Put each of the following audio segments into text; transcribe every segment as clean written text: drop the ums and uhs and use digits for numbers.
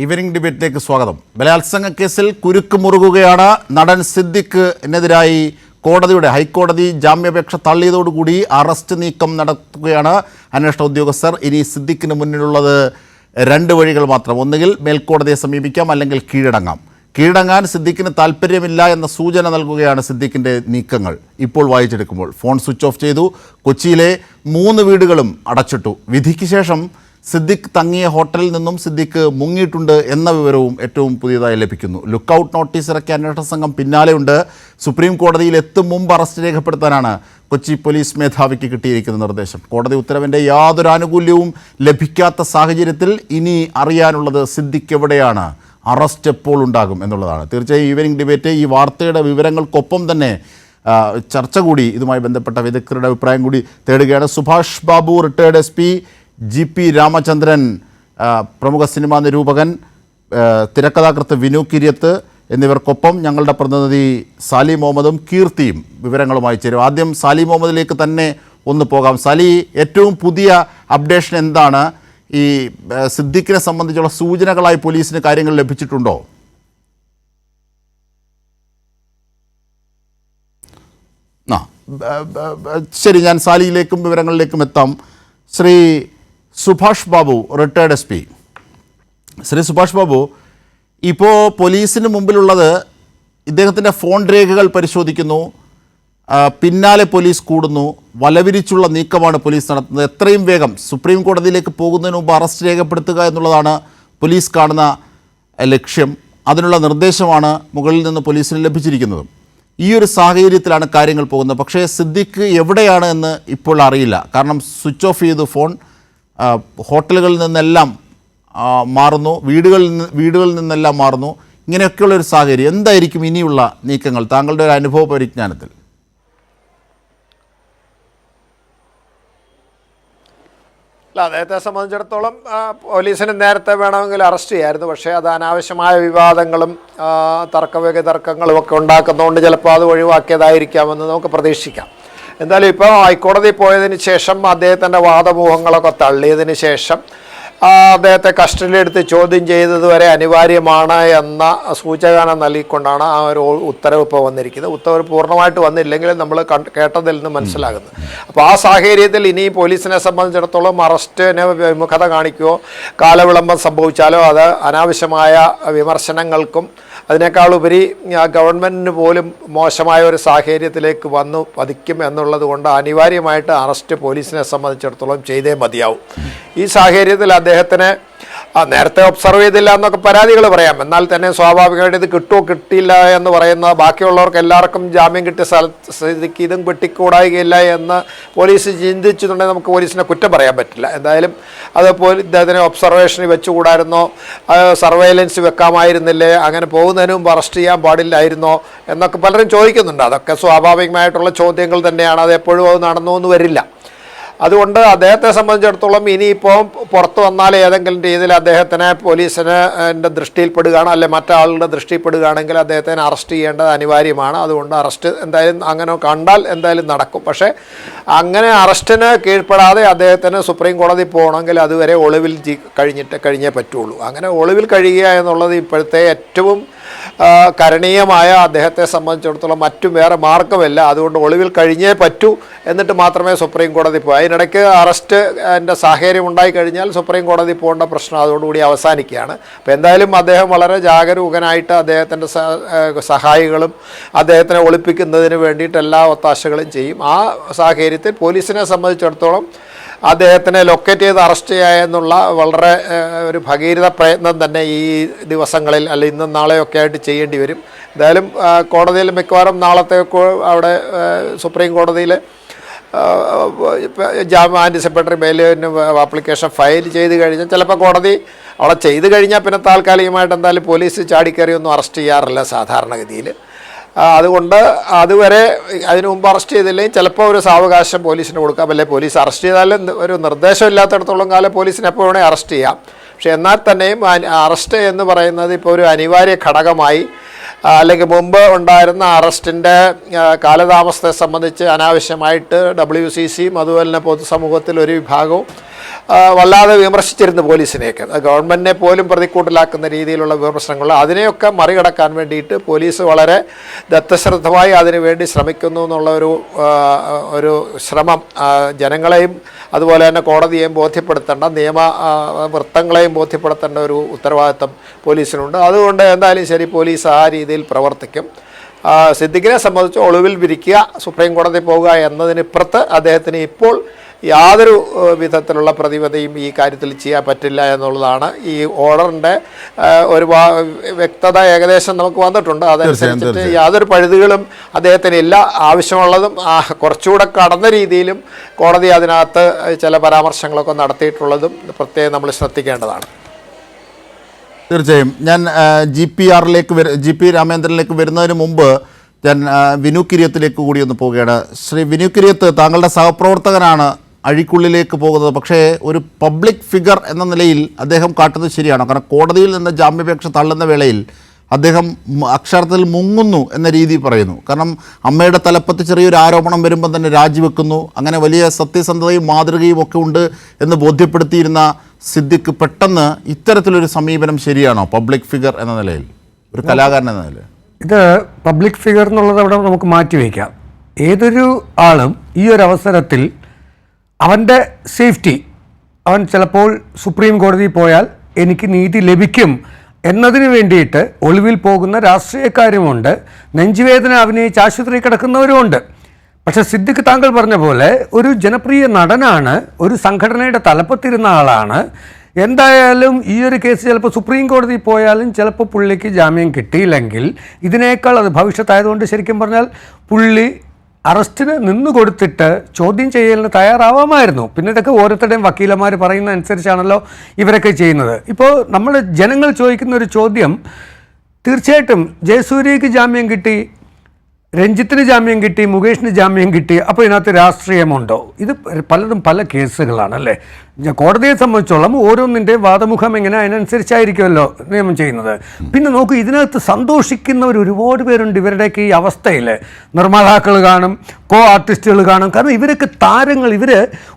Evening ഡിബേറ്റിലേക്ക് സ്വാഗതം. ബലാത്സംഗ കേസിൽ കുരുക്ക് മുറുകുകയാണ്. നടൻ സിദ്ദിഖിനെതിരായി ഹൈക്കോടതി ജാമ്യാപേക്ഷ തള്ളിയതോടുകൂടി അറസ്റ്റ് നീക്കം നടത്തുകയാണ് അന്വേഷണ ഉദ്യോഗസ്ഥർ. ഇനി സിദ്ദിഖിന് മുന്നിലുള്ളത് രണ്ട് വഴികൾ മാത്രം. ഒന്നുകിൽ മേൽക്കോടതിയെ സമീപിക്കാം, അല്ലെങ്കിൽ കീഴടങ്ങാൻ സിദ്ദിഖിന് താല്പര്യമില്ല എന്ന സൂചന നൽകുകയാണ് സിദ്ദിഖിൻ്റെ നീക്കങ്ങൾ. ഇപ്പോൾ വായിച്ചെടുക്കുമ്പോൾ ഫോൺ സ്വിച്ച് ഓഫ് ചെയ്തു. കൊച്ചിയിലെ 3 വീടുകളും അടച്ചിട്ടു. വിധിക്ക് ശേഷം സിദ്ദിഖ് തങ്ങിയ ഹോട്ടലിൽ നിന്നും സിദ്ദിഖ് മുങ്ങിയിട്ടുണ്ട് എന്ന വിവരവും ഏറ്റവും പുതിയതായി ലഭിക്കുന്നു. ലുക്കൌട്ട് നോട്ടീസ് ഇറക്കിയ അന്വേഷണ സംഘം പിന്നാലെയുണ്ട്. സുപ്രീം കോടതിയിൽ എത്തും മുമ്പ് അറസ്റ്റ് രേഖപ്പെടുത്താനാണ് കൊച്ചി പോലീസ് മേധാവിക്ക് കിട്ടിയിരിക്കുന്ന നിർദ്ദേശം. കോടതി ഉത്തരവിൻ്റെ യാതൊരു ആനുകൂല്യവും ലഭിക്കാത്ത സാഹചര്യത്തിൽ ഇനി അറിയാനുള്ളത് സിദ്ദിഖ് എവിടെയാണ്, അറസ്റ്റ് എപ്പോൾ ഉണ്ടാകും എന്നുള്ളതാണ്. തീർച്ചയായും ഈവനിംഗ് ഡിബേറ്റ് ഈ വാർത്തയുടെ വിവരങ്ങൾക്കൊപ്പം തന്നെ ചർച്ച കൂടി ഇതുമായി ബന്ധപ്പെട്ട വിദഗ്ധരുടെ അഭിപ്രായം കൂടി തേടുകയാണ്. Subhash Babu, retired SP, GP Ramachandran, പ്രമുഖ സിനിമാ നിരൂപകൻ, തിരക്കഥാകൃത്ത് വിനു കിര്യത്ത് എന്നിവർക്കൊപ്പം ഞങ്ങളുടെ പ്രതിനിധി സാലി മുഹമ്മദും കീർത്തിയും വിവരങ്ങളുമായി ചേരും. ആദ്യം സാലി മുഹമ്മദിലേക്ക് തന്നെ ഒന്ന് പോകാം. സാലി, ഏറ്റവും പുതിയ അപ്ഡേഷൻ എന്താണ്? ഈ സിദ്ദിഖിനെ സംബന്ധിച്ചുള്ള സൂചനകളായി പോലീസിന് കാര്യങ്ങൾ ലഭിച്ചിട്ടുണ്ടോ? ശരി, ഞാൻ സാലിയിലേക്കും വിവരങ്ങളിലേക്കും എത്താം. Shri Subhash Babu, retired SP. ശ്രീ സുഭാഷ് ബാബു, ഇപ്പോൾ പോലീസിന് മുമ്പിലുള്ളത് ഇദ്ദേഹത്തിൻ്റെ ഫോൺ രേഖകൾ പരിശോധിക്കുന്നു, പിന്നാലെ പോലീസ് കൂടുന്നു, വലവിരിച്ചുള്ള നീക്കമാണ് പോലീസ് നടത്തുന്നത്. എത്രയും വേഗം സുപ്രീം കോടതിയിലേക്ക് പോകുന്നതിന് മുമ്പ് അറസ്റ്റ് രേഖപ്പെടുത്തുക എന്നുള്ളതാണ് പോലീസ് കാണുന്ന ലക്ഷ്യം. അതിനുള്ള നിർദ്ദേശമാണ് മുകളിൽ നിന്ന് പോലീസിന് ലഭിച്ചിരിക്കുന്നത്. ഈ ഒരു സാഹചര്യത്തിലാണ് കാര്യങ്ങൾ പോകുന്നത്. പക്ഷേ സിദ്ദിഖ് എവിടെയാണ് എന്ന് ഇപ്പോൾ അറിയില്ല. കാരണം സ്വിച്ച് ഓഫ് ചെയ്തു ഫോൺ. ഹോട്ടലുകളിൽ നിന്നെല്ലാം മാറുന്നു, വീടുകളിൽ നിന്നെല്ലാം മാറുന്നു. ഇങ്ങനെയൊക്കെയുള്ളൊരു സാഹചര്യം. എന്തായിരിക്കും ഇനിയുള്ള നീക്കങ്ങൾ താങ്കളുടെ ഒരു അനുഭവ പരിജ്ഞാനത്തിൽ? അദ്ദേഹത്തെ സംബന്ധിച്ചിടത്തോളം പോലീസിന് നേരത്തെ വേണമെങ്കിൽ അറസ്റ്റ് ചെയ്യായിരുന്നു. പക്ഷേ അത് അനാവശ്യമായ വിവാദങ്ങളും തർക്കങ്ങളും ഒക്കെ ഉണ്ടാക്കുന്നതുകൊണ്ട് ചിലപ്പോൾ അത് ഒഴിവാക്കിയതായിരിക്കാമെന്ന് നമുക്ക് പ്രതീക്ഷിക്കാം. എന്തായാലും ഇപ്പോൾ ഹൈക്കോടതി പോയതിന് ശേഷം അദ്ദേഹത്തിൻ്റെ വാദമൂഹങ്ങളൊക്കെ തള്ളിയതിന് ശേഷം അദ്ദേഹത്തെ കസ്റ്റഡിയിലെടുത്ത് ചോദ്യം ചെയ്തതുവരെ അനിവാര്യമാണ് എന്ന സൂചന നൽകിക്കൊണ്ടാണ് ആ ഒരു ഉത്തരവ് ഇപ്പോൾ വന്നിരിക്കുന്നത്. ഉത്തരവ് പൂർണ്ണമായിട്ട് വന്നില്ലെങ്കിലും നമ്മൾ കേട്ടതിൽ നിന്ന് മനസ്സിലാകുന്നത്. അപ്പോൾ ആ സാഹചര്യത്തിൽ ഇനി പോലീസിനെ സംബന്ധിച്ചിടത്തോളം അറസ്റ്റിന് വിമുഖത കാണിക്കുകയോ കാലവിളംബം സംഭവിച്ചാലോ അത് അനാവശ്യമായ വിമർശനങ്ങൾക്കും അതിനേക്കാളുപരി ഗവൺമെൻറ്റിന് പോലും മോശമായ ഒരു സാഹചര്യത്തിലേക്ക് വന്നു പതിക്കും എന്നുള്ളത് കൊണ്ട് അനിവാര്യമായിട്ട് അറസ്റ്റ് പോലീസിനെ സംബന്ധിച്ചിടത്തോളം ചെയ്തേ മതിയാവും. ഈ സാഹചര്യത്തിൽ അദ്ദേഹത്തിന് നേരത്തെ ഒബ്സർവ് ചെയ്തില്ല എന്നൊക്കെ പരാതികൾ പറയാം. എന്നാൽ തന്നെ സ്വാഭാവികമായിട്ട് ഇത് കിട്ടുമോ കിട്ടിയില്ല എന്ന് പറയുന്ന ബാക്കിയുള്ളവർക്ക് എല്ലാവർക്കും ജാമ്യം കിട്ടിയ സ്ഥിതിക്ക് ഇതും കിട്ടിക്കൂടായികയില്ല എന്ന് പോലീസ് ചിന്തിച്ചിട്ടുണ്ടെങ്കിൽ നമുക്ക് പോലീസിനെ കുറ്റം പറയാൻ പറ്റില്ല. എന്തായാലും അത് ഇദ്ദേഹത്തിനെ ഒബ്സർവേഷനിൽ വെച്ചുകൂടായിരുന്നോ, സർവൈലൻസ് വെക്കാമായിരുന്നില്ലേ, അങ്ങനെ പോകുന്നതിന് മുമ്പ് അറസ്റ്റ് ചെയ്യാൻ പാടില്ലായിരുന്നോ എന്നൊക്കെ പലരും ചോദിക്കുന്നുണ്ട്. അതൊക്കെ സ്വാഭാവികമായിട്ടുള്ള ചോദ്യങ്ങൾ തന്നെയാണ്. അത് എപ്പോഴും അത് നടന്നു എന്ന് വരില്ല. അതുകൊണ്ട് അദ്ദേഹത്തെ സംബന്ധിച്ചിടത്തോളം ഇനിയിപ്പോൾ പുറത്തു വന്നാൽ ഏതെങ്കിലും രീതിയിൽ അദ്ദേഹത്തിനെ പോലീസിന് ദൃഷ്ടിയിൽപ്പെടുകയാണ്, അല്ലെ മറ്റാളുടെ ദൃഷ്ടിയിൽപ്പെടുകയാണെങ്കിൽ അദ്ദേഹത്തിനെ അറസ്റ്റ് ചെയ്യേണ്ടത് അനിവാര്യമാണ്. അതുകൊണ്ട് അറസ്റ്റ് എന്തായാലും അങ്ങനെ കണ്ടാൽ എന്തായാലും നടക്കും. പക്ഷേ അങ്ങനെ അറസ്റ്റിന് കീഴ്പ്പെടാതെ അദ്ദേഹത്തിന് സുപ്രീം കോടതി പോകണമെങ്കിൽ അതുവരെ ഒളിവിൽ കഴിഞ്ഞേ പറ്റുള്ളൂ. അങ്ങനെ ഒളിവിൽ കഴിയുക എന്നുള്ളത് ഇപ്പോഴത്തെ ഏറ്റവും കരണീയമായ അദ്ദേഹത്തെ സംബന്ധിച്ചിടത്തോളം മറ്റും വേറെ മാർഗമില്ല. അതുകൊണ്ട് ഒളിവിൽ കഴിഞ്ഞേ പറ്റൂ. എന്നിട്ട് മാത്രമേ സുപ്രീം കോടതി പോകൂ. അതിനിടയ്ക്ക് അറസ്റ്റ് സാഹചര്യം ഉണ്ടായിക്കഴിഞ്ഞാൽ സുപ്രീം കോടതി പോകേണ്ട പ്രശ്നം അതോടുകൂടി അവസാനിക്കുകയാണ്. അപ്പോൾ എന്തായാലും അദ്ദേഹം വളരെ ജാഗരൂകനായിട്ട് അദ്ദേഹത്തിൻ്റെ സഹായികളും അദ്ദേഹത്തിനെ ഒളിപ്പിക്കുന്നതിന് വേണ്ടിയിട്ട് എല്ലാ ഒത്താശകളും ചെയ്യും. ആ സാഹചര്യത്തിൽ പോലീസിനെ സംബന്ധിച്ചിടത്തോളം അദ്ദേഹത്തിനെ ലൊക്കേറ്റ് ചെയ്ത് അറസ്റ്റ് ചെയ്യുക എന്നുള്ള വളരെ ഒരു ഭഗീരഥ പ്രയത്നം തന്നെ ഈ ദിവസങ്ങളിൽ അല്ലെങ്കിൽ ഇന്നും നാളെയൊക്കെ ആയിട്ട് ചെയ്യേണ്ടി വരും. എന്തായാലും കോടതിയിൽ മിക്കവാറും നാളത്തേക്ക് അവിടെ സുപ്രീം കോടതിയിൽ ആൻറ്റിസിപ്പേറ്ററി ബെയിലിന് ആപ്ലിക്കേഷൻ ഫയൽ ചെയ്ത് കഴിഞ്ഞാൽ ചിലപ്പോൾ കോടതി അവിടെ ചെയ്ത് കഴിഞ്ഞാൽ പിന്നെ താൽക്കാലികമായിട്ട് എന്തായാലും പോലീസ് ചാടിക്കറിയൊന്നും അറസ്റ്റ് ചെയ്യാറില്ല സാധാരണഗതിയിൽ. അതുകൊണ്ട് അതുവരെ അതിന് മുമ്പ് അറസ്റ്റ് ചെയ്തില്ലെങ്കിൽ ചിലപ്പോൾ ഒരു സാവകാശം പോലീസിന് കൊടുക്കാം. അല്ലെ പോലീസ് അറസ്റ്റ് ചെയ്താലും ഒരു നിർദ്ദേശം ഇല്ലാത്തടത്തോളം കാലം പോലീസിന് എപ്പോൾ വേണേൽ അറസ്റ്റ് ചെയ്യാം. പക്ഷെ എന്നാൽ തന്നെയും അറസ്റ്റ് എന്ന് പറയുന്നത് ഇപ്പോൾ ഒരു അനിവാര്യ ഘടകമായി അല്ലെങ്കിൽ മുമ്പ് ഉണ്ടായിരുന്ന അറസ്റ്റിൻ്റെ കാലതാമസത്തെ സംബന്ധിച്ച് അനാവശ്യമായിട്ട് WCCയും അതുപോലെ തന്നെ പൊതുസമൂഹത്തിൽ ഒരു വിഭാഗവും വല്ലാതെ വിമർശിച്ചിരുന്നു പോലീസിനെയൊക്കെ. ഗവൺമെൻറ്റിനെ പോലും പ്രതിക്കൂട്ടിലാക്കുന്ന രീതിയിലുള്ള വിമർശനങ്ങൾ, അതിനെയൊക്കെ മറികടക്കാൻ വേണ്ടിയിട്ട് പോലീസ് വളരെ ദത്തശ്രദ്ധമായി അതിനുവേണ്ടി ശ്രമിക്കുന്നു എന്നുള്ള ഒരു ശ്രമം ജനങ്ങളെയും അതുപോലെ തന്നെ കോടതിയെയും ബോധ്യപ്പെടുത്തേണ്ട, വൃത്തങ്ങളെയും ബോധ്യപ്പെടുത്തേണ്ട ഒരു ഉത്തരവാദിത്തം പോലീസിനുണ്ട്. അതുകൊണ്ട് എന്തായാലും ശരി, പോലീസ് ആ രീതിയിൽ പ്രവർത്തിക്കും. സിദ്ദിഖിനെ സംബന്ധിച്ച് ഒളിവിൽ വിരിക്കുക, സുപ്രീം കോടതി പോകുക എന്നതിനിപ്പുറത്ത് അദ്ദേഹത്തിന് ഇപ്പോൾ യാതൊരു വിധത്തിലുള്ള പ്രതിബദ്ധതയും ഈ കാര്യത്തിൽ ചെയ്യാൻ പറ്റില്ല എന്നുള്ളതാണ്. ഈ ഓർഡറിൻ്റെ ഒരു വ്യക്തത ഏകദേശം നമുക്ക് വന്നിട്ടുണ്ട്. അതനുസരിച്ചിട്ട് യാതൊരു പഴുതുകളും അദ്ദേഹത്തിന് ഇല്ല. ആവശ്യമുള്ളതും കുറച്ചുകൂടെ കടന്ന രീതിയിലും കോടതി അതിനകത്ത് ചില പരാമർശങ്ങളൊക്കെ നടത്തിയിട്ടുള്ളതും പ്രത്യേകം നമ്മൾ ശ്രദ്ധിക്കേണ്ടതാണ്. തീർച്ചയായും. ഞാൻ ജി പി രാമേന്ദ്രനിലേക്ക് വരുന്നതിന് മുമ്പ് ഞാൻ വിനു കിരിയത്തിലേക്ക് കൂടി ഒന്ന് പോവുകയാണ്. ശ്രീ വിനു കിരിയത്ത്, താങ്കളുടെ സഹപ്രവർത്തകനാണ് അഴിക്കുള്ളിലേക്ക് പോകുന്നത്. പക്ഷേ ഒരു പബ്ലിക് ഫിഗർ എന്ന നിലയിൽ അദ്ദേഹം കാട്ടുന്നത് ശരിയാണോ? കാരണം കോടതിയിൽ നിന്ന് ജാമ്യാപേക്ഷ തള്ളുന്ന വേളയിൽ അദ്ദേഹം അക്ഷരത്തിൽ മുങ്ങുന്നു എന്ന രീതി പറയുന്നു. കാരണം അമ്മയുടെ തലപ്പത്ത് ചെറിയൊരു ആരോപണം വരുമ്പോൾ തന്നെ രാജിവെക്കുന്നു. അങ്ങനെ വലിയ സത്യസന്ധതയും മാതൃകയും ഒക്കെ ഉണ്ട് എന്ന് ബോധ്യപ്പെടുത്തിയിരുന്ന സിദ്ദിഖ് പെട്ടെന്ന് ഇത്തരത്തിലൊരു സമീപനം ശരിയാണോ പബ്ലിക് ഫിഗർ എന്ന നിലയിൽ, ഒരു കലാകാരൻ എന്ന നിലയിൽ? ഇത് പബ്ലിക് ഫിഗർ എന്നുള്ളത് അവിടെ നമുക്ക് മാറ്റിവെക്കാം. ഏതൊരു ആളും ഈ ഒരു അവസരത്തിൽ അവൻ്റെ സേഫ്റ്റി, അവൻ ചിലപ്പോൾ സുപ്രീം കോടതിയിൽ പോയാൽ എനിക്ക് നീതി ലഭിക്കും എന്നതിന് വേണ്ടിയിട്ട് ഒളിവിൽ പോകുന്ന രാഷ്ട്രീയക്കാരുമുണ്ട്, നെഞ്ചുവേദന അഭിനയിച്ച് ആശുപത്രിയിൽ കിടക്കുന്നവരുമുണ്ട്. പക്ഷേ സിദ്ദിഖ് താങ്കൾ പറഞ്ഞ പോലെ ഒരു ജനപ്രിയ നടനാണ്, ഒരു സംഘടനയുടെ തലപ്പത്തിരുന്ന ആളാണ്. എന്തായാലും ഈ ഒരു കേസ് ചിലപ്പോൾ സുപ്രീം കോടതിയിൽ പോയാലും ചിലപ്പോൾ പുള്ളിക്ക് ജാമ്യം കിട്ടിയില്ലെങ്കിൽ ഇതിനേക്കാൾ അത് ഭവിഷ്യത്തായതുകൊണ്ട് ശരിക്കും പറഞ്ഞാൽ പുള്ളി അറസ്റ്റിന് നിന്ന് കൊടുത്തിട്ട് ചോദ്യം ചെയ്യലിന് തയ്യാറാവാമായിരുന്നു. പിന്നെ ഇതൊക്കെ ഓരോരുത്തരുടെയും വക്കീലന്മാർ പറയുന്ന അനുസരിച്ചാണല്ലോ ഇവരൊക്കെ ചെയ്യുന്നത്. ഇപ്പോൾ നമ്മൾ ജനങ്ങൾ ചോദിക്കുന്ന ഒരു ചോദ്യം, തീർച്ചയായിട്ടും ജയസൂര്യയ്ക്ക് ജാമ്യം കിട്ടി, രഞ്ജിത്തിന് ജാമ്യം കിട്ടി, മുകേഷിന് ജാമ്യം കിട്ടി, അപ്പോൾ ഇതിനകത്ത് രാഷ്ട്രീയമുണ്ടോ? ഇത് പലതും പല കേസുകളാണല്ലേ. കോടതിയെ സംബന്ധിച്ചോളം ഓരോന്നിൻ്റെ വാദമുഖം എങ്ങനെ അതിനനുസരിച്ചായിരിക്കുമല്ലോ നിയമം ചെയ്യുന്നത്. പിന്നെ നോക്കൂ, ഇതിനകത്ത് സന്തോഷിക്കുന്നവർ ഒരുപാട് പേരുണ്ട്. ഇവരുടെയൊക്കെ ഈ അവസ്ഥയിൽ നിർമ്മാതാക്കൾ കാണും, കോ ആർട്ടിസ്റ്റുകൾ കാണും. കാരണം ഇവരൊക്കെ താരങ്ങൾ, ഇവർ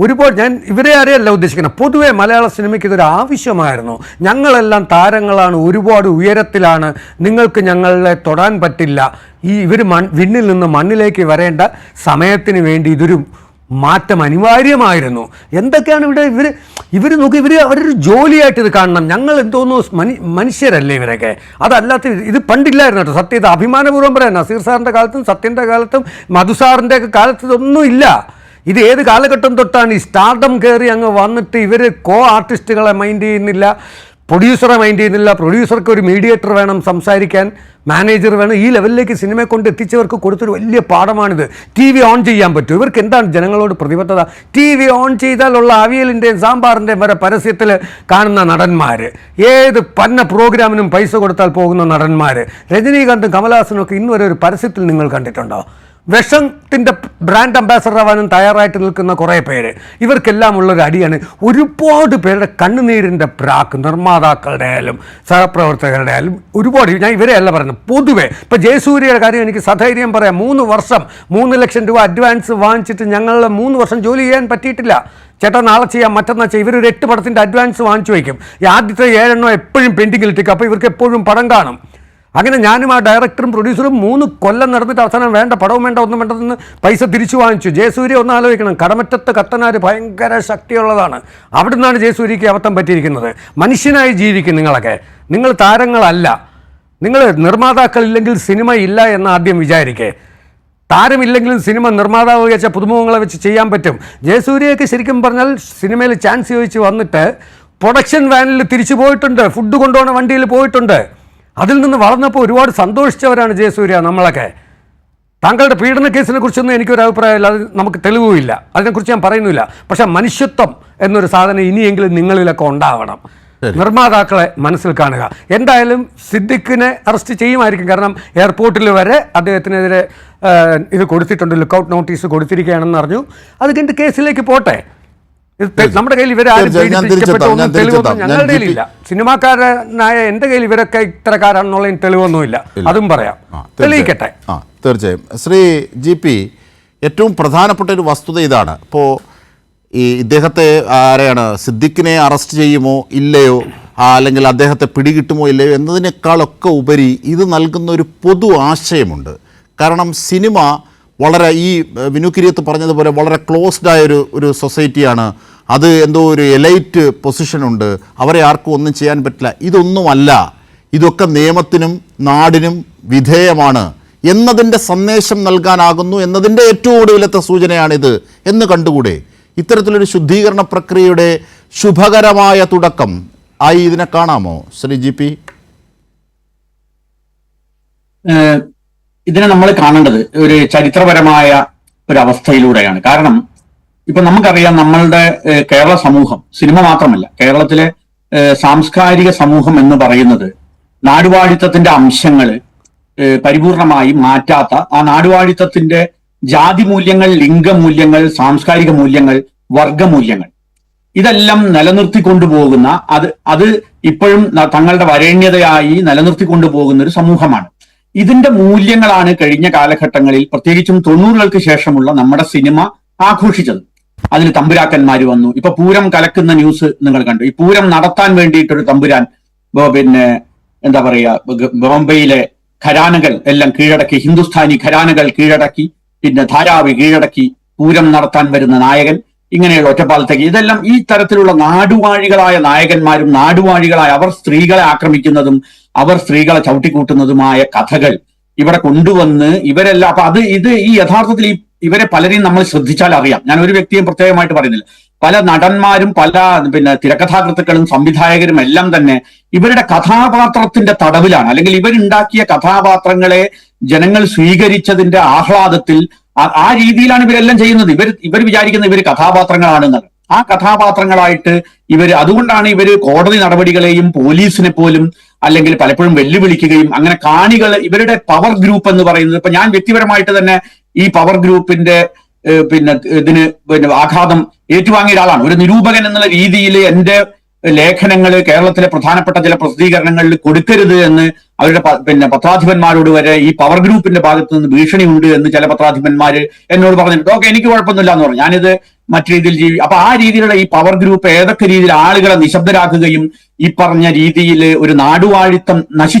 ഒരുപാട്, ഞാൻ ഇവരെ ആരെയല്ല ഉദ്ദേശിക്കുന്നത്, പൊതുവേ മലയാള സിനിമയ്ക്ക് ഇതൊരു ആവശ്യമായിരുന്നു. ഞങ്ങളെല്ലാം താരങ്ങളാണ്, ഒരുപാട് ഉയരത്തിലാണ്, നിങ്ങൾക്ക് ഞങ്ങളെ തൊടാൻ പറ്റില്ല. ഇവർ വിണ്ണിൽ നിന്ന് മണ്ണിലേക്ക് വരേണ്ട സമയത്തിന് വേണ്ടി ഇതൊരു മാറ്റം അനിവാര്യമായിരുന്നു. എന്തൊക്കെയാണ് ഇവർ നോക്കി, അവരൊരു ജോലിയായിട്ട് ഇത് കാണണം. ഞങ്ങൾ എന്തോന്നു മനുഷ്യരല്ലേ ഇവരൊക്കെ? അതല്ലാത്ത ഇത് പണ്ടില്ലായിരുന്നു കേട്ടോ. സത്യം, ഇത് അഭിമാനപൂർവ്വം പറയാം. നസീർ സാറിൻ്റെ കാലത്തും സത്യൻ്റെ കാലത്തും മധുസാറിൻ്റെ ഒക്കെ കാലത്ത് ഇതൊന്നും ഇല്ല. ഇത് ഏത് കാലഘട്ടം തൊട്ടാണ് ഈ സ്റ്റാർഡം കയറി അങ്ങ് വന്നിട്ട് ഇവർ കോ ആർട്ടിസ്റ്റുകളെ മൈൻഡ് ചെയ്യുന്നില്ല, പ്രൊഡ്യൂസറെ മൈൻഡ് ചെയ്യുന്നില്ല. പ്രൊഡ്യൂസർക്ക് ഒരു മീഡിയേറ്റർ വേണം, സംസാരിക്കാൻ മാനേജർ വേണം. ഈ ലെവലിലേക്ക് സിനിമയെ കൊണ്ട് എത്തിച്ചവർക്ക് കൊടുത്തൊരു വലിയ പാഠമാണിത്. ടി വി ഓൺ ചെയ്യാൻ പറ്റും. ഇവർക്ക് എന്താണ് ജനങ്ങളോട് പ്രതിബദ്ധത? ടി വി ഓൺ ചെയ്താലുള്ള അവിയലിൻ്റെയും സാമ്പാറിൻ്റെയും വരെ പരസ്യത്തിൽ കാണുന്ന നടന്മാർ, ഏത് പന്ന പ്രോഗ്രാമിനും പൈസ കൊടുത്താൽ പോകുന്ന നടന്മാർ, രജനീകാന്തും കമലഹാസനും ഒക്കെ ഇന്നുവരെ ഒരു പരസ്യത്തിൽ നിങ്ങൾ കണ്ടിട്ടുണ്ടോ? വിഷത്തിൻ്റെ ബ്രാൻഡ് അംബാസഡർ ആവാനും തയ്യാറായിട്ട് നിൽക്കുന്ന കുറേ പേര്, ഇവർക്കെല്ലാം ഉള്ളൊരു അടിയാണ്. ഒരുപാട് പേരുടെ കണ്ണുനീരിൻ്റെ പ്രാക്ക്, നിർമ്മാതാക്കളുടെ ആയാലും സഹപ്രവർത്തകരുടെ ആയാലും ഒരുപാട്. ഞാൻ ഇവരെയല്ല പറയുന്നത്, പൊതുവെ. ഇപ്പോൾ ജയസൂര്യയുടെ കാര്യം എനിക്ക് സധൈര്യം പറയാം. 3 വർഷം 3 ലക്ഷം രൂപ അഡ്വാൻസ് വാങ്ങിച്ചിട്ട് ഞങ്ങൾ 3 വർഷം ജോലി ചെയ്യാൻ പറ്റിയിട്ടില്ല. ചേട്ടാ നാളെ ചെയ്യാം, മറ്റന്നാൾ ചെയ്യാം. ഇവരൊരു 8 പടത്തിൻ്റെ അഡ്വാൻസ് വാങ്ങിച്ചു വയ്ക്കും. ഈ ആദ്യത്തെ 7 എപ്പോഴും പെൻഡിങ്ങിൽ ഇട്ടേക്കും. അപ്പോൾ ഇവർക്ക് എപ്പോഴും പടം കാണും. അങ്ങനെ ഞാനും ആ ഡയറക്ടറും പ്രൊഡ്യൂസറും 3 കൊല്ലം നടന്നിട്ട് അവസാനം വേണ്ട, പടവും വേണ്ട, ഒന്നും വേണ്ടതെന്ന് പൈസ തിരിച്ചു വാങ്ങിച്ചു. ജയസൂര്യ ഒന്ന് ആലോചിക്കണം, കടമറ്റത്ത് കത്തനാർ ഭയങ്കര ശക്തിയുള്ളതാണ്. അവിടെ നിന്നാണ് ജയസൂര്യയ്ക്ക് അബദ്ധം പറ്റിയിരിക്കുന്നത്. മനുഷ്യനായി ജീവിക്കും നിങ്ങളൊക്കെ. നിങ്ങൾ താരങ്ങളല്ല. നിങ്ങൾ നിർമ്മാതാക്കളില്ലെങ്കിൽ സിനിമ ഇല്ല എന്ന് ആദ്യം വിചാരിക്കേ. താരമില്ലെങ്കിലും സിനിമ നിർമ്മാതാവ് വെച്ച പുതുമുഖങ്ങളെ വെച്ച് ചെയ്യാൻ പറ്റും. ജയസൂര്യയൊക്കെ ശരിക്കും പറഞ്ഞാൽ സിനിമയിൽ ചാൻസ് ചോദിച്ച് വന്നിട്ട് പ്രൊഡക്ഷൻ വാനിൽ തിരിച്ചു പോയിട്ടുണ്ട്, ഫുഡ് കൊണ്ടുപോകുന്ന വണ്ടിയിൽ പോയിട്ടുണ്ട്. അതിൽ നിന്ന് വളർന്നപ്പോൾ ഒരുപാട് സന്തോഷിച്ചവരാണ് ജയസൂര്യ നമ്മളൊക്കെ. താങ്കളുടെ പീഡന കേസിനെ കുറിച്ചൊന്നും എനിക്കൊരു അഭിപ്രായമില്ല, അത് നമുക്ക് തെളിവുമില്ല, അതിനെക്കുറിച്ച് ഞാൻ പറയുന്നില്ല. പക്ഷേ മനുഷ്യത്വം എന്നൊരു സാധനം ഇനിയെങ്കിലും നിങ്ങളിലൊക്കെ ഉണ്ടാവണം. നിർമ്മാതാക്കളെ മനസ്സിൽ കാണുക. എന്തായാലും സിദ്ദിഖിനെ അറസ്റ്റ് ചെയ്യുമായിരിക്കും. കാരണം എയർപോർട്ടിൽ വരെ അദ്ദേഹത്തിനെതിരെ ഇത് കൊടുത്തിട്ടുണ്ട്, ലുക്കൗട്ട് നോട്ടീസ് കൊടുത്തിരിക്കുകയാണെന്ന് അറിഞ്ഞു. അത് കഴിഞ്ഞിട്ട് കേസിലേക്ക് പോട്ടെ. നമ്മുടെ കയ്യിൽ ഇവരാരും തെളിവൊന്നും ഞങ്ങളുടെ കയ്യിലില്ല. സിനിമാക്കാരനായ എൻ്റെ കയ്യിൽ ഇവരൊക്കെ ഇത്തരക്കാരാണെന്നുള്ള തെളിവൊന്നുമില്ല. അതും പറയാം, തെളിയിക്കട്ടെ. തീർച്ചയായും. ശ്രീ ജി പി, ഏറ്റവും പ്രധാനപ്പെട്ട ഒരു വസ്തുത ഇതാണ്. ഇപ്പോൾ ഇദ്ദേഹത്തെ ആരെയാണ് സിദ്ദിഖിനെ അറസ്റ്റ് ചെയ്യുമോ ഇല്ലയോ, അല്ലെങ്കിൽ അദ്ദേഹത്തെ പിടികിട്ടുമോ ഇല്ലയോ എന്നതിനേക്കാളൊക്കെ ഉപരി ഇത് നൽകുന്ന ഒരു പൊതു ആശയമുണ്ട്. കാരണം സിനിമ വളരെ ഈ വിനു കിരിയത്ത് പറഞ്ഞതുപോലെ വളരെ ക്ലോസ്ഡ് ആയ ഒരു സൊസൈറ്റിയാണ്. അത് എന്തോ ഒരു എലൈറ്റ് പൊസിഷനുണ്ട്, അവരെ ആർക്കും ഒന്നും ചെയ്യാൻ പറ്റില്ല. ഇതൊന്നുമല്ല, ഇതൊക്കെ നിയമത്തിനും നാടിനും വിധേയമാണ് എന്നതിൻ്റെ സന്ദേശം നൽകാനാകുന്നു എന്നതിൻ്റെ ഏറ്റവും ഒടുവിലത്തെ സൂചനയാണിത് എന്ന് കണ്ടുകൂടെ? ഇത്തരത്തിലൊരു ശുദ്ധീകരണ പ്രക്രിയയുടെ ശുഭകരമായ തുടക്കം ആയി ഇതിനെ കാണാമോ ശ്രീ ജി പി? ഇതിനെ നമ്മൾ കാണേണ്ടത് ഒരു ചരിത്രപരമായ ഒരു അവസ്ഥയിലൂടെയാണ്. കാരണം ഇപ്പൊ നമുക്കറിയാം, നമ്മളുടെ കേരള സമൂഹം, സിനിമ മാത്രമല്ല, കേരളത്തിലെ സാംസ്കാരിക സമൂഹം എന്ന് പറയുന്നത് നാടുവാഴിത്തത്തിന്റെ അംശങ്ങൾ പരിപൂർണമായി മാറ്റാത്ത, ആ നാടുവാഴിത്തത്തിന്റെ ജാതി മൂല്യങ്ങൾ, ലിംഗമൂല്യങ്ങൾ, സാംസ്കാരിക മൂല്യങ്ങൾ, വർഗമൂല്യങ്ങൾ ഇതെല്ലാം നിലനിർത്തിക്കൊണ്ടുപോകുന്ന, അത് ഇപ്പോഴും തങ്ങളുടെ വരേണ്യതയായി നിലനിർത്തിക്കൊണ്ടുപോകുന്ന ഒരു സമൂഹമാണ്. ഇതിന്റെ മൂല്യങ്ങളാണ് കഴിഞ്ഞ കാലഘട്ടങ്ങളിൽ, പ്രത്യേകിച്ചും 90-കൾക്ക് ശേഷമുള്ള നമ്മുടെ സിനിമ ആഘോഷിച്ചത്. അതിൽ തമ്പുരാക്കന്മാർ വന്നു. ഇപ്പൊ പൂരം കലക്കുന്ന ന്യൂസ് നിങ്ങൾ കണ്ടു. ഈ പൂരം നടത്താൻ വേണ്ടിയിട്ടൊരു തമ്പുരാൻ, പിന്നെ എന്താ പറയാ, ബോംബെയിലെ ഖരാനകൾ എല്ലാം കീഴടക്കി, ഹിന്ദുസ്ഥാനി ഖരാനകൾ കീഴടക്കി, പിന്നെ ധാരാവി കീഴടക്കി പൂരം നടത്താൻ വരുന്ന നായകൻ, ഇങ്ങനെയുള്ള ഒറ്റപ്പാലത്തേക്ക്, ഇതെല്ലാം ഈ തരത്തിലുള്ള നാടുവാഴികളായ നായകന്മാരും നാടുവാഴികളായ അവർ സ്ത്രീകളെ ആക്രമിക്കുന്നതും അവർ സ്ത്രീകളെ ചവിട്ടിക്കൂട്ടുന്നതുമായ കഥകൾ ഇവിടെ കൊണ്ടുവന്ന് ഇവരെല്ലാം, അപ്പൊ ഈ യഥാർത്ഥത്തിൽ ഇവരെ പലരെയും നമ്മൾ ശ്രദ്ധിച്ചാൽ അറിയാം. ഞാൻ ഒരു വ്യക്തിയും പ്രത്യേകമായിട്ട് പറയുന്നില്ല. പല നടന്മാരും, പല തിരക്കഥാകൃത്തുക്കളും സംവിധായകരും എല്ലാം തന്നെ ഇവരുടെ കഥാപാത്രത്തിന്റെ തടവിലാണ്. അല്ലെങ്കിൽ ഇവരുണ്ടാക്കിയ കഥാപാത്രങ്ങളെ ജനങ്ങൾ സ്വീകരിച്ചതിന്റെ ആഹ്ലാദത്തിൽ ആ രീതിയിലാണ് ഇവരെല്ലാം ചെയ്യുന്നത്. ഇവർ വിചാരിക്കുന്ന ഇവർ കഥാപാത്രങ്ങളാണെന്നത്. ആ കഥാപാത്രങ്ങളായിട്ട് അതുകൊണ്ടാണ് ഇവര് കോടതി നടപടികളെയും പോലീസിനെ പോലും അല്ലെങ്കിൽ പലപ്പോഴും വെല്ലുവിളിക്കുകയും, അങ്ങനെ കാണികൾ, ഇവരുടെ പവർ ഗ്രൂപ്പ് എന്ന് പറയുന്നത്, ഇപ്പൊ ഞാൻ വ്യക്തിപരമായിട്ട് തന്നെ ഈ പവർ ഗ്രൂപ്പിന്റെ ഇതിന് ആഘാതം ഏറ്റുവാങ്ങിയ ഒരാളാണ്. ഒരു നിരൂപകൻ എന്നുള്ള രീതിയിൽ എന്റെ ലേഖനങ്ങൾ കേരളത്തിലെ പ്രധാനപ്പെട്ട ചില പ്രസിദ്ധീകരണങ്ങളിൽ കൊടുക്കരുത് എന്ന് അവരുടെ പത്രാധിപന്മാരോട് വരെ ഈ പവർ ഗ്രൂപ്പിന്റെ ഭാഗത്ത് നിന്ന് ഭീഷണിയുണ്ട് എന്ന് ചില പത്രാധിപന്മാര് എന്നോട് പറഞ്ഞിട്ടുണ്ട്. ഓക്കെ, എനിക്ക് കുഴപ്പമൊന്നുമില്ല എന്ന് പറഞ്ഞു. ഞാനിത് മറ്റു രീതിയിൽ അപ്പൊ ആ രീതിയിലുള്ള ഈ പവർ ഗ്രൂപ്പ് ഏതൊക്കെ രീതിയിൽ ആളുകളെ നിശബ്ദരാക്കുകയും ഈ പറഞ്ഞ രീതിയിൽ ഒരു നാടുവാഴിത്തം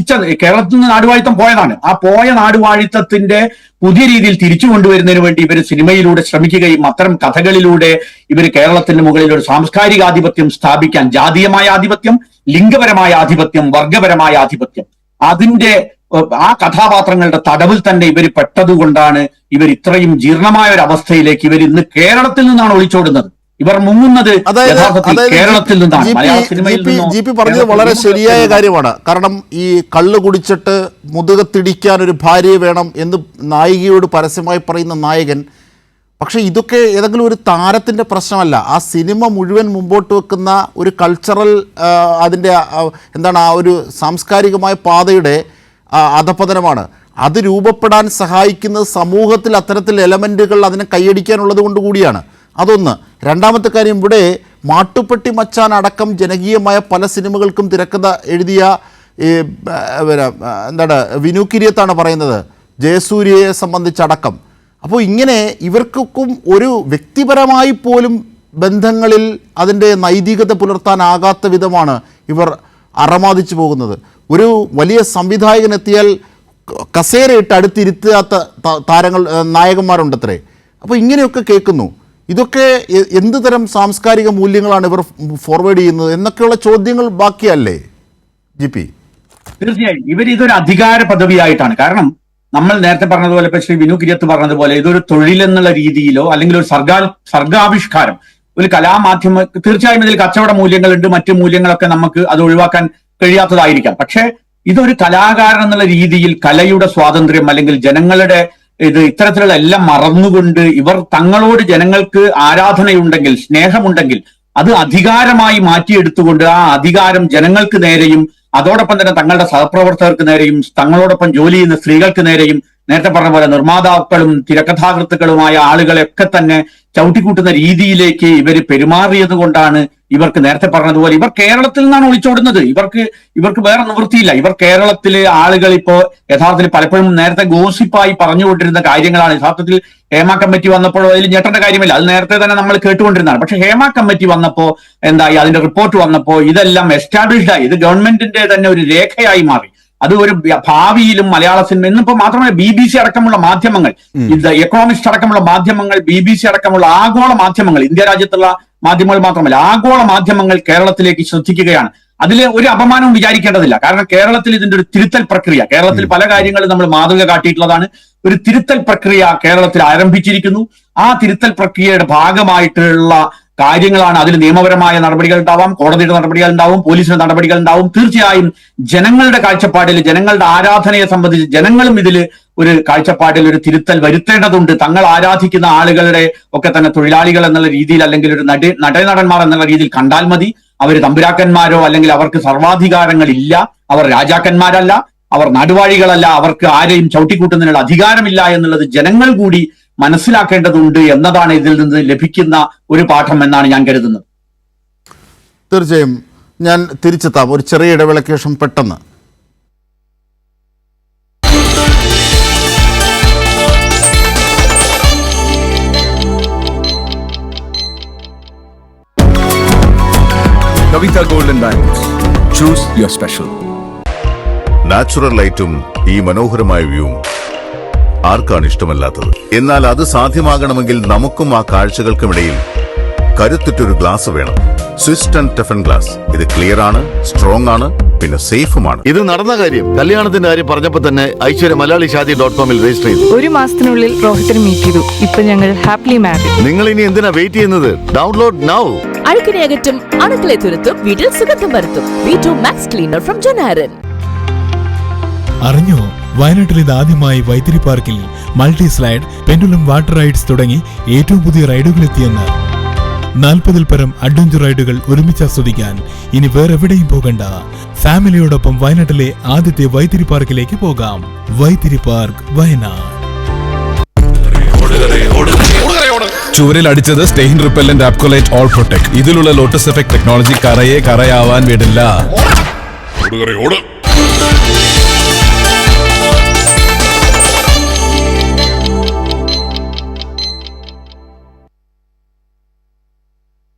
കേരളത്തിൽ നിന്ന് നാടുവാഴിത്തം പോയതാണ്. ആ പോയ നാടുവാഴിത്തത്തിന്റെ പുതിയ രീതിയിൽ തിരിച്ചു കൊണ്ടുവരുന്നതിന് വേണ്ടി ഇവർ സിനിമയിലൂടെ ശ്രമിക്കുകയും അത്തരം കഥകളിലൂടെ ഇവർ കേരളത്തിന് മുകളിൽ ഒരു സാംസ്കാരിക ആധിപത്യം സ്ഥാപിക്കാൻ, ജാതീയമായ ആധിപത്യം, ലിംഗപരമായ ആധിപത്യം, വർഗപരമായ ആധിപത്യം, അതിന്റെ ആ കഥാപാത്രങ്ങളുടെ തടവിൽ തന്നെ ഇവർ പെട്ടതുകൊണ്ടാണ് ഇവർ ഇത്രയും ജീർണമായ ഒരു അവസ്ഥയിലേക്ക് ഇവർ ഇന്ന് കേരളത്തിൽ നിന്നാണ് ഒളിച്ചോടുന്നത്. ഇവർ മുങ്ങുന്നത് യഥാർത്ഥത്തിൽ കേരളത്തിൽ നിന്നാണ്. മലയാള സിനിമയിൽ ജി പി പറഞ്ഞത് വളരെ ശരിയായ കാര്യമാണ്. കാരണം ഈ കള്ള് കുടിച്ചിട്ട് മുതുകത്തിടിക്കാൻ ഒരു ഭാര്യയെ വേണം എന്ന് നായികയോട് പരസ്യമായി പറയുന്ന നായകൻ, പക്ഷേ ഇതൊക്കെ ഏതെങ്കിലും ഒരു താരത്തിൻ്റെ പ്രശ്നമല്ല. ആ സിനിമ മുഴുവൻ മുമ്പോട്ട് വെക്കുന്ന ഒരു കൾച്ചറൽ, അതിൻ്റെ എന്താണ്, ആ ഒരു സാംസ്കാരികമായ പാതയുടെ അധപതനമാണ്. അത് രൂപപ്പെടാൻ സഹായിക്കുന്നത് സമൂഹത്തിൽ അത്തരത്തിൽ എലമെൻറ്റുകൾ അതിനെ കൈയടിക്കാനുള്ളത് കൊണ്ട് കൂടിയാണ്. അതൊന്ന്. രണ്ടാമത്തെ കാര്യം, ഇവിടെ മാട്ടുപ്പെട്ടി മച്ചാൻ അടക്കം ജനകീയമായ പല സിനിമകൾക്കും തിരക്കഥ എഴുതിയ എന്താണ് വിനു കിരിയത്താണ് പറയുന്നത്, ജയസൂര്യയെ സംബന്ധിച്ചടക്കം. അപ്പോൾ ഇങ്ങനെ ഇവർക്കൊക്കെ ഒരു വ്യക്തിപരമായി പോലും ബന്ധങ്ങളിൽ അതിൻ്റെ നൈതികത പുലർത്താനാകാത്ത വിധമാണ് ഇവർ അറമാദിച്ചു പോകുന്നത്. ഒരു വലിയ സംവിധായകൻ എത്തിയാൽ കസേരയിട്ട് അടുത്തിരുത്താത്ത നായകന്മാരുണ്ടത്രേ. അപ്പോൾ ഇങ്ങനെയൊക്കെ കേൾക്കുന്നു. ഇതൊക്കെ എന്ത് തരം സാംസ്കാരിക മൂല്യങ്ങളാണ് ഇവർ ഫോർവേഡ് ചെയ്യുന്നത് എന്നൊക്കെയുള്ള ചോദ്യങ്ങൾ ബാക്കിയല്ലേ ജി പി? തീർച്ചയായും ഇതൊരു അധികാര പദവിയായിട്ടാണ്. കാരണം നമ്മൾ നേരത്തെ പറഞ്ഞതുപോലെ, ഇപ്പൊ ശ്രീ വിനു കിരിയത്ത് പറഞ്ഞതുപോലെ, ഇതൊരു തൊഴിലെന്നുള്ള രീതിയിലോ അല്ലെങ്കിൽ ഒരു സർഗാവിഷ്കാരം, ഒരു കലാമാധ്യമ, തീർച്ചയായും ഇതിൽ കച്ചവട മൂല്യങ്ങളുണ്ട്, മറ്റു മൂല്യങ്ങളൊക്കെ നമുക്ക് അത് ഒഴിവാക്കാൻ കഴിയാത്തതായിരിക്കാം. പക്ഷെ ഇതൊരു കലാകാരൻ എന്നുള്ള രീതിയിൽ കലയുടെ സ്വാതന്ത്ര്യം അല്ലെങ്കിൽ ജനങ്ങളുടെ ഇത്തരത്തിലുള്ള എല്ലാം മറന്നുകൊണ്ട് ഇവർ തങ്ങളോട് ജനങ്ങൾക്ക് ആരാധനയുണ്ടെങ്കിൽ, സ്നേഹമുണ്ടെങ്കിൽ അത് അധികാരമായി മാറ്റിയെടുത്തുകൊണ്ട് ആ അധികാരം ജനങ്ങൾക്ക് നേരെയും അതോടൊപ്പം തന്നെ തങ്ങളുടെ സഹപ്രവർത്തകർക്ക് നേരെയും തങ്ങളോടൊപ്പം ജോലി ചെയ്യുന്ന സ്ത്രീകൾക്ക് നേരെയും നേരത്തെ പറഞ്ഞ പോലെ നിർമ്മാതാക്കളും തിരക്കഥാകൃത്തുക്കളുമായ ആളുകളെയൊക്കെ തന്നെ ചവിട്ടിക്കൂട്ടുന്ന രീതിയിലേക്ക് ഇവർ പെരുമാറിയത് കൊണ്ടാണ് ഇവർക്ക് നേരത്തെ പറഞ്ഞതുപോലെ ഇവർ കേരളത്തിൽ നിന്നാണ് ഒളിച്ചോടുന്നത്. ഇവർക്ക് വേറെ നിവൃത്തിയില്ല. ഇവർ കേരളത്തിലെ ആളുകൾ ഇപ്പോ യഥാർത്ഥത്തിൽ പലപ്പോഴും നേരത്തെ ഗോസിപ്പായി പറഞ്ഞുകൊണ്ടിരുന്ന കാര്യങ്ങളാണ്. യഥാർത്ഥത്തിൽ ഹേമ കമ്മിറ്റി വന്നപ്പോഴോ അതിൽ ഞെട്ടേണ്ട കാര്യമില്ല, അത് നേരത്തെ തന്നെ നമ്മൾ കേട്ടുകൊണ്ടിരുന്നതാണ്. പക്ഷെ ഹേമ കമ്മിറ്റി വന്നപ്പോ എന്തായി, അതിന്റെ റിപ്പോർട്ട് വന്നപ്പോ ഇതെല്ലാം എസ്റ്റാബ്ലിഷ്ഡ് ആയി. ഇത് ഗവൺമെന്റിന്റെ തന്നെ ഒരു രേഖയായി മാറി. അത് ഒരു ഭാവിയിലും മലയാള സിനിമ ഇന്നിപ്പോ മാത്രമല്ല BBC അടക്കമുള്ള മാധ്യമങ്ങൾ, ഇത് എക്കണോമിസ്റ്റ് അടക്കമുള്ള മാധ്യമങ്ങൾ, BBC അടക്കമുള്ള ആഗോള മാധ്യമങ്ങൾ, ഇന്ത്യ രാജ്യത്തുള്ള മാധ്യമങ്ങൾ മാത്രമല്ല ആഗോള മാധ്യമങ്ങൾ കേരളത്തിലേക്ക് ശ്രദ്ധിക്കുകയാണ്. അതിൽ ഒരു അപമാനവും വിചാരിക്കേണ്ടതില്ല. കാരണം കേരളത്തിൽ ഇതിന്റെ ഒരു തിരുത്തൽ പ്രക്രിയ, കേരളത്തിൽ പല കാര്യങ്ങളും നമ്മൾ മാതൃക കാട്ടിയിട്ടുള്ളതാണ്. ഒരു തിരുത്തൽ പ്രക്രിയ കേരളത്തിൽ ആരംഭിച്ചിരിക്കുന്നു. ആ തിരുത്തൽ പ്രക്രിയയുടെ ഭാഗമായിട്ടുള്ള കാര്യങ്ങളാണ്. അതിൽ നിയമപരമായ നടപടികൾ ഉണ്ടാവാം, കോടതിയുടെ നടപടികൾ ഉണ്ടാവും, പോലീസിന്റെ നടപടികൾ ഉണ്ടാവും. തീർച്ചയായും ജനങ്ങളുടെ കാഴ്ചപ്പാടിൽ, ജനങ്ങളുടെ ആരാധനയെ സംബന്ധിച്ച് ജനങ്ങളും ഇതിൽ ഒരു കാഴ്ചപ്പാടിൽ ഒരു തിരുത്തൽ വരുത്തേണ്ടതുണ്ട്. തങ്ങൾ ആരാധിക്കുന്ന ആളുകളുടെ ഒക്കെ തന്നെ തൊഴിലാളികൾ എന്നുള്ള രീതിയിൽ, അല്ലെങ്കിൽ ഒരു നടന്മാർ എന്നുള്ള രീതിയിൽ കണ്ടാൽ മതി. അവർ തമ്പുരാക്കന്മാരോ അല്ലെങ്കിൽ അവർക്ക് സർവാധികാരങ്ങൾ ഇല്ല, അവർ രാജാക്കന്മാരല്ല, അവർ നാടുവാഴികളല്ല, അവർക്ക് ആരെയും ചവിട്ടിക്കൂട്ടുന്നതിനുള്ള അധികാരമില്ല എന്നുള്ളത് ജനങ്ങൾ കൂടി മനസ്സിലാക്കേണ്ടതുണ്ട് എന്നതാണ് ഇതിൽ നിന്ന് ലഭിക്കുന്ന ഒരു പാഠം എന്നാണ് ഞാൻ കരുതുന്നത്. തീർച്ചയായും ഞാൻ തിരിച്ചെത്താം ഒരു ചെറിയ ഇടവേളയ്ക്ക് ശേഷം പെട്ടെന്ന്. Kavita Gold and Diamonds. Choose your special. Natural ലൈറ്റും ഈ മനോഹരമായ വ്യൂവും ആർക്കാണ് ഇഷ്ടമല്ലാത്തത്? എന്നാൽ അത് സാധ്യമാകണമെങ്കിൽ നമുക്കും ആ കാഴ്ചകൾക്കുമിടയിൽ കരുത്തുറ്റൊരു ഗ്ലാസ് വേണം. സ്വിസ് ടെൻ ടെഫൻ ഗ്ലാസ്. ഇത് ക്ലിയർ ആണ്, സ്ട്രോങ് ആണ്, പിന്നെ സേഫുമാണ്. ഇത് നടന്ന കാര്യം. കല്യാണത്തിന്റെ കാര്യം പറഞ്ഞപ്പോ തന്നെ ഐശ്വര്യ മലയാളിഷാദി.com രജിസ്റ്റർ ചെയ്തു. ഒരു മാസത്തിനുള്ളിൽ റോഹിത്തിനെ മീറ്റ് ചെയ്തു. ഇപ്പൊ ഞങ്ങൾ ഹാപ്പിലി മാരീഡ്. നിങ്ങൾ ഇനി എന്തിനാ വെയിറ്റ് ചെയ്യുന്നത്? Download now. അഴുക്കിനെ അകറ്റും, അണുക്കളെ തുരത്തും, വീട്ടിൽ സുഗന്ധം വരുത്തും. V2 Max Cleaner from Janaran. അറിഞ്ഞോ, വയനാട്ടിൽ ഇത് ആദ്യമായി വൈത്തിരി പാർക്കിൽ multi slide, pendulum water rides തുടങ്ങി ഏറ്റവും പുതിയ റൈഡുകൾ എത്തിയെന്ന്. 40-ൽ പരം അഡ്വഞ്ചർ റൈഡുകൾ ഒരുമിച്ച് ആസ്വദിക്കാൻ ഇനി വേറെവിടെയും പോകണ്ട. ഫാമിലിയോടൊപ്പം വയനാട്ടിലെ ആദ്യത്തെ വൈത്തിരി പാർക്കിലേക്ക് പോകാം. വൈത്തിരി പാർക്ക്, വയനാട്. ചുവരിൽ അടിച്ചത് സ്റ്റെയിൻ റിപ്പല്ലന്റ് ആപ്കൊലൈറ്റ് ഓൾ പ്രൊട്ടക്ട്. ഇതിലുള്ള ലോട്ടസ് എഫക്ട് ടെക്നോളജി കറയെ കറയാവാൻ വിടില്ല.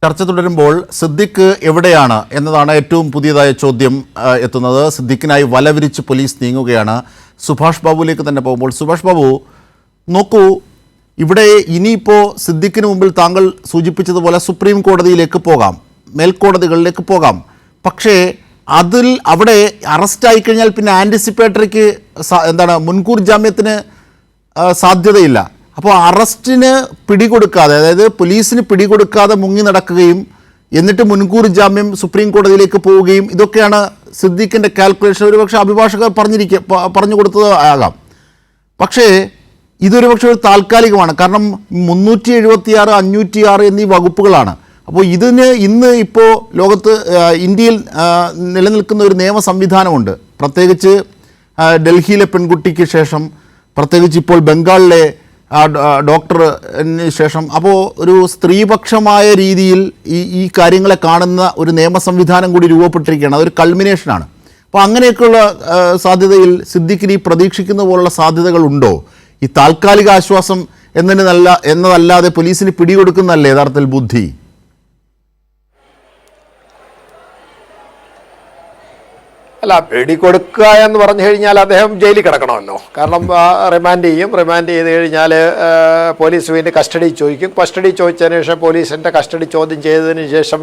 ചർച്ച തുടരുമ്പോൾ സിദ്ദിഖ് എവിടെയാണ് എന്നതാണ് ഏറ്റവും പുതിയതായ ചോദ്യം എത്തുന്നത്. സിദ്ദിഖിനായി വലവിരിച്ച് പോലീസ് നീങ്ങുകയാണ്. സുഭാഷ് ബാബുവിലേക്ക് തന്നെ പോകുമ്പോൾ, സുഭാഷ് ബാബു നോക്കൂ, ഇവിടെ ഇനിയിപ്പോൾ സിദ്ദിഖിന് മുമ്പിൽ താങ്കൾ സൂചിപ്പിച്ചതുപോലെ സുപ്രീം കോടതിയിലേക്ക് പോകാം, മേൽക്കോടതികളിലേക്ക് പോകാം. പക്ഷേ അവിടെ അറസ്റ്റായി കഴിഞ്ഞാൽ പിന്നെ ആൻറ്റിസിപ്പേറ്ററിക്ക് മുൻകൂർ ജാമ്യത്തിന് സാധ്യതയില്ല. അപ്പോൾ അറസ്റ്റിന് പിടികൊടുക്കാതെ, അതായത് പോലീസിന് പിടികൊടുക്കാതെ മുങ്ങി നടക്കുകയും എന്നിട്ട് മുൻകൂർ ജാമ്യം സുപ്രീം കോടതിയിലേക്ക് പോവുകയും, ഇതൊക്കെയാണ് സിദ്ദിഖിൻ്റെ കാൽക്കുലേഷൻ. ഒരുപക്ഷെ അഭിഭാഷകർ പറഞ്ഞു കൊടുത്തത് ആകാം. പക്ഷേ ഇതൊരു പക്ഷേ ഒരു താൽക്കാലികമാണ്. കാരണം 376, 506 എന്നീ വകുപ്പുകളാണ്. അപ്പോൾ ഇന്ന് ഇപ്പോൾ ലോകത്ത് ഇന്ത്യയിൽ നിലനിൽക്കുന്ന ഒരു നിയമ സംവിധാനമുണ്ട്. പ്രത്യേകിച്ച് ഡൽഹിയിലെ പെൺകുട്ടിക്ക് ശേഷം, പ്രത്യേകിച്ച് ഇപ്പോൾ ബംഗാളിലെ ഡോക്ടറിന് ശേഷം, അപ്പോൾ ഒരു സ്ത്രീപക്ഷമായ രീതിയിൽ ഈ കാര്യങ്ങളെ കാണുന്ന ഒരു നിയമ സംവിധാനം കൂടി രൂപപ്പെട്ടിരിക്കുകയാണ്. അതൊരു കൾമിനേഷനാണ്. അപ്പോൾ അങ്ങനെയൊക്കെയുള്ള സാധ്യതയിൽ സിദ്ദിഖിന് ഈ പ്രതീക്ഷിക്കുന്ന പോലുള്ള സാധ്യതകളുണ്ടോ? ഈ താൽക്കാലിക ആശ്വാസം എന്നതല്ലാതെ പോലീസിന് പിടികൊടുക്കുന്നതല്ലേ യഥാർത്ഥത്തിൽ ബുദ്ധി? അല്ല, പിടികൊടുക്കുക എന്ന് പറഞ്ഞു കഴിഞ്ഞാൽ അദ്ദേഹം ജയിലിൽ കിടക്കണമല്ലോ. കാരണം റിമാൻഡ് ചെയ്ത് കഴിഞ്ഞാൽ പോലീസ് വീണ്ടും കസ്റ്റഡി ചോദിക്കും. കസ്റ്റഡി ചോദിച്ചതിന് ശേഷം പോലീസിൻ്റെ കസ്റ്റഡി ചോദ്യം ചെയ്തതിന് ശേഷം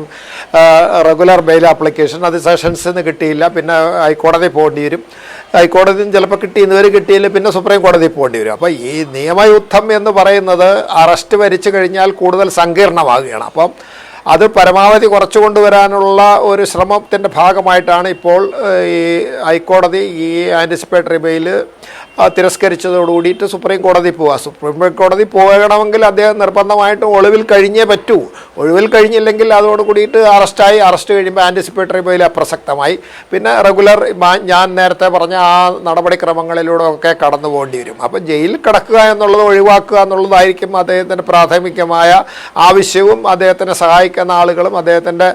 റെഗുലർ ബെയിൽ ആപ്ലിക്കേഷൻ, അത് സെഷൻസിൽ നിന്ന് കിട്ടിയില്ല, പിന്നെ ഹൈക്കോടതി പോകേണ്ടി വരും. ഹൈക്കോടതിയും ചിലപ്പോൾ കിട്ടിയില്ല, പിന്നെ സുപ്രീം കോടതി പോകേണ്ടി വരും. അപ്പോൾ ഈ നിയമയുദ്ധം എന്ന് പറയുന്നത് അറസ്റ്റ് വരിച്ചു കഴിഞ്ഞാൽ കൂടുതൽ സങ്കീർണമാകുകയാണ്. അപ്പം അത് പരമാവധി കുറച്ചു കൊണ്ടുവരാനുള്ള ഒരു ശ്രമത്തിൻ്റെ ഭാഗമായിട്ടാണ് ഇപ്പോൾ ഈ ഹൈക്കോടതി ഈ ആൻറ്റിസിപ്പേറ്ററി ബെയിൽ തിരസ്കരിച്ചതോടുകൂടിയിട്ട് സുപ്രീം കോടതി പോവുക. സുപ്രീം കോടതി പോകണമെങ്കിൽ അദ്ദേഹം നിർബന്ധമായിട്ടും ഒളിവിൽ കഴിഞ്ഞേ പറ്റൂ. ഒളിവിൽ കഴിഞ്ഞില്ലെങ്കിൽ അതോടുകൂടിയിട്ട് അറസ്റ്റ് കഴിയുമ്പോൾ ആൻറ്റിസിപ്പേറ്ററി ബെയിൽ അപ്രസക്തമായി. പിന്നെ റെഗുലർ ഞാൻ നേരത്തെ പറഞ്ഞ ആ നടപടിക്രമങ്ങളിലൂടെ ഒക്കെ കടന്നു പോകേണ്ടി വരും. അപ്പം ജയിലിൽ കിടക്കുക എന്നുള്ളത് ഒഴിവാക്കുക എന്നുള്ളതായിരിക്കും അദ്ദേഹത്തിൻ്റെ പ്രാഥമികമായ ആവശ്യവും അദ്ദേഹത്തിനെ സഹായിക്കുന്ന ആളുകളും അദ്ദേഹത്തിൻ്റെ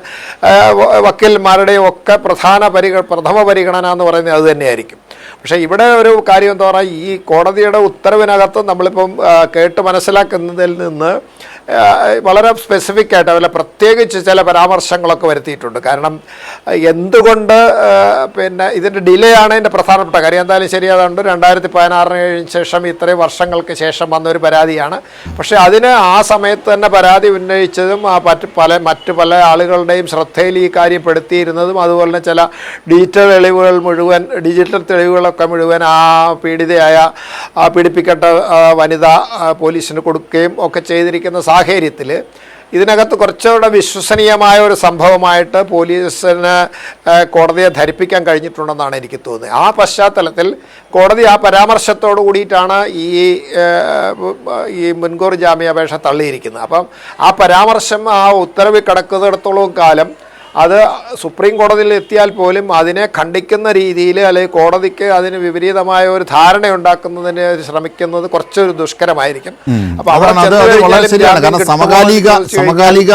വക്കീൽമാരുടെയും ഒക്കെ പ്രഥമ പരിഗണന എന്ന് പറയുന്നത് അത് തന്നെയായിരിക്കും. പക്ഷേ ഇവിടെ ഒരു കാര്യം എന്താ പറയുക, ഈ കോടതിയുടെ ഉത്തരവിനകത്ത് നമ്മളിപ്പം കേട്ട് മനസ്സിലാക്കുന്നതിൽ നിന്ന് വളരെ സ്പെസിഫിക് ആയിട്ട് അതുപോലെ പ്രത്യേകിച്ച് ചില പരാമർശങ്ങളൊക്കെ വരുത്തിയിട്ടുണ്ട്. കാരണം എന്തുകൊണ്ട് പിന്നെ ഇതിൻ്റെ ഡിലേ ആണ് ഇതിൻ്റെ പ്രധാനപ്പെട്ട കാര്യം. എന്തായാലും ശരി, അതുകൊണ്ട് 2016 ശേഷം ഇത്രയും വർഷങ്ങൾക്ക് ശേഷം വന്നൊരു പരാതിയാണ്. പക്ഷേ അതിന് ആ സമയത്ത് തന്നെ പരാതി ഉന്നയിച്ചതും മറ്റു പല ആളുകളുടെയും ശ്രദ്ധയിൽ ഈ കാര്യം പെടുത്തിയിരുന്നതും അതുപോലെ തന്നെ ചില ഡിജിറ്റൽ തെളിവുകളൊക്കെ മുഴുവൻ ആ പീഡിപ്പിക്കപ്പെട്ട വനിത പോലീസിന് കൊടുക്കുകയും ഒക്കെ ചെയ്തിരിക്കുന്ന സാഹചര്യത്തിൽ ഇതിനകത്ത് കുറച്ചുകൂടെ വിശ്വസനീയമായ ഒരു സംഭവമായിട്ട് പോലീസിന് കോടതിയെ ധരിപ്പിക്കാൻ കഴിഞ്ഞിട്ടുണ്ടെന്നാണ് എനിക്ക് തോന്നുന്നത്. ആ പശ്ചാത്തലത്തിൽ കോടതി ആ പരാമർശത്തോടു കൂടിയിട്ടാണ് ഈ മുൻകൂർ ജാമ്യാപേക്ഷ തള്ളിയിരിക്കുന്നത്. അപ്പം ആ പരാമർശം ആ ഉത്തരവിൽ കിടക്കുന്നിടത്തോളം കാലം അത് സുപ്രീം കോടതിയിൽ എത്തിയാൽ പോലും അതിനെ ఖണ്ഡിക്കുന്ന രീതിയിൽ അല്ലെങ്കിൽ കോടതിക്ക് അതിന് വിപരീതമായ ഒരു ധാരണ ഉണ്ടാക്കുന്നതിന് ശ്രമിക്കുന്നത് കുറച്ചൊരു ദുഷ്കരമായിരിക്കും. അപ്പോൾ വളരെ ശരിയാണ്. കാരണം സമകാലിക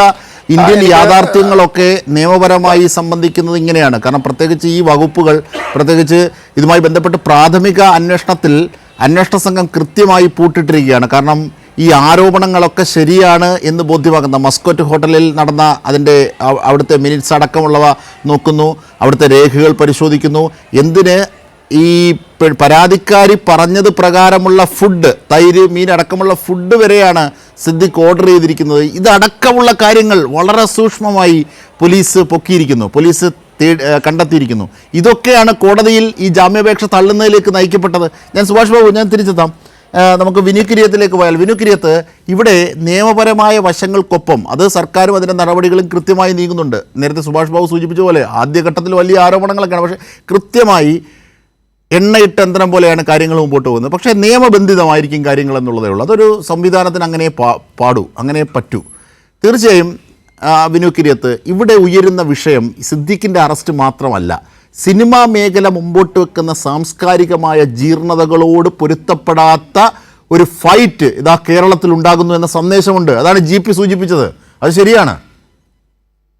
ഇന്ത്യൻ യാഥാർത്ഥ്യങ്ങളൊക്കെ നിയമപരമായി സംബന്ധിക്കുന്നത് ഇങ്ങനെയാണ്. കാരണം പ്രത്യേകിച്ച് ഈ വകുപ്പുകൾ, പ്രത്യേകിച്ച് ഇതുമായി ബന്ധപ്പെട്ട് പ്രാഥമിക അന്വേഷണ സംഘം കൃത്യമായി പൂട്ടിട്ടിരിക്കുകയാണ്. കാരണം ഈ ആരോപണങ്ങളൊക്കെ ശരിയാണ് എന്ന് ബോധ്യമാക്കുന്ന മസ്കറ്റ് ഹോട്ടലിൽ നടന്ന അവിടുത്തെ മിനിറ്റ്സ് അടക്കമുള്ളവ നോക്കുന്നു, അവിടുത്തെ രേഖകൾ പരിശോധിക്കുന്നു. എന്തിന് ഈ പരാതിക്കാരി പറഞ്ഞത് പ്രകാരമുള്ള ഫുഡ്, തൈര്, മീൻ അടക്കമുള്ള ഫുഡ് വരെയാണ് സിദ്ദിഖ് ഓർഡർ ചെയ്തിരിക്കുന്നത്. ഇതടക്കമുള്ള കാര്യങ്ങൾ വളരെ സൂക്ഷ്മമായി പോലീസ് പൊക്കിയിരിക്കുന്നു, പോലീസ് കണ്ടെത്തിയിരിക്കുന്നു. ഇതൊക്കെയാണ് കോടതിയിൽ ഈ ജാമ്യാപേക്ഷ തള്ളുന്നതിലേക്ക് നയിക്കപ്പെട്ടത്. സുഭാഷ് ബാബു, ഞാൻ തിരിച്ചെത്താം. നമുക്ക് വിനുക്കിരിയത്തിലേക്ക് പോയാൽ, വിനുക്കിരിയത്ത് ഇവിടെ നിയമപരമായ വശങ്ങൾക്കൊപ്പം അത് സർക്കാരും അതിൻ്റെ നടപടികളും കൃത്യമായി നീങ്ങുന്നുണ്ട്. നേരത്തെ സുഭാഷ് ബാബു സൂചിപ്പിച്ച പോലെ ആദ്യഘട്ടത്തിൽ വലിയ ആരോപണങ്ങളൊക്കെയാണ്, പക്ഷേ കൃത്യമായി എണ്ണയിട്ട യന്ത്രം പോലെയാണ് കാര്യങ്ങൾ മുമ്പോട്ട് പോകുന്നത്. പക്ഷേ നിയമബന്ധിതമായിരിക്കും കാര്യങ്ങൾ എന്നുള്ളതേ ഉള്ളൂ. അതൊരു സംവിധാനത്തിന് അങ്ങനെ അങ്ങനെ പറ്റൂ. തീർച്ചയായും വിനുക്കിരിയത്ത്, ഇവിടെ ഉയരുന്ന വിഷയം സിദ്ദിഖിൻ്റെ അറസ്റ്റ് മാത്രമല്ല, സിനിമാ മേഖല മുമ്പോട്ട് വെക്കുന്ന സാംസ്കാരികമായ ജീർണതകളോട് പൊരുത്തപ്പെടാത്ത ഒരു ഫൈറ്റ് ഇതാ കേരളത്തിൽ ഉണ്ടാകുന്നു എന്ന സന്ദേശമുണ്ട്. അതാണ് GP സൂചിപ്പിച്ചത്. അത് ശരിയാണ്.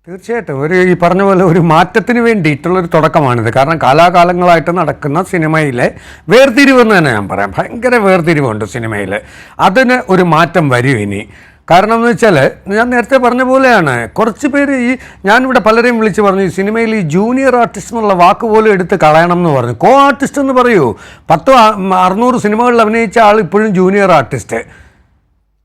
തീർച്ചയായിട്ടും ഈ പറഞ്ഞ പോലെ ഒരു മാറ്റത്തിന് വേണ്ടിയിട്ടുള്ളൊരു തുടക്കമാണിത്. കാരണം കാലാകാലങ്ങളായിട്ട് നടക്കുന്ന സിനിമയിലെ വേർതിരിവെന്ന് തന്നെ ഞാൻ പറയാം. ഭയങ്കര വേർതിരിവുണ്ട് സിനിമയിൽ. അതിന് ഒരു മാറ്റം വരും ഇനി. കാരണം എന്ന് വെച്ചാൽ ഞാൻ നേരത്തെ പറഞ്ഞ പോലെയാണ്, കുറച്ച് പേര് ഞാനിവിടെ പലരെയും വിളിച്ച് പറഞ്ഞു, ഈ സിനിമയിൽ ഈ ജൂനിയർ ആർട്ടിസ്റ്റ് എന്നുള്ള വാക്ക് പോലും എടുത്ത് കളയണം എന്ന് പറഞ്ഞു. കോ ആർട്ടിസ്റ്റ് എന്ന് പറയൂ. 600 സിനിമകളിൽ അഭിനയിച്ച ആൾ ഇപ്പോഴും ജൂനിയർ ആർട്ടിസ്റ്റ്.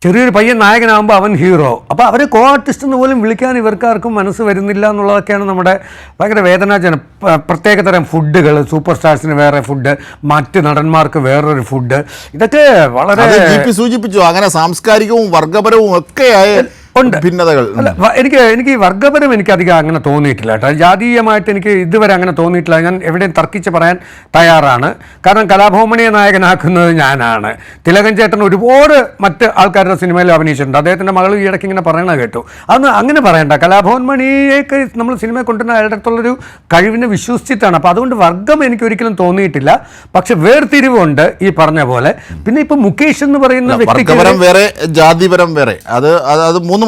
ചെറിയൊരു പയ്യൻ നായകനാകുമ്പോൾ അവൻ ഹീറോ. അപ്പോൾ അവരെ കോ ആർട്ടിസ്റ്റ് എന്ന് പോലും വിളിക്കാൻ ഇവർക്കാർക്കും മനസ്സ് വരുന്നില്ല എന്നുള്ളതൊക്കെയാണ് നമ്മുടെ ഭയങ്കര വേദനാജനം. പ്രത്യേകതരം ഫുഡുകൾ, സൂപ്പർ സ്റ്റാർസിന് വേറെ ഫുഡ്, മറ്റ് നടന്മാർക്ക് വേറൊരു ഫുഡ്, ഇതൊക്കെ വളരെ സൂചിപ്പിച്ചു. അങ്ങനെ സാംസ്കാരികവും വർഗപരവും ഒക്കെയായ ഉണ്ട് ഭിന്നതകൾ. എനിക്ക് വർഗപരം എനിക്കധികം അങ്ങനെ തോന്നിയിട്ടില്ല കേട്ടോ. ജാതീയമായിട്ട് എനിക്ക് ഇതുവരെ അങ്ങനെ തോന്നിയിട്ടില്ല. ഞാൻ എവിടെയും തർക്കിച്ച് പറയാൻ തയ്യാറാണ്. കാരണം കലാഭവമണിയെ നായകനാക്കുന്നത് ഞാനാണ്. തിലകൻ ചേട്ടൻ ഒരുപാട് മറ്റ് ആൾക്കാരുടെ സിനിമയിൽ അഭിനയിച്ചിട്ടുണ്ട്. അദ്ദേഹത്തിൻ്റെ മകൾ ഈ ഇടയ്ക്ക് ഇങ്ങനെ പറയണ കേട്ടു. അതൊന്നും അങ്ങനെ പറയണ്ട. കലാഭവൻ മണിയൊക്കെ നമ്മൾ സിനിമ കൊണ്ടുവരുന്ന അയാളുടെ അടുത്തുള്ളൊരു കഴിവിനെ വിശ്വസിച്ചിട്ടാണ്. അപ്പോൾ അതുകൊണ്ട് വർഗം എനിക്ക് ഒരിക്കലും തോന്നിയിട്ടില്ല. പക്ഷെ വേർതിരിവുണ്ട് ഈ പറഞ്ഞ പോലെ. പിന്നെ ഇപ്പം മുകേഷ് എന്ന് പറയുന്ന വ്യക്തിപരം വേറെ, ജാതിപരം വേറെ, അത്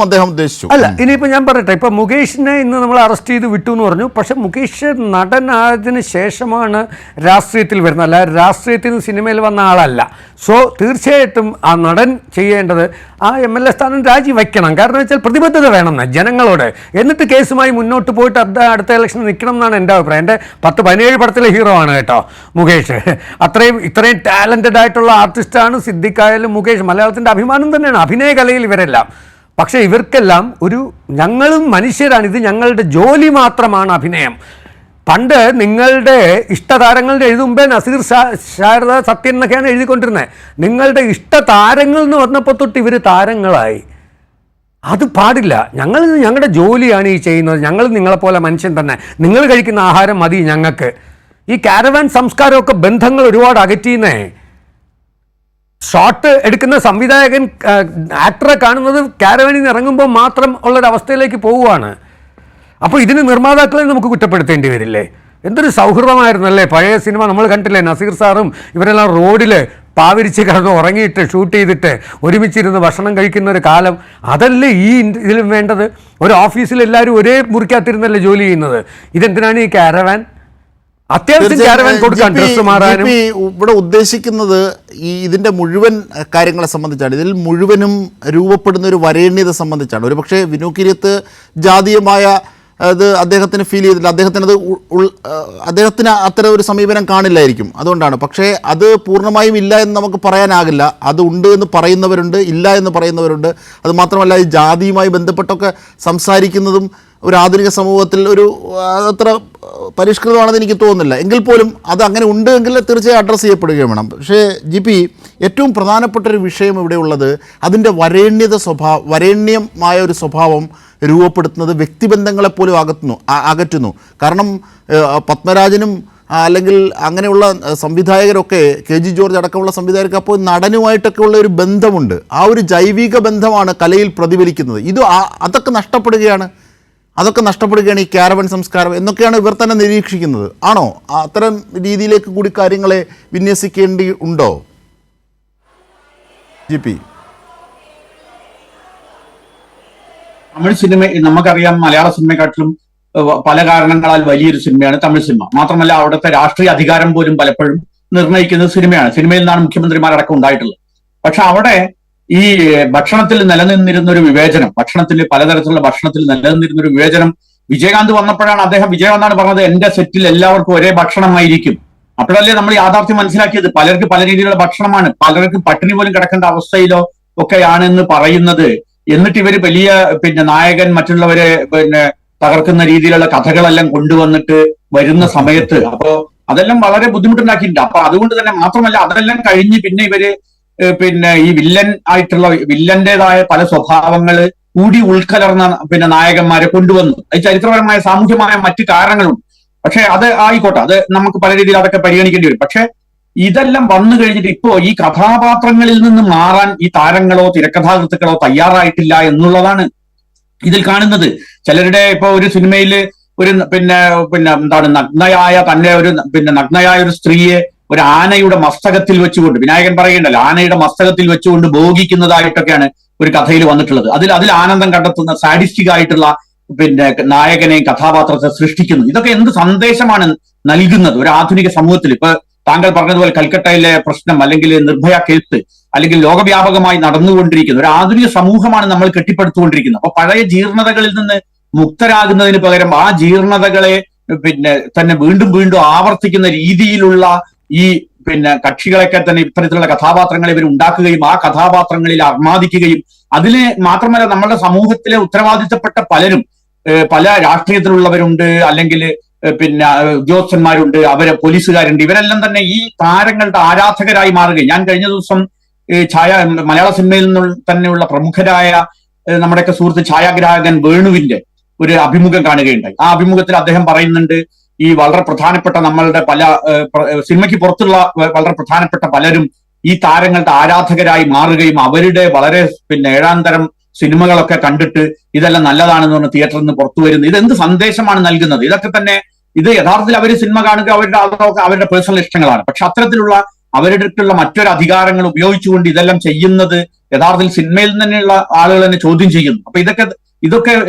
അദ്ദേഹം ഉദ്ദേശിച്ചു. അല്ല, ഇനിയിപ്പോൾ ഞാൻ പറയട്ടെ, ഇപ്പം മുകേഷിനെ ഇന്ന് നമ്മൾ അറസ്റ്റ് ചെയ്ത് വിട്ടു എന്ന് പറഞ്ഞു. പക്ഷെ മുകേഷ് നടനായതിന് ശേഷമാണ് രാഷ്ട്രീയത്തിൽ വരുന്നത്, അല്ല രാഷ്ട്രീയത്തിൽ നിന്ന് സിനിമയിൽ വന്ന ആളല്ല. സോ തീർച്ചയായിട്ടും ആ നടൻ ചെയ്യേണ്ടത് ആ MLA സ്ഥാനം രാജിവെക്കണം. കാരണം വെച്ചാൽ പ്രതിബദ്ധത വേണമെന്ന് ജനങ്ങളോട്. എന്നിട്ട് കേസുമായി മുന്നോട്ട് പോയിട്ട് അടുത്ത ഇലക്ഷൻ നിൽക്കണം എന്നാണ് എൻ്റെ അഭിപ്രായം. എൻ്റെ 10-17 പടത്തിലെ ഹീറോ ആണ് കേട്ടോ മുകേഷ്. ഇത്രയും ടാലൻറ്റഡ് ആയിട്ടുള്ള ആർട്ടിസ്റ്റാണ് സിദ്ദിഖ് ആയാലും മുകേഷ്. മലയാളത്തിൻ്റെ അഭിമാനം തന്നെയാണ് അഭിനയ കലയിൽ ഇവരെല്ലാം. പക്ഷേ ഇവർക്കെല്ലാം ഞങ്ങളും മനുഷ്യരാണ്, ഇത് ഞങ്ങളുടെ ജോലി മാത്രമാണ് അഭിനയം. പണ്ട് നിങ്ങളുടെ ഇഷ്ടതാരങ്ങളുടെ എഴുതുമ്പേ നസീർ, ശാരദ, സത്യൻ എന്നൊക്കെയാണ് എഴുതിക്കൊണ്ടിരുന്നത്. നിങ്ങളുടെ ഇഷ്ടതാരങ്ങൾ എന്ന് പറഞ്ഞപ്പോൾ തൊട്ട് ഇവർ താരങ്ങളായി. അത് പാടില്ല. ഞങ്ങളുടെ ജോലിയാണ് ഈ ചെയ്യുന്നത്. ഞങ്ങൾ നിങ്ങളെപ്പോലെ മനുഷ്യൻ തന്നെ. നിങ്ങൾ കഴിക്കുന്ന ആഹാരം മതി ഞങ്ങൾക്ക്. ഈ കാരവാൻ സംസ്കാരമൊക്കെ ബന്ധങ്ങൾ ഒരുപാട് അകറ്റിയെന്നേ. ഷോട്ട് എടുക്കുന്ന സംവിധായകൻ ആക്ടറെ കാണുന്നത് കാരവാനിൽ നിന്ന് ഇറങ്ങുമ്പോൾ മാത്രം ഉള്ളൊരവസ്ഥയിലേക്ക് പോവുകയാണ്. അപ്പോൾ ഇതിന് നിർമ്മാതാക്കളെ നമുക്ക് കുറ്റപ്പെടുത്തേണ്ടി വരില്ലേ? എന്തൊരു സൗഹൃദമായിരുന്നല്ലേ പഴയ സിനിമ. നമ്മൾ കണ്ടില്ലേ, നസീർ സാറും ഇവരെല്ലാം റോഡിൽ പാവിരിച്ച് കിടന്ന് ഉറങ്ങിയിട്ട് ഷൂട്ട് ചെയ്തിട്ട് ഒരുമിച്ചിരുന്ന് ഭക്ഷണം കഴിക്കുന്ന ഒരു കാലം. അതല്ലേ ഈ ഇതിലും വേണ്ടത്? ഒരു ഓഫീസിൽ എല്ലാവരും ഒരേ മുറിക്കകത്തിരുന്നല്ലേ ജോലി ചെയ്യുന്നത്. ഇതെന്തിനാണ് ഈ കാരവാൻ? അത്യാവശ്യം കാരവാൻ കൊടുക്കാൻ ഡ്രസ്സ് മാറാനും. ഇവിടെ ഉദ്ദേശിക്കുന്നത് ഇതിന്റെ മുഴുവൻ കാര്യങ്ങളെ സംബന്ധിച്ചാണ്. ഇതിൽ മുഴുവനും രൂപപ്പെടുന്ന ഒരു വരേണ്യത സംബന്ധിച്ചാണ്. ഒരു പക്ഷേ വിനു കിരിയത്ത് ജാതീയമായ അത് അദ്ദേഹത്തിന് ഫീൽ ചെയ്തില്ല, അദ്ദേഹത്തിന് അത്തരം ഒരു സമീപനം കാണില്ലായിരിക്കും, അതുകൊണ്ടാണ്. പക്ഷേ അത് പൂർണ്ണമായും ഇല്ല എന്ന് നമുക്ക് പറയാനാകില്ല. അത് ഉണ്ട് എന്ന് പറയുന്നവരുണ്ട്, ഇല്ല എന്ന് പറയുന്നവരുണ്ട്. അത് മാത്രമല്ല, ഈ ജാതിയുമായി ബന്ധപ്പെട്ടൊക്കെ സംസാരിക്കുന്നതും ഒരു ആധുനിക സമൂഹത്തിൽ ഒരു അത്ര പരിഷ്കൃതമാണെന്ന് എനിക്ക് തോന്നുന്നില്ല. എങ്കിൽ പോലും അത് അങ്ങനെ ഉണ്ട് എങ്കിൽ തീർച്ചയായും അഡ്രസ്സ് ചെയ്യപ്പെടുകയും വേണം. പക്ഷേ GP, ഏറ്റവും പ്രധാനപ്പെട്ട ഒരു വിഷയം ഇവിടെ ഉള്ളത് അതിൻ്റെ വരേണ്യമായ ഒരു സ്വഭാവം രൂപപ്പെടുത്തുന്നത് വ്യക്തിബന്ധങ്ങളെപ്പോലും അകറ്റുന്നു. കാരണം പത്മരാജനും അല്ലെങ്കിൽ അങ്ങനെയുള്ള സംവിധായകരൊക്കെ, KG ജോർജ് അടക്കമുള്ള സംവിധായകർക്ക് അപ്പോൾ നടനുമായിട്ടൊക്കെ ഉള്ള ഒരു ബന്ധമുണ്ട്. ആ ഒരു ജൈവിക ബന്ധമാണ് കലയിൽ പ്രതിഫലിക്കുന്നത്. അതൊക്കെ നഷ്ടപ്പെടുകയാണ് ഈ കാരവൻ സംസ്കാരം എന്നൊക്കെയാണ് ഇവർ തന്നെ നിരീക്ഷിക്കുന്നത്. ആണോ? അത്തരം രീതിയിലേക്ക് കൂടി കാര്യങ്ങളെ വിന്യസിക്കേണ്ടി ഉണ്ടോ GP? തമിഴ് സിനിമ നമുക്കറിയാം, മലയാള സിനിമയെക്കാട്ടിലും പല കാരണങ്ങളാൽ വലിയൊരു സിനിമയാണ് തമിഴ് സിനിമ. മാത്രമല്ല, അവിടുത്തെ രാഷ്ട്രീയ അധികാരം പോലും പലപ്പോഴും നിർണ്ണയിക്കുന്നത് സിനിമയാണ്. സിനിമയിൽ നിന്നാണ് മുഖ്യമന്ത്രിമാരടക്കം ഉണ്ടായിട്ടുള്ളത്. പക്ഷെ അവിടെ ഈ ഭക്ഷണത്തിൽ നിലനിന്നിരുന്ന ഒരു വിവേചനം, പലതരത്തിലുള്ള ഭക്ഷണത്തിൽ നിലനിന്നിരുന്ന ഒരു വിവേചനം വിജയകാന്ത് വന്നപ്പോഴാണ് വിജയകാന്താണ് പറഞ്ഞത്, എന്റെ സെറ്റിൽ എല്ലാവർക്കും ഒരേ ഭക്ഷണമായിരിക്കും. അപ്പോഴല്ലേ നമ്മൾ യാഥാർത്ഥ്യം മനസ്സിലാക്കിയത്. പലർക്ക് പല രീതിയിലുള്ള ഭക്ഷണമാണ്, പലർക്കും പട്ടിണി പോലും കിടക്കേണ്ട അവസ്ഥയിലോ ഒക്കെയാണെന്ന് പറയുന്നത്. എന്നിട്ട് ഇവര് വലിയ നായകൻ മറ്റുള്ളവരെ തകർക്കുന്ന രീതിയിലുള്ള കഥകളെല്ലാം കൊണ്ടുവന്നിട്ട് വരുന്ന സമയത്ത് അപ്പോ അതെല്ലാം വളരെ ബുദ്ധിമുട്ടുണ്ടാക്കിയിട്ടുണ്ട്. അപ്പൊ അതുകൊണ്ട് തന്നെ മാത്രമല്ല, അതെല്ലാം കഴിഞ്ഞ് പിന്നെ ഇവര് ഈ വില്ലന്റേതായ പല സ്വഭാവങ്ങള് കൂടി ഉൾക്കലർന്ന നായകന്മാരെ കൊണ്ടുവന്നു. അത് ചരിത്രപരമായ സാമൂഹ്യമായ മറ്റു കാരണങ്ങളുണ്ട്. പക്ഷെ അത് ആയിക്കോട്ടെ, അത് നമുക്ക് പല രീതിയിൽ അതൊക്കെ പരിഗണിക്കേണ്ടി വരും. പക്ഷെ ഇതെല്ലാം വന്നു കഴിഞ്ഞിട്ട് ഇപ്പോ ഈ കഥാപാത്രങ്ങളിൽ നിന്ന് മാറാൻ ഈ താരങ്ങളോ തിരക്കഥാകൃത്തുക്കളോ തയ്യാറായിട്ടില്ല എന്നുള്ളതാണ് ഇതിൽ കാണുന്നത്. ചിലരുടെ ഇപ്പൊ ഒരു സിനിമയിൽ ഒരു എന്താണ് നഗ്നയായ ഒരു സ്ത്രീയെ ഒരു ആനയുടെ മസ്തകത്തിൽ വെച്ചുകൊണ്ട്, വിനായകൻ പറയുന്നുണ്ടല്ലോ, ആനയുടെ മസ്തകത്തിൽ വെച്ചുകൊണ്ട് ഭോഗിക്കുന്നതായിട്ടൊക്കെയാണ് ഒരു കഥയിൽ വന്നിട്ടുള്ളത്. അതിൽ ആനന്ദം കണ്ടെത്തുന്ന സാഡിസ്റ്റിക് ആയിട്ടുള്ള നായകനെയും കഥാപാത്രത്തെ സൃഷ്ടിക്കുന്നു. ഇതൊക്കെ എന്ത് സന്ദേശമാണ് നൽകുന്നത് ഒരു ആധുനിക സമൂഹത്തിൽ? ഇപ്പൊ താങ്കൾ പറഞ്ഞതുപോലെ കൽക്കട്ടയിലെ പ്രശ്നം, അല്ലെങ്കിൽ നിർഭയ കേസ്, അല്ലെങ്കിൽ ലോകവ്യാപകമായി നടന്നുകൊണ്ടിരിക്കുന്ന ഒരു ആധുനിക സമൂഹമാണ് നമ്മൾ കെട്ടിപ്പടുത്തുകൊണ്ടിരിക്കുന്നത്. അപ്പൊ പഴയ ജീർണതകളിൽ നിന്ന് മുക്തരാകുന്നതിന് പകരം ആ ജീർണതകളെ തന്നെ വീണ്ടും വീണ്ടും ആവർത്തിക്കുന്ന രീതിയിലുള്ള ഈ കക്ഷികളൊക്കെ തന്നെ ഇത്തരത്തിലുള്ള കഥാപാത്രങ്ങളെ ഇവർ ഉണ്ടാക്കുകയും ആ കഥാപാത്രങ്ങളിൽ അർമാദിക്കുകയും, അതിന് മാത്രമല്ല നമ്മുടെ സമൂഹത്തിലെ ഉത്തരവാദിത്തപ്പെട്ട പലരും, പല രാഷ്ട്രീയത്തിലുള്ളവരുണ്ട്, അല്ലെങ്കിൽ ഉദ്യോഗസ്ഥന്മാരുണ്ട്, പോലീസുകാരുണ്ട്, ഇവരെല്ലാം തന്നെ ഈ താരങ്ങളുടെ ആരാധകരായി മാറുകയും. ഞാൻ കഴിഞ്ഞ ദിവസം മലയാള സിനിമയിൽ നിന്ന് തന്നെയുള്ള പ്രമുഖരായ നമ്മുടെയൊക്കെ സുഹൃത്ത് ഛായാഗ്രാഹകൻ വേണുവിന്റെ ഒരു അഭിമുഖം കാണുകയുണ്ടായി. ആ അഭിമുഖത്തിൽ അദ്ദേഹം പറയുന്നുണ്ട്, ഈ വളരെ പ്രധാനപ്പെട്ട നമ്മളുടെ പല സിനിമയ്ക്ക് പുറത്തുള്ള വളരെ പ്രധാനപ്പെട്ട പലരും ഈ താരങ്ങളുടെ ആരാധകരായി മാറുകയും അവരുടെ വളരെ ഏഴാം തരം സിനിമകളൊക്കെ കണ്ടിട്ട് ഇതെല്ലാം നല്ലതാണെന്ന് പറഞ്ഞ് തിയേറ്ററിൽ നിന്ന് പുറത്തു വരുന്നു. ഇതെന്ത് സന്ദേശമാണ് നൽകുന്നത്? ഇതൊക്കെ തന്നെ ഇത് യഥാർത്ഥത്തിൽ അവർ സിനിമ കാണുക അവരുടെ പേഴ്സണൽ ഇഷ്ടങ്ങളാണ്. പക്ഷെ അത്തരത്തിലുള്ള അവരുടെ മറ്റൊരു അധികാരങ്ങൾ ഉപയോഗിച്ചുകൊണ്ട് ഇതെല്ലാം ചെയ്യുന്നത് യഥാർത്ഥത്തിൽ സിനിമയിൽ തന്നെയുള്ള ആളുകൾ തന്നെ ചോദ്യം ചെയ്യുന്നു. അപ്പൊ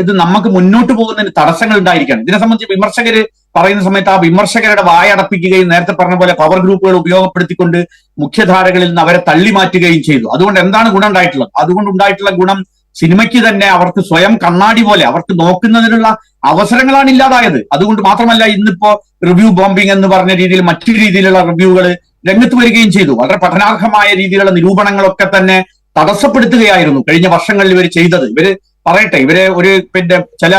ഇത് നമുക്ക് മുന്നോട്ട് പോകുന്നതിന് തടസ്സങ്ങൾ ഉണ്ടായിരിക്കണം. ഇതിനെ സംബന്ധിച്ച് വിമർശകര് പറയുന്ന സമയത്ത് ആ വിമർശകരുടെ വായടപ്പിക്കുകയും നേരത്തെ പറഞ്ഞ പോലെ പവർ ഗ്രൂപ്പുകൾ ഉപയോഗപ്പെടുത്തിക്കൊണ്ട് മുഖ്യധാരകളിൽ നിന്ന് അവരെ തള്ളി മാറ്റുകയും ചെയ്തു. അതുകൊണ്ട് എന്താണ് ഗുണം ഉണ്ടായിട്ടുള്ളത്? അതുകൊണ്ടുണ്ടായിട്ടുള്ള ഗുണം സിനിമയ്ക്ക് തന്നെ അവർക്ക് സ്വയം കണ്ണാടി പോലെ അവർക്ക് നോക്കുന്നതിനുള്ള അവസരങ്ങളാണ് ഇല്ലാതായത്. അതുകൊണ്ട് മാത്രമല്ല, ഇന്നിപ്പോ റിവ്യൂ ബോംബിംഗ് എന്ന് പറഞ്ഞ രീതിയിൽ മറ്റു രീതിയിലുള്ള റിവ്യൂകൾ രംഗത്ത് വരികയും ചെയ്തു. വളരെ പഠനാർഹമായ രീതിയിലുള്ള നിരൂപണങ്ങളൊക്കെ തന്നെ തടസ്സപ്പെടുത്തുകയായിരുന്നു കഴിഞ്ഞ വർഷങ്ങളിൽ ഇവർ ചെയ്തത്. പറയട്ടെ, ഇവരെ ഒരു ചില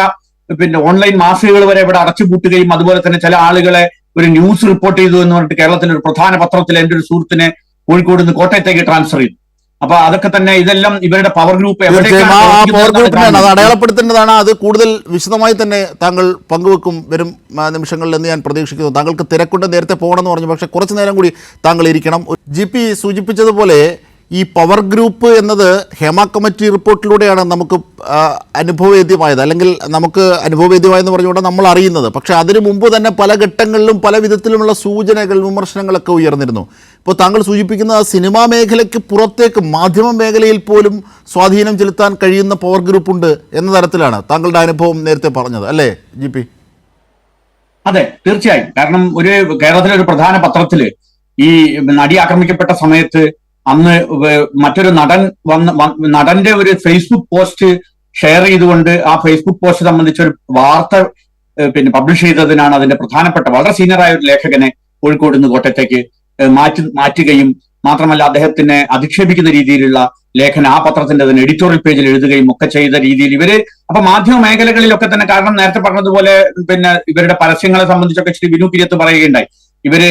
ഓൺലൈൻ മാസികകൾ വരെ ഇവിടെ അടച്ചുപൂട്ടുകയും അതുപോലെ തന്നെ ചില ആളുകളെ ഒരു ന്യൂസ് റിപ്പോർട്ട് ചെയ്തു എന്ന് പറഞ്ഞിട്ട് കേരളത്തിലെ ഒരു പ്രധാന പത്രത്തിൽ എന്റെ ഒരു സുഹൃത്തിനെ കോഴിക്കോട് നിന്ന് കോട്ടയത്തേക്ക് ട്രാൻസ്ഫർ ചെയ്തു. അപ്പൊ അതൊക്കെ തന്നെ ഇതെല്ലാം ഇവരുടെ പവർ ഗ്രൂപ്പ് അത് അടയാളപ്പെടുത്തേണ്ടതാണ്. അത് കൂടുതൽ വിശദമായി തന്നെ താങ്കൾ പങ്കുവെക്കും വരും നിമിഷങ്ങളിൽ എന്ന് ഞാൻ പ്രതീക്ഷിക്കുന്നു. താങ്കൾക്ക് തിരക്കുണ്ട്, നേരത്തെ പോകണമെന്ന് പറഞ്ഞു, പക്ഷെ കുറച്ചു നേരം കൂടി താങ്കൾ ഇരിക്കണം. GP സൂചിപ്പിച്ചതുപോലെ ഈ പവർ ഗ്രൂപ്പ് എന്നത് ഹേമ കമ്മിറ്റി റിപ്പോർട്ടിലൂടെയാണ് നമുക്ക് അനുഭവവേദ്യമായത്, അല്ലെങ്കിൽ നമുക്ക് അനുഭവവേദ്യമായെന്ന് പറഞ്ഞുകൊണ്ട് നമ്മൾ അറിയുന്നത്. പക്ഷേ അതിനു മുമ്പ് തന്നെ പല ഘട്ടങ്ങളിലും പല വിധത്തിലുമുള്ള സൂചനകൾ, വിമർശനങ്ങളൊക്കെ ഉയർന്നിരുന്നു. ഇപ്പോൾ താങ്കൾ സൂചിപ്പിക്കുന്ന സിനിമാ മേഖലയ്ക്ക് പുറത്തേക്ക് മാധ്യമ മേഖലയിൽ പോലും സ്വാധീനം ചെലുത്താൻ കഴിയുന്ന പവർ ഗ്രൂപ്പുണ്ട് എന്ന തരത്തിലാണ് താങ്കളുടെ അനുഭവം നേരത്തെ പറഞ്ഞത്, അല്ലേ GP? അതെ, തീർച്ചയായും. കാരണം കേരളത്തിലെ ഒരു പ്രധാന പത്രത്തില് ഈ നടി ആക്രമിക്കപ്പെട്ട സമയത്ത് അന്ന് മറ്റൊരു നടന്റെ ഒരു ഫേസ്ബുക്ക് പോസ്റ്റ് ഷെയർ ചെയ്തുകൊണ്ട് ആ ഫേസ്ബുക്ക് പോസ്റ്റ് സംബന്ധിച്ച ഒരു വാർത്ത പബ്ലിഷ് ചെയ്തതിനാണ് അതിന്റെ പ്രധാനപ്പെട്ട വളരെ സീനിയറായ ഒരു ലേഖകനെ കോഴിക്കോട് നിന്ന് കോട്ടയത്തേക്ക് മാറ്റുകയും മാത്രമല്ല അദ്ദേഹത്തിനെ അധിക്ഷേപിക്കുന്ന രീതിയിലുള്ള ലേഖനം ആ പത്രത്തിന്റെ തന്നെ എഡിറ്റോറിയൽ പേജിൽ എഴുതുകയും ഒക്കെ ചെയ്ത രീതിയിൽ അപ്പൊ മാധ്യമ മേഖലകളിലൊക്കെ തന്നെ, കാരണം നേരത്തെ പറഞ്ഞതുപോലെ ഇവരുടെ പരസ്യങ്ങളെ സംബന്ധിച്ചൊക്കെ ശ്രീ വിനു കിരിയത്ത് പറയുകയുണ്ടായി.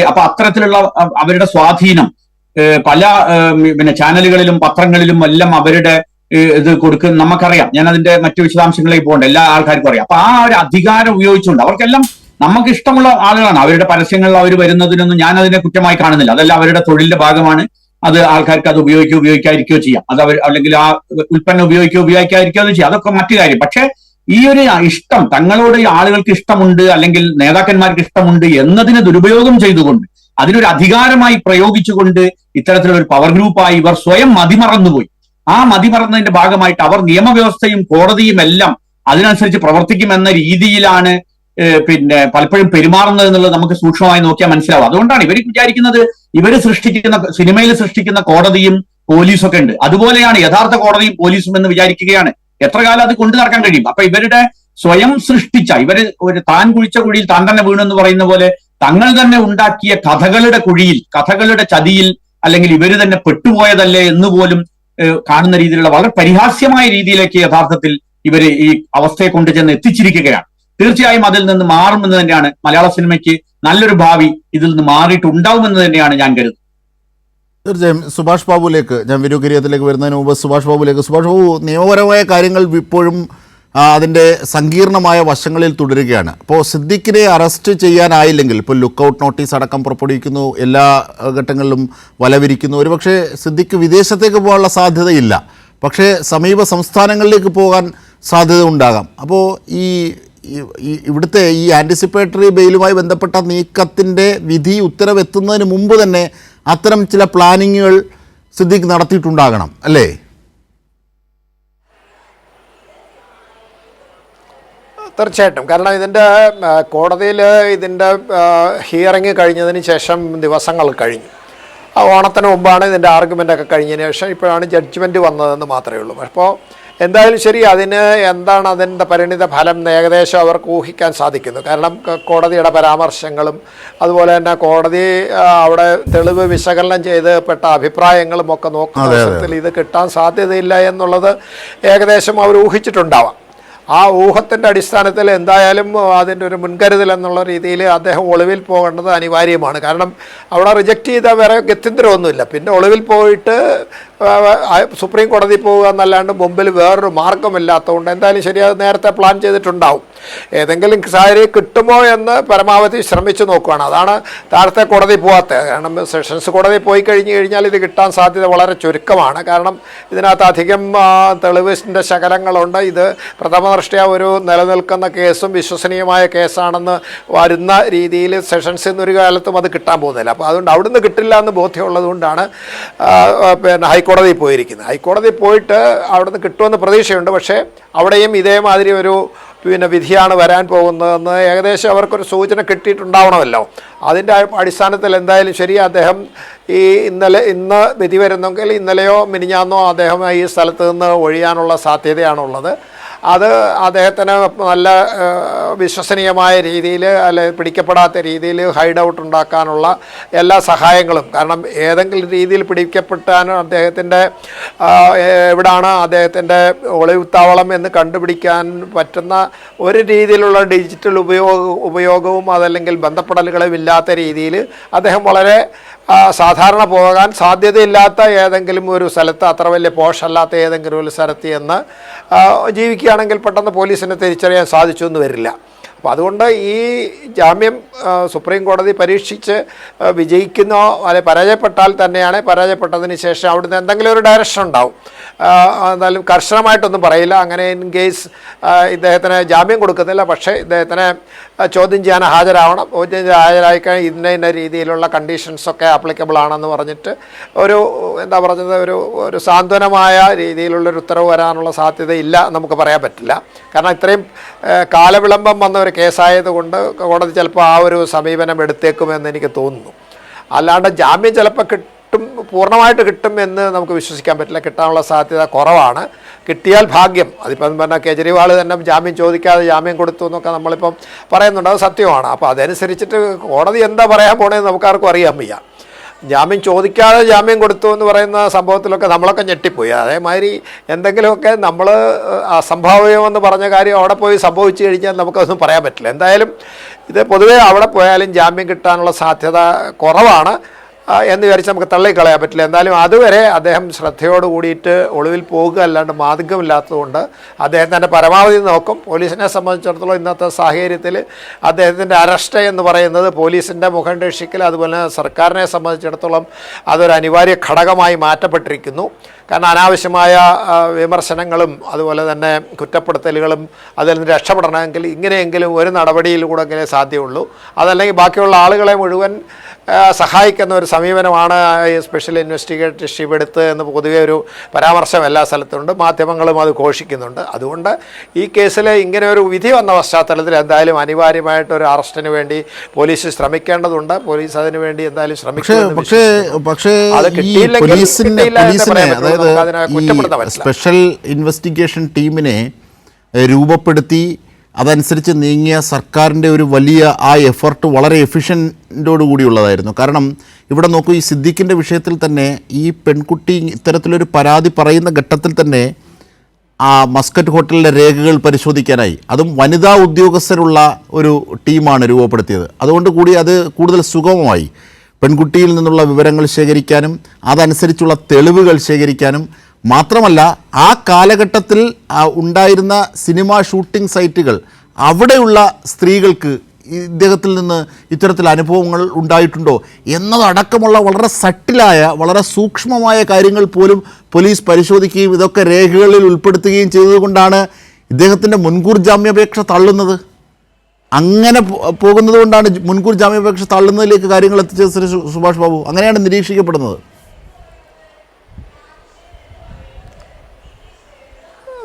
അപ്പൊ അത്തരത്തിലുള്ള അവരുടെ സ്വാധീനം പല ചാനലുകളിലും പത്രങ്ങളിലും എല്ലാം അവരുടെ ഇത് കൊടുക്കുന്ന നമുക്കറിയാം. ഞാൻ അതിന്റെ മറ്റു വിശദാംശങ്ങളിലേക്ക് പോകണ്ട, എല്ലാ ആൾക്കാർക്കും അറിയാം. അപ്പൊ ആ ഒരു അധികാരം ഉപയോഗിച്ചുകൊണ്ട് അവർക്കെല്ലാം നമുക്ക് ഇഷ്ടമുള്ള ആളുകളാണ്. അവരുടെ പരസ്യങ്ങളിൽ അവർ വരുന്നതിനൊന്നും ഞാൻ അതിനെ കുറ്റമായി കാണുന്നില്ല. അതെല്ലാം അവരുടെ തൊഴിലിന്റെ ഭാഗമാണ്. അത് ആൾക്കാർക്ക് അത് ഉപയോഗിക്കാതിരിക്കുകയോ ചെയ്യാം, അത് അല്ലെങ്കിൽ ആ ഉൽപ്പന്നം ഉപയോഗിക്കാതിരിക്കുകയോ ചെയ്യാം, അതൊക്കെ മറ്റു കാര്യം. പക്ഷെ ഈ ഒരു ഇഷ്ടം, തങ്ങളോട് ആളുകൾക്ക് ഇഷ്ടമുണ്ട് അല്ലെങ്കിൽ നേതാക്കന്മാർക്ക് ഇഷ്ടമുണ്ട് എന്നതിനെ ദുരുപയോഗം ചെയ്തുകൊണ്ട് അതിനൊരു അധികാരമായി പ്രയോഗിച്ചുകൊണ്ട് ഇത്തരത്തിലുള്ള ഒരു പവർ ഗ്രൂപ്പായി ഇവർ സ്വയം മതിമറന്നുപോയി. ആ മതിമറന്നതിന്റെ ഭാഗമായിട്ട് അവർ നിയമവ്യവസ്ഥയും കോടതിയും എല്ലാം അതിനനുസരിച്ച് പ്രവർത്തിക്കുമെന്ന രീതിയിലാണ് പലപ്പോഴും പെരുമാറുന്നത് എന്നുള്ളത് നമുക്ക് സൂക്ഷ്മമായി നോക്കിയാൽ മനസ്സിലാവും. അതുകൊണ്ടാണ് ഇവർ വിചാരിക്കുന്നത് സിനിമയിൽ സൃഷ്ടിക്കുന്ന കോടതിയും പോലീസും ഒക്കെ ഉണ്ട്, അതുപോലെയാണ് യഥാർത്ഥ കോടതിയും പോലീസും എന്ന് വിചാരിക്കുകയാണ്. എത്ര കാലം അത് കൊണ്ടു നടക്കാൻ കഴിയും? അപ്പൊ ഇവരുടെ സ്വയം സൃഷ്ടിച്ച ഒരു താൻ കുഴിച്ച കുഴിയിൽ താൻ തന്നെ വീണു എന്ന് പറയുന്ന പോലെ തങ്ങൾ തന്നെ ഉണ്ടാക്കിയ കഥകളുടെ ചതിയിൽ അല്ലെങ്കിൽ ഇവര് തന്നെ പെട്ടുപോയതല്ലേ എന്ന് പോലും കാണുന്ന രീതിയിലുള്ള വളരെ പരിഹാസ്യമായ രീതിയിലേക്ക് യഥാർത്ഥത്തിൽ ഇവര് ഈ അവസ്ഥയെ കൊണ്ടുചെന്ന് എത്തിച്ചിരിക്കുകയാണ്. തീർച്ചയായും അതിൽ നിന്ന് മാറുമെന്ന് തന്നെയാണ് മലയാള സിനിമയ്ക്ക് നല്ലൊരു ഭാവി ഇതിൽ നിന്ന് മാറിയിട്ടുണ്ടാവുമെന്ന് തന്നെയാണ് ഞാൻ കരുതുന്നത്. തീർച്ചയായും സുഭാഷ് ബാബുലേക്ക്, ഞാൻ വിനുകിരിയത്തിലേക്ക് വരുന്നതിന് മുമ്പ് സുഭാഷ് ബാബു, നിയമപരമായ കാര്യങ്ങൾ ഇപ്പോഴും അതിൻ്റെ സങ്കീർണമായ വശങ്ങളിൽ തുടരുകയാണ്. അപ്പോൾ സിദ്ദിഖിനെ അറസ്റ്റ് ചെയ്യാനായില്ലെങ്കിൽ, ഇപ്പോൾ ലുക്കൗട്ട് നോട്ടീസ് അടക്കം പുറപ്പെടുവിക്കുന്നു, എല്ലാ ഘട്ടങ്ങളിലും വലവിരിക്കുന്നു. ഒരുപക്ഷെ സിദ്ദിഖ് വിദേശത്തേക്ക് പോകാനുള്ള സാധ്യതയില്ല, പക്ഷേ സമീപ സംസ്ഥാനങ്ങളിലേക്ക് പോകാൻ സാധ്യത ഉണ്ടാകാം. അപ്പോൾ ഇവിടുത്തെ ഈ ആൻറ്റിസിപ്പേറ്ററി ബെയിലുമായി ബന്ധപ്പെട്ട നീക്കത്തിൻ്റെ വിധി ഉത്തരവ് എത്തുന്നതിന് മുമ്പ് തന്നെ അത്തരം ചില പ്ലാനിങ്ങുകൾ സിദ്ദിഖ് നടത്തിയിട്ടുണ്ടാകണം, അല്ലേ? തീർച്ചയായിട്ടും. കാരണം കോടതിയിൽ ഇതിൻ്റെ ഹിയറിങ് കഴിഞ്ഞതിന് ശേഷം ദിവസങ്ങൾ കഴിഞ്ഞു. ഓണത്തിന് മുമ്പാണ് ഇതിൻ്റെ ആർഗ്യുമെൻ്റൊക്കെ കഴിഞ്ഞതിന് ശേഷം ഇപ്പോഴാണ് ജഡ്ജ്മെൻറ്റ് വന്നതെന്ന് മാത്രമേ ഉള്ളൂ. അപ്പോൾ എന്തായാലും ശരി, എന്താണ് അതിൻ്റെ പരിണിത ഫലം ഏകദേശം അവർക്ക് ഊഹിക്കാൻ സാധിക്കുന്നു. കാരണം കോടതിയുടെ പരാമർശങ്ങളും അതുപോലെ തന്നെ കോടതി അവിടെ തെളിവ് വിശകലനം ചെയ്തപ്പെട്ട അഭിപ്രായങ്ങളും ഒക്കെ നോക്കുന്ന അവസരത്തിൽ ഇത് കിട്ടാൻ സാധ്യതയില്ല എന്നുള്ളത് ഏകദേശം അവർ ഊഹിച്ചിട്ടുണ്ടാവാം. ആ ഊഹത്തിൻ്റെ അടിസ്ഥാനത്തിൽ എന്തായാലും അതിൻ്റെ ഒരു മുൻകരുതൽ എന്നുള്ള രീതിയിൽ അദ്ദേഹം ഒളിവിൽ പോകേണ്ടത് അനിവാര്യമാണ്. കാരണം അവിടെ റിജക്റ്റ് ചെയ്താൽ വേറെ ഗത്യന്തരമൊന്നുമില്ല. പിന്നെ ഒളിവിൽ പോയിട്ട് സുപ്രീം കോടതി പോവുക എന്നല്ലാണ്ട് മുമ്പിൽ വേറൊരു മാർഗമില്ലാത്തതുകൊണ്ട് എന്തായാലും ശരി, അത് നേരത്തെ പ്ലാൻ ചെയ്തിട്ടുണ്ടാവും. ഏതെങ്കിലും സാഹചര്യം കിട്ടുമോ എന്ന് പരമാവധി ശ്രമിച്ചു നോക്കുകയാണ്. അതാണ് താഴത്തെ കോടതി പോകാത്തത്. കാരണം സെഷൻസ് കോടതി പോയി കഴിഞ്ഞാൽ ഇത് കിട്ടാൻ സാധ്യത വളരെ ചുരുക്കമാണ്. കാരണം ഇതിനകത്ത് അധികം തെളിവിൻ്റെ ശകലങ്ങളുണ്ട്. ഇത് പ്രഥമ ദൃഷ്ട്യാ ഒരു നിലനിൽക്കുന്ന കേസും വിശ്വസനീയമായ കേസാണെന്ന് വരുന്ന രീതിയിൽ സെഷൻസിൽ നിന്നൊരു കാലത്തും അത് കിട്ടാൻ പോകുന്നില്ല. അപ്പോൾ അതുകൊണ്ട് അവിടുന്ന് കിട്ടില്ല എന്ന് ബോധ്യമുള്ളത് കൊണ്ടാണ് ഹൈക്കോടതി പോയിരിക്കുന്നത്. ഹൈക്കോടതി പോയിട്ട് അവിടുന്ന് കിട്ടുമെന്ന് പ്രതീക്ഷയുണ്ട്. പക്ഷേ അവിടെയും ഇതേമാതിരി ഒരു വിധിയാണ് വരാൻ പോകുന്നതെന്ന് ഏകദേശം അവർക്കൊരു സൂചന കിട്ടിയിട്ടുണ്ടാവണമല്ലോ. അതിൻ്റെ അടിസ്ഥാനത്തിൽ എന്തായാലും ശരി, അദ്ദേഹം ഇന്ന് വിധി വരുന്നെങ്കിൽ ഇന്നലെയോ മിനിഞ്ഞാന്നോ അദ്ദേഹം ഈ സ്ഥലത്ത് നിന്ന് ഒഴിയാനുള്ള സാധ്യതയാണുള്ളത്. അത് അദ്ദേഹത്തിന് നല്ല വിശ്വസനീയമായ രീതിയിൽ പിടിക്കപ്പെടാത്ത രീതിയിൽ ഹൈഡ് ഔട്ട് ഉണ്ടാക്കാനുള്ള എല്ലാ സഹായങ്ങളും, കാരണം ഏതെങ്കിലും രീതിയിൽ പിടിക്കപ്പെട്ടാനും അദ്ദേഹത്തിൻ്റെ എവിടാണ് അദ്ദേഹത്തിൻ്റെ ഒളിവുത്താവളം എന്ന് കണ്ടുപിടിക്കാൻ പറ്റുന്ന ഒരു രീതിയിലുള്ള ഡിജിറ്റൽ ഉപയോഗവും അതല്ലെങ്കിൽ ബന്ധപ്പെടലുകളും ഇല്ലാത്ത രീതിയിൽ അദ്ദേഹം വളരെ സാധാരണ പോകാൻ സാധ്യതയില്ലാത്ത ഏതെങ്കിലും ഒരു സ്ഥലത്ത്, അത്ര വലിയ പോഷല്ലാത്ത ഏതെങ്കിലും ഒരു സ്ഥലത്ത് എന്ന് ജീവിക്കുകയാണെങ്കിൽ പെട്ടെന്ന് പോലീസിനെ തിരിച്ചറിയാൻ സാധിച്ചു എന്ന് വരില്ല. അപ്പോൾ അതുകൊണ്ട് ഈ ജാമ്യം സുപ്രീം കോടതി പരീക്ഷിച്ച് വിജയിക്കുന്നോ അല്ലെങ്കിൽ പരാജയപ്പെട്ടാൽ തന്നെയാണ്, പരാജയപ്പെട്ടതിന് ശേഷം അവിടുന്ന് എന്തെങ്കിലും ഒരു ഡയറക്ഷൻ ഉണ്ടാവും. എന്നാലും കർശനമായിട്ടൊന്നും പറയില്ല. അങ്ങനെ ഇൻ കേസ് ഇദ്ദേഹത്തിന് ജാമ്യം കൊടുക്കുന്നില്ല, പക്ഷേ ഇദ്ദേഹത്തിന് ചോദ്യം ചെയ്യാൻ ഹാജരാവണം, ചോദ്യം ചെയ്യാൻ ഹാജരായിക്കഴിഞ്ഞാൽ ഇന്ന രീതിയിലുള്ള കണ്ടീഷൻസൊക്കെ ആപ്ലിക്കബിൾ ആണെന്ന് പറഞ്ഞിട്ട് ഒരു എന്താ പറഞ്ഞത് ഒരു സാന്ത്വനമായ രീതിയിലുള്ളൊരു ഉത്തരവ് വരാനുള്ള സാധ്യതയില്ല നമുക്ക് പറയാൻ പറ്റില്ല. കാരണം ഇത്രയും കാലവിളംബം വന്ന ഒരു കേസായതുകൊണ്ട് കോടതി ചിലപ്പോൾ ആ ഒരു സമീപനം എടുത്തേക്കുമെന്ന് എനിക്ക് തോന്നുന്നു. അല്ലാണ്ട് ജാമ്യം ചിലപ്പോൾ പൂർണ്ണമായിട്ട് കിട്ടും എന്ന് നമുക്ക് വിശ്വസിക്കാൻ പറ്റില്ല. കിട്ടാനുള്ള സാധ്യത കുറവാണ്. കിട്ടിയാൽ ഭാഗ്യം. അതിപ്പം പറഞ്ഞാൽ കേജ്രിവാൾ തന്നെ ജാമ്യം ചോദിക്കാതെ ജാമ്യം കൊടുത്തു എന്നൊക്കെ നമ്മളിപ്പം പറയുന്നുണ്ട്, അത് സത്യമാണ്. അപ്പോൾ അതനുസരിച്ചിട്ട് കോടതി എന്താ പറയാൻ പോണേന്ന് നമുക്കാർക്കും അറിയാൻ വയ്യ. ജാമ്യം ചോദിക്കാതെ ജാമ്യം കൊടുത്തു എന്ന് പറയുന്ന സംഭവത്തിലൊക്കെ നമ്മളൊക്കെ ഞെട്ടിപ്പോയി. അതേമാതിരി എന്തെങ്കിലുമൊക്കെ നമ്മൾ അസംഭാവ്യമെന്ന് പറഞ്ഞ കാര്യം അവിടെ പോയി സംഭവിച്ചു കഴിഞ്ഞാൽ നമുക്കതൊന്നും പറയാൻ പറ്റില്ല. എന്തായാലും ഇത് പൊതുവേ അവിടെ പോയാലും ജാമ്യം കിട്ടാനുള്ള സാധ്യത കുറവാണ് എന്ന് വിചാരിച്ച് നമുക്ക് തള്ളിക്കളയാൻ പറ്റില്ല. എന്തായാലും അതുവരെ അദ്ദേഹം ശ്രദ്ധയോട് കൂടിയിട്ട് ഒളിവിൽ പോകുക അല്ലാണ്ട് മാർഗമില്ലാത്തതുകൊണ്ട് അദ്ദേഹം തന്നെ പരമാവധി നോക്കും. പോലീസിനെ സംബന്ധിച്ചിടത്തോളം ഇന്നത്തെ സാഹചര്യത്തിൽ അദ്ദേഹത്തിൻ്റെ അറസ്റ്റ് എന്ന് പറയുന്നത് പോലീസിൻ്റെ മുഖം രക്ഷിക്കൽ, അതുപോലെ സർക്കാരിനെ സംബന്ധിച്ചിടത്തോളം അതൊരു അനിവാര്യ ഘടകമായി മാറ്റപ്പെട്ടിരിക്കുന്നു. കാരണം അനാവശ്യമായ വിമർശനങ്ങളും അതുപോലെ തന്നെ കുറ്റപ്പെടുത്തലുകളും അതിൽ നിന്ന് രക്ഷപ്പെടണമെങ്കിൽ ഇങ്ങനെയെങ്കിലും ഒരു നടപടിയിലൂടെങ്കിലേ സാധ്യമുള്ളൂ. അതല്ലെങ്കിൽ ബാക്കിയുള്ള ആളുകളെ മുഴുവൻ സഹായിക്കുന്ന ഒരു സമീപനമാണ് ഈ സ്പെഷ്യൽ ഇൻവെസ്റ്റിഗേറ്റീവ് എടുത്ത് എന്ന് പൊതുവെ ഒരു പരാമർശം എല്ലാ സ്ഥലത്തുണ്ട്, മാധ്യമങ്ങളും അത് ഘോഷിക്കുന്നുണ്ട്. അതുകൊണ്ട് ഈ കേസിൽ ഇങ്ങനെ ഒരു വിധി വന്ന പശ്ചാത്തലത്തിൽ എന്തായാലും അനിവാര്യമായിട്ടൊരു അറസ്റ്റിന് വേണ്ടി പോലീസ് ശ്രമിക്കേണ്ടതുണ്ട്. പോലീസ് അതിനു വേണ്ടി എന്തായാലും ശ്രമിക്കും. പക്ഷേ സ്പെഷ്യൽ ഇൻവെസ്റ്റിഗേഷൻ ടീമിനെ രൂപപ്പെടുത്തി അതനുസരിച്ച് നീങ്ങിയ സർക്കാരിൻ്റെ ഒരു വലിയ ആ എഫർട്ട് വളരെ എഫിഷ്യൻറ്റോടു കൂടിയുള്ളതായിരുന്നു. കാരണം ഇവിടെ നോക്കൂ, ഈ സിദ്ദിഖിൻ്റെ വിഷയത്തിൽ തന്നെ ഈ പെൺകുട്ടി ഇത്തരത്തിലൊരു പരാതി പറയുന്ന ഘട്ടത്തിൽ തന്നെ ആ മസ്കറ്റ് ഹോട്ടലിലെ രേഖകൾ പരിശോധിക്കാനായി, അതും വനിതാ ഉദ്യോഗസ്ഥരുള്ള ഒരു ടീമാണ് രൂപപ്പെടുത്തിയത്. അതുകൊണ്ട് കൂടി അത് കൂടുതൽ സുഗമമായി പെൺകുട്ടിയിൽ നിന്നുള്ള വിവരങ്ങൾ ശേഖരിക്കാനും അതനുസരിച്ചുള്ള തെളിവുകൾ ശേഖരിക്കാനും. മാത്രമല്ല ആ കാലഘട്ടത്തിൽ ഉണ്ടായിരുന്ന സിനിമ ഷൂട്ടിംഗ് സൈറ്റുകൾ, അവിടെയുള്ള സ്ത്രീകൾക്ക് ഇദ്ദേഹത്തിൽ നിന്ന് ഇത്തരത്തിൽ അനുഭവങ്ങൾ ഉണ്ടായിട്ടുണ്ടോ എന്നതടക്കമുള്ള വളരെ സട്ടിലായ വളരെ സൂക്ഷ്മമായ കാര്യങ്ങൾ പോലും പോലീസ് പരിശോധിക്കുകയും ഇതൊക്കെ രേഖകളിൽ ഉൾപ്പെടുത്തുകയും ചെയ്തതുകൊണ്ടാണ് ഇദ്ദേഹത്തിൻ്റെ മുൻകൂർ ജാമ്യാപേക്ഷ തള്ളുന്നത്. അങ്ങനെ പോകുന്നത് കൊണ്ടാണ് മുൻകൂർ ജാമ്യാപേക്ഷ തള്ളുന്നതിലേക്ക് കാര്യങ്ങൾ എത്തിച്ചത്. ശ്രീ സുഭാഷ് ബാബു, അങ്ങനെയാണ് നിരീക്ഷിക്കപ്പെടുന്നത്.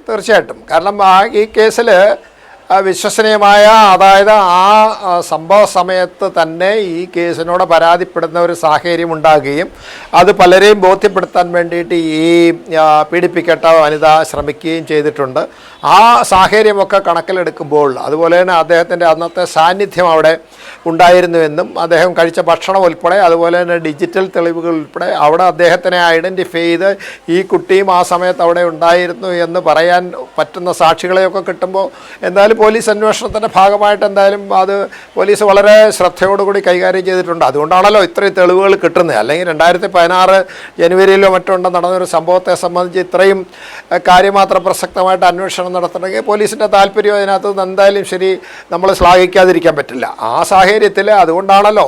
തീർച്ചയായിട്ടും. കാരണം ഈ കേസിൽ വിശ്വസനീയമായ, അതായത് ആ സംഭവ സമയത്ത് തന്നെ ഈ കേസിനോട് പരാതിപ്പെടുന്ന ഒരു സാഹചര്യം ഉണ്ടാകുകയും അത് പലരെയും ബോധ്യപ്പെടുത്താൻ വേണ്ടിയിട്ട് ഈ പീഡിപ്പിക്കട്ട വനിത ശ്രമിക്കുകയും ചെയ്തിട്ടുണ്ട്. ആ സാഹചര്യമൊക്കെ കണക്കിലെടുക്കുമ്പോൾ അതുപോലെ തന്നെ അദ്ദേഹത്തിൻ്റെ അന്നത്തെ സാന്നിധ്യം അവിടെ ഉണ്ടായിരുന്നുവെന്നും അദ്ദേഹം കഴിച്ച ഭക്ഷണം ഉൾപ്പെടെ അതുപോലെ തന്നെ ഡിജിറ്റൽ തെളിവുകൾ ഉൾപ്പെടെ അവിടെ അദ്ദേഹത്തിനെ ഐഡൻറ്റിഫൈ ചെയ്ത് ഈ കുട്ടിയും ആ സമയത്ത് അവിടെ ഉണ്ടായിരുന്നു എന്ന് പറയാൻ പറ്റുന്ന സാക്ഷികളെയൊക്കെ കിട്ടുമ്പോൾ എന്തായാലും പോലീസ് അന്വേഷണത്തിൻ്റെ ഭാഗമായിട്ട് എന്തായാലും അത് പോലീസ് വളരെ ശ്രദ്ധയോടുകൂടി കൈകാര്യം ചെയ്തിട്ടുണ്ട്. അതുകൊണ്ടാണല്ലോ ഇത്രയും തെളിവുകൾ കിട്ടുന്നത്. അല്ലെങ്കിൽ 2016 ജനുവരിയിലോ മറ്റോ നടന്നൊരു സംഭവത്തെ സംബന്ധിച്ച് ഇത്രയും കാര്യമാത്ര പ്രസക്തമായിട്ട് അന്വേഷണം നടത്തണമെങ്കിൽ പോലീസിൻ്റെ താല്പര്യം അതിനകത്ത് എന്തായാലും ശരി നമ്മൾ ശ്ലാഘിക്കാതിരിക്കാൻ പറ്റില്ല. ആ സാഹചര്യത്തിൽ അതുകൊണ്ടാണല്ലോ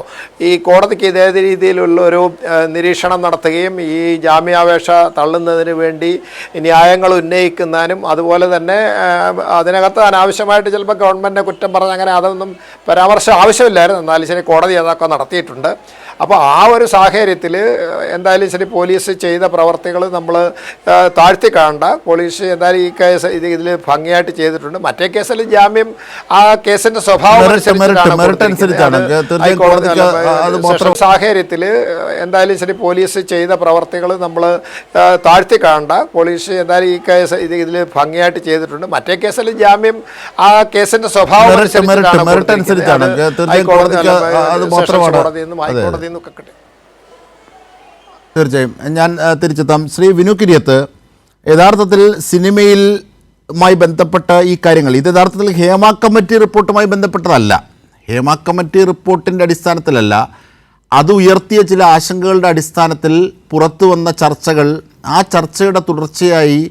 ഈ കോടതിക്ക് ഇതേ രീതിയിലുള്ള ഒരു നിരീക്ഷണം നടത്തുകയും ഈ ജാമ്യാപേക്ഷ തള്ളുന്നതിന് വേണ്ടി ന്യായങ്ങൾ ഉന്നയിക്കുന്നതിനും അതുപോലെ തന്നെ അതിനകത്ത് അനാവശ്യമായിട്ട് ചിലപ്പോൾ ഗവൺമെൻറ്റിനെ കുറ്റം പറഞ്ഞ് അങ്ങനെ അതൊന്നും പരാമർശം ആവശ്യമില്ലായിരുന്നു. എന്നാലും ശരി കോടതി അതൊക്കെ നടത്തിയിട്ടുണ്ട്. അപ്പോൾ ആ ഒരു സാഹചര്യത്തിൽ എന്തായാലും ശരി പോലീസ് ചെയ്ത പ്രവർത്തികൾ നമ്മൾ താഴ്ത്തി കാണണ്ട. പോലീസ് എന്തായാലും ഈ കേസ് ഇതിൽ ഭംഗിയായിട്ട് ചെയ്തിട്ടുണ്ട്. മറ്റേ കേസിൽ ജാമ്യം ആ കേസിൻ്റെ സ്വഭാവം സാഹചര്യത്തിൽ എന്തായാലും ശരി പോലീസ് ചെയ്ത പ്രവർത്തികൾ നമ്മൾ താഴ്ത്തി കാണണ്ട. പോലീസ് എന്തായാലും ഈ കേസ് ഇതിൽ ഭംഗിയായിട്ട് ചെയ്തിട്ടുണ്ട്. മറ്റേ കേസിൽ ജാമ്യം ആ കേസിൻ്റെ സ്വഭാവം ഹൈക്കോടതി തീർച്ചയായും ഞാൻ തിരിച്ചെത്താം. ശ്രീ വിനു കിരിയത്ത്, യഥാർത്ഥത്തിൽ സിനിമയിലുമായി ബന്ധപ്പെട്ട ഈ കാര്യങ്ങൾ ഇത് യഥാർത്ഥത്തിൽ ഹേമ കമ്മിറ്റി റിപ്പോർട്ടുമായി ബന്ധപ്പെട്ടതല്ല. ഹേമ കമ്മിറ്റി റിപ്പോർട്ടിൻ്റെ അടിസ്ഥാനത്തിലല്ല, അത് ഉയർത്തിയ ചില ആശങ്കകളുടെ അടിസ്ഥാനത്തിൽ പുറത്തു വന്ന ചർച്ചകൾ, ആ ചർച്ചയുടെ തുടർച്ചയായി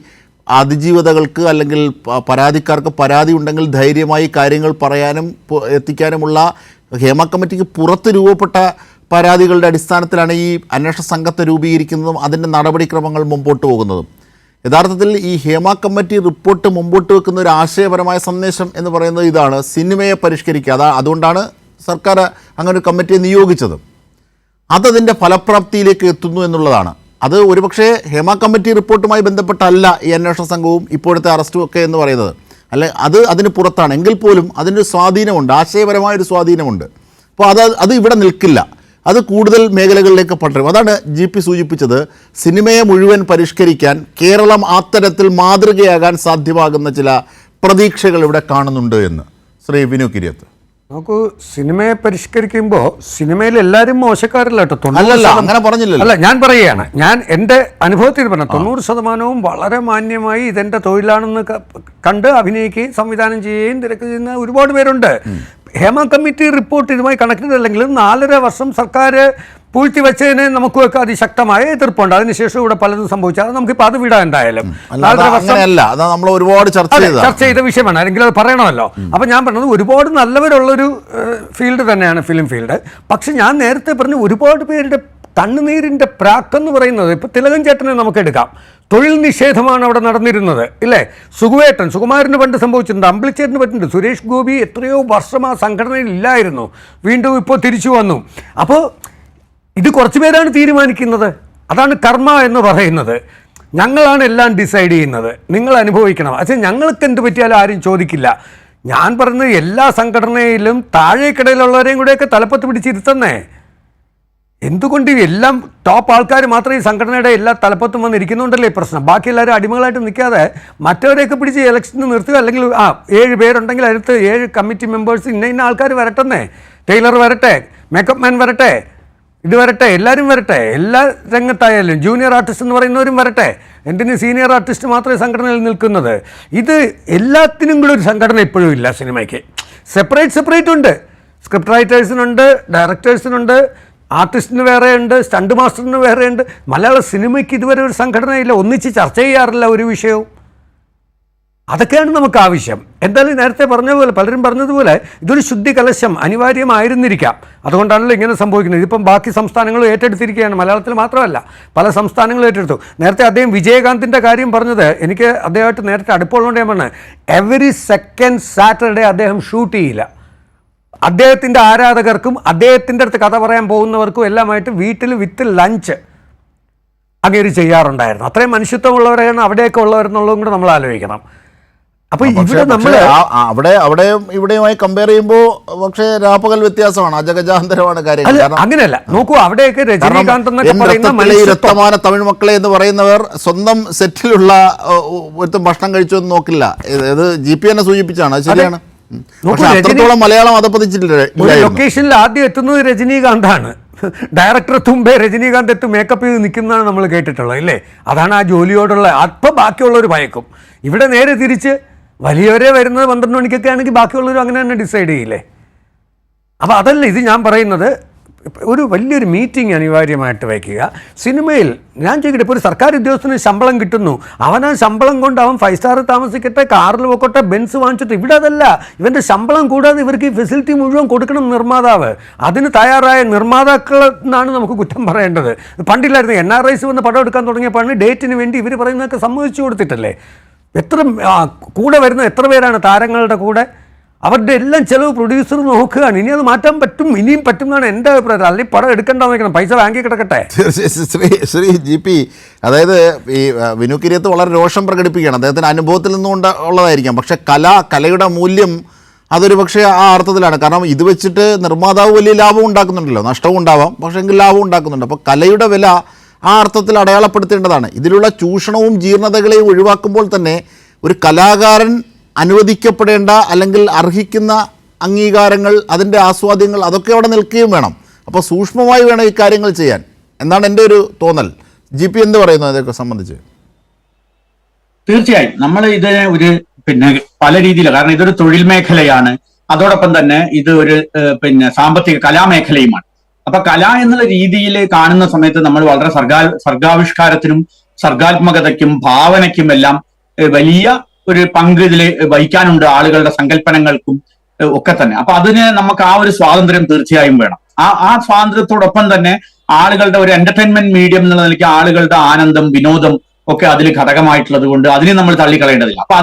അതിജീവിതകൾക്ക് അല്ലെങ്കിൽ പരാതിക്കാർക്ക് പരാതി ഉണ്ടെങ്കിൽ ധൈര്യമായി കാര്യങ്ങൾ പറയാനും എത്തിക്കാനുമുള്ള ഹേമ കമ്മിറ്റിക്ക് പുറത്ത് രൂപപ്പെട്ട പരാതികളുടെ അടിസ്ഥാനത്തിലാണ് ഈ അന്വേഷണ സംഘത്തെ രൂപീകരിക്കുന്നതും അതിൻ്റെ നടപടിക്രമങ്ങൾ മുമ്പോട്ട് പോകുന്നതും. യഥാർത്ഥത്തിൽ ഈ ഹേമ കമ്മിറ്റി റിപ്പോർട്ട് മുമ്പോട്ട് വെക്കുന്ന ഒരു ആശയപരമായ സന്ദേശം എന്ന് പറയുന്നത് ഇതാണ്: സിനിമയെ പരിഷ്കരിക്കുക. അതുകൊണ്ടാണ് സർക്കാർ അങ്ങനെ ഒരു കമ്മിറ്റിയെ നിയോഗിച്ചത്. അതതിൻ്റെ ഫലപ്രാപ്തിയിലേക്ക് എത്തുന്നു എന്നുള്ളതാണ്. അത് ഒരുപക്ഷെ ഹേമ കമ്മിറ്റി റിപ്പോർട്ടുമായി ബന്ധപ്പെട്ടല്ല ഈ അന്വേഷണ സംഘവും ഇപ്പോഴത്തെ അറസ്റ്റും ഒക്കെ എന്ന് പറയുന്നത്. അതിന് പുറത്താണ്. എങ്കിൽ പോലും അതിനൊരു സ്വാധീനമുണ്ട്, ആശയപരമായൊരു സ്വാധീനമുണ്ട്. അപ്പോൾ അത് ഇവിടെ നിൽക്കില്ല, അത് കൂടുതൽ മേഖലകളിലേക്ക് പടരും. അതാണ് GP സൂചിപ്പിച്ചത്. സിനിമയെ മുഴുവൻ പരിഷ്കരിക്കാൻ കേരളം അത്തരത്തിൽ മാതൃകയാകാൻ സാധ്യമാകുന്ന ചില പ്രതീക്ഷകൾ ഇവിടെ കാണുന്നുണ്ട് എന്ന്. ശ്രീ വിനു കിരിയത്ത്, നമുക്ക് സിനിമയെ പരിഷ്കരിക്കുമ്പോൾ സിനിമയിൽ എല്ലാവരും മോശക്കാരല്ല കേട്ടോ. അങ്ങനെ പറഞ്ഞില്ലല്ലോ. അല്ല, ഞാൻ പറയുകയാണ്, ഞാൻ എൻ്റെ അനുഭവത്തിൽ പറഞ്ഞ 90% വളരെ മാന്യമായി ഇതെൻ്റെ തൊഴിലാണെന്ന് കണ്ട് അഭിനയിക്കുകയും സംവിധാനം ചെയ്യുകയും തിരക്ക് ചെയ്യുന്ന ഒരുപാട് പേരുണ്ട്. ഹേമ കമ്മിറ്റി റിപ്പോർട്ട് ഇതുമായി കണക്റ്റഡ് അല്ലെങ്കിലും 4.5 വർഷം സർക്കാർ പൂഴ്ത്തി വെച്ചതിന് നമുക്കൊക്കെ അതിശക്തമായ എതിർപ്പുണ്ട്. അതിനുശേഷം ഇവിടെ പലതും സംഭവിച്ചു. അത് നമുക്കിപ്പോൾ അത് വിടാം. എന്തായാലും 4.5 വർഷം നമ്മൾ ഒരുപാട് ചർച്ച ചെയ്ത വിഷയമാണ്, അല്ലെങ്കിൽ അത് പറയണമല്ലോ. അപ്പം ഞാൻ പറഞ്ഞത് ഒരുപാട് നല്ലവരുള്ളൊരു ഫീൽഡ് തന്നെയാണ് ഫിലിം ഫീൽഡ്. പക്ഷെ ഞാൻ നേരത്തെ പറഞ്ഞ ഒരുപാട് പേരുടെ കണ്ണുനീരിൻ്റെ പ്രാക്കെന്ന് പറയുന്നത്, ഇപ്പോൾ തിലകൻ ചേട്ടനെ നമുക്ക് എടുക്കാം. തൊഴിൽ നിഷേധമാണ് അവിടെ നടന്നിരുന്നത്, ഇല്ലേ? സുകുമാരന് പണ്ട് സംഭവിച്ചിട്ടുണ്ട്, അമ്പിളിച്ചേട്ടന് പറ്റുന്നുണ്ട്, സുരേഷ് ഗോപി എത്രയോ വർഷം ആ സംഘടനയിൽ ഇല്ലായിരുന്നു, വീണ്ടും ഇപ്പോൾ തിരിച്ചു വന്നു. അപ്പോൾ ഇത് കുറച്ച് പേരാണ് തീരുമാനിക്കുന്നത്. അതാണ് കർമ്മ എന്ന് പറയുന്നത്. ഞങ്ങളാണ് എല്ലാം ഡിസൈഡ് ചെയ്യുന്നത്, നിങ്ങൾ അനുഭവിക്കണം. പക്ഷേ ഞങ്ങൾക്ക് എന്ത് പറ്റിയാലും ആരും ചോദിക്കില്ല. ഞാൻ പറയുന്നത് എല്ലാ സംഘടനയിലും താഴേക്കിടയിലുള്ളവരെയും കൂടെയൊക്കെ തലപ്പത്ത് പിടിച്ചിരുത്തുന്നേ. എന്തുകൊണ്ട് എല്ലാം ടോപ്പ് ആൾക്കാർ മാത്രമേ ഈ സംഘടനയുടെ എല്ലാ തലപ്പത്തും വന്നിരിക്കുന്നുണ്ടല്ലേ പ്രശ്നം? ബാക്കി എല്ലാവരും അടിമകളായിട്ട് നിൽക്കാതെ മറ്റവരെയൊക്കെ പിടിച്ച് ഇലക്ഷന് നിർത്തുക. അല്ലെങ്കിൽ 7 പേരുണ്ടെങ്കിൽ അടുത്ത് 7 കമ്മിറ്റി മെമ്പേഴ്സ് ഇന്ന ആൾക്കാർ വരട്ടെന്നേ. ടൈലർ വരട്ടെ, മേക്കപ്പ് മാൻ വരട്ടെ, ഇത് വരട്ടെ, എല്ലാവരും വരട്ടെ. എല്ലാ രംഗത്തായാലും ജൂനിയർ ആർട്ടിസ്റ്റ് എന്ന് പറയുന്നവരും വരട്ടെ. എന്തിന് സീനിയർ ആർട്ടിസ്റ്റ് മാത്രമേ സംഘടനയിൽ നിൽക്കുന്നത്? ഇത് എല്ലാത്തിനും കൂടെ ഒരു സംഘടന ഇപ്പോഴും ഇല്ല സിനിമയ്ക്ക്. സെപ്പറേറ്റ് ഉണ്ട്. സ്ക്രിപ്റ്റ് റൈറ്റേഴ്സിനുണ്ട്, ഡയറക്ടേഴ്സിനുണ്ട്, ആർട്ടിസ്റ്റിന് വേറെയുണ്ട്, സ്റ്റണ്ട് മാസ്റ്ററിന് വേറെയുണ്ട്. മലയാള സിനിമയ്ക്ക് ഇതുവരെ ഒരു സംഘടനയില്ല, ഒന്നിച്ച് ചർച്ച ചെയ്യാറില്ല ഒരു വിഷയവും. അതൊക്കെയാണ് നമുക്ക് ആവശ്യം. എന്തായാലും നേരത്തെ പറഞ്ഞതുപോലെ, പലരും പറഞ്ഞതുപോലെ ഇതൊരു ശുദ്ധി കലശം അനിവാര്യമായിരുന്നിരിക്കാം. അതുകൊണ്ടാണല്ലോ ഇങ്ങനെ സംഭവിക്കുന്നത്. ഇതിപ്പം ബാക്കി സംസ്ഥാനങ്ങളും ഏറ്റെടുത്തിരിക്കുകയാണ്, മലയാളത്തിൽ മാത്രമല്ല പല സംസ്ഥാനങ്ങളും ഏറ്റെടുത്തു. നേരത്തെ അദ്ദേഹം വിജയകാന്തിൻ്റെ കാര്യം പറഞ്ഞത്, എനിക്ക് അദ്ദേഹമായിട്ട് നേരത്തെ അടുപ്പമുള്ളതുകൊണ്ട് ഞാൻ പറഞ്ഞത്, എവറി സെക്കൻഡ് സാറ്റർഡേ അദ്ദേഹം ഷൂട്ട് ചെയ്യില്ല. അദ്ദേഹത്തിൻ്റെ ആരാധകർക്കും അദ്ദേഹത്തിൻ്റെ അടുത്ത് കഥ പറയാൻ പോകുന്നവർക്കും എല്ലാമായിട്ട് വീട്ടിൽ വിത്ത് ലഞ്ച് അങ്ങനെ ചെയ്യാറുണ്ടായിരുന്നു. അത്രയും മനുഷ്യത്വമുള്ളവരാണ് അവിടെയൊക്കെ ഉള്ളവരെന്നുള്ളതും കൂടെ നമ്മൾ ആലോചിക്കണം. അപ്പോൾ ഇവിടെ നമ്മൾ അവിടെയും ഇവിടെയുമായി കമ്പയർ ചെയ്യുമ്പോൾ പക്ഷേ രാപ്പകൽ വ്യത്യാസമാണ്, അജഗജാന്തരമാണ് കാര്യങ്ങൾ. അങ്ങനെയല്ല, നോക്കൂ, അവിടെയൊക്കെ രജനീകാന്ത് എന്നൊക്കെ തമിഴ് മക്കളെ എന്ന് പറയുന്നവർ സ്വന്തം സെറ്റിലുള്ള ഒരുത്തും ഭക്ഷണം കഴിച്ചു എന്ന് നോക്കില്ല. ഇത് GP തന്നെ സൂചിപ്പിച്ചാണ്, അത് ശരിയാണ്. അത്രത്തോളം മലയാളം അതപ്പതിച്ചിട്ടില്ല. ലൊക്കേഷനിൽ ആദ്യം എത്തുന്നത് രജനീകാന്താണ്. ഡയറക്ടർ തുമ്പേ രജനീകാന്ത് എത്തും മേക്കപ്പ് ചെയ്ത് നിൽക്കുന്നതാണ് നമ്മൾ കേട്ടിട്ടുള്ളത്, ഇല്ലേ? അതാണ് ആ ജോലിയോടുള്ള അപ്പം ബാക്കിയുള്ളവർ ഭയക്കും. ഇവിടെ നേരെ തിരിച്ച് വലിയവരെ വരുന്നത് 12 മണിക്കൊക്കെ ആണെങ്കിൽ ബാക്കിയുള്ളവരും അങ്ങനെ തന്നെ ഡിസൈഡ് ചെയ്യില്ലേ? അപ്പോൾ അതല്ല ഇത് ഞാൻ പറയുന്നത്. ഒരു വലിയൊരു മീറ്റിംഗ് അനിവാര്യമായിട്ട് വയ്ക്കുക. സിനിമയിൽ ഞാൻ ചോദിക്കട്ടെ, ഇപ്പോൾ ഒരു സർക്കാർ ഉദ്യോഗസ്ഥന് ശമ്പളം കിട്ടുന്നു, അവൻ ആ ശമ്പളം കൊണ്ട് അവൻ 5 സ്റ്റാർ താമസിക്കട്ടെ, കാറിൽ പോയിക്കോട്ടെ, ബെൻസ് വാങ്ങിച്ചിട്ട്. ഇവിടെ അതല്ല, ഇവൻ്റെ ശമ്പളം കൂടാതെ ഇവർക്ക് ഈ ഫെസിലിറ്റി മുഴുവൻ കൊടുക്കണം നിർമ്മാതാവ്. അതിന് തയ്യാറായ നിർമ്മാതാക്കൾ എന്നാണ് നമുക്ക് കുറ്റം പറയേണ്ടത്. പണ്ടില്ലായിരുന്നു, NRIs വന്ന് പടം എടുക്കാൻ തുടങ്ങിയപ്പോഴാണ് ഡേറ്റിന് വേണ്ടി ഇവർ പറയുന്നതൊക്കെ സമ്മതിച്ചു കൊടുത്തിട്ടല്ലേ. കൂടെ വരുന്ന എത്ര പേരാണ് താരങ്ങളുടെ കൂടെ? അവരുടെ എല്ലാം ചിലവ് പ്രൊഡ്യൂസർ നോക്കുകയാണ്. ഇനി അത് മാറ്റാൻ പറ്റും, ഇനിയും പറ്റും എന്നാണ് എൻ്റെ അഭിപ്രായം. അല്ലെങ്കിൽ പടം എടുക്കേണ്ടെന്ന് വെക്കണം, പൈസ ബാങ്കിൽ കിടക്കട്ടെ. ശ്രീ GP, അതായത് ഈ വിനു കിരിയത്ത് വളരെ രോഷം പ്രകടിപ്പിക്കുകയാണ്. അദ്ദേഹത്തിൻ്റെ അനുഭവത്തിൽ നിന്നുകൊണ്ട് ഉള്ളതായിരിക്കാം. പക്ഷേ കലയുടെ മൂല്യം അതൊരു പക്ഷേ ആ അർത്ഥത്തിലാണ്. കാരണം ഇത് വെച്ചിട്ട് നിർമ്മാതാവ് വലിയ ലാഭം ഉണ്ടാക്കുന്നുണ്ടല്ലോ, നഷ്ടവും ഉണ്ടാവാം, പക്ഷേ എങ്കിൽ ലാഭം ഉണ്ടാക്കുന്നുണ്ട്. അപ്പോൾ കലയുടെ വില ആ അർത്ഥത്തിൽ അടയാളപ്പെടുത്തേണ്ടതാണ്. ഇതിലുള്ള ചൂഷണവും ജീർണതകളെയും ഒഴിവാക്കുമ്പോൾ തന്നെ ഒരു കലാകാരൻ അനുവദിക്കപ്പെടേണ്ട അല്ലെങ്കിൽ അർഹിക്കുന്ന അംഗീകാരങ്ങൾ, അതിൻ്റെ ആസ്വാദ്യങ്ങൾ അതൊക്കെ അവിടെ നിൽക്കുകയും വേണം. അപ്പോൾ സൂക്ഷ്മമായി വേണം ഈ കാര്യങ്ങൾ ചെയ്യാൻ എന്നാണ് എൻ്റെ ഒരു തോന്നൽ. GP എന്ത് പറയുന്നു അതൊക്കെ സംബന്ധിച്ച്? തീർച്ചയായും നമ്മൾ ഇതിനെ ഒരു പല രീതിയിൽ, കാരണം ഇതൊരു തൊഴിൽ മേഖലയാണ്, അതോടൊപ്പം തന്നെ ഇത് ഒരു സാമ്പത്തിക കലാമേഖലയുമാണ്. അപ്പൊ കല എന്നുള്ള രീതിയിൽ കാണുന്ന സമയത്ത് നമ്മൾ വളരെ സർഗാവിഷ്കാരത്തിനും സർഗാത്മകതയ്ക്കും ഭാവനയ്ക്കും എല്ലാം വലിയ ഒരു പങ്ക് ഇതിൽ വഹിക്കാനുണ്ട്, ആളുകളുടെ സങ്കല്പനങ്ങൾക്കും ഒക്കെ തന്നെ. അപ്പൊ അതിന് നമുക്ക് ആ ഒരു സ്വാതന്ത്ര്യം തീർച്ചയായും വേണം. ആ സ്വാതന്ത്ര്യത്തോടൊപ്പം തന്നെ ആളുകളുടെ ഒരു എന്റർടൈൻമെന്റ് മീഡിയം എന്നുള്ള നിലയ്ക്ക് ആളുകളുടെ ആനന്ദം, വിനോദം ഒക്കെ അതിൽ ഘടകമായിട്ടുള്ളത് കൊണ്ട് അതിനെ നമ്മൾ തള്ളിക്കളയേണ്ടതില്ല. അപ്പൊ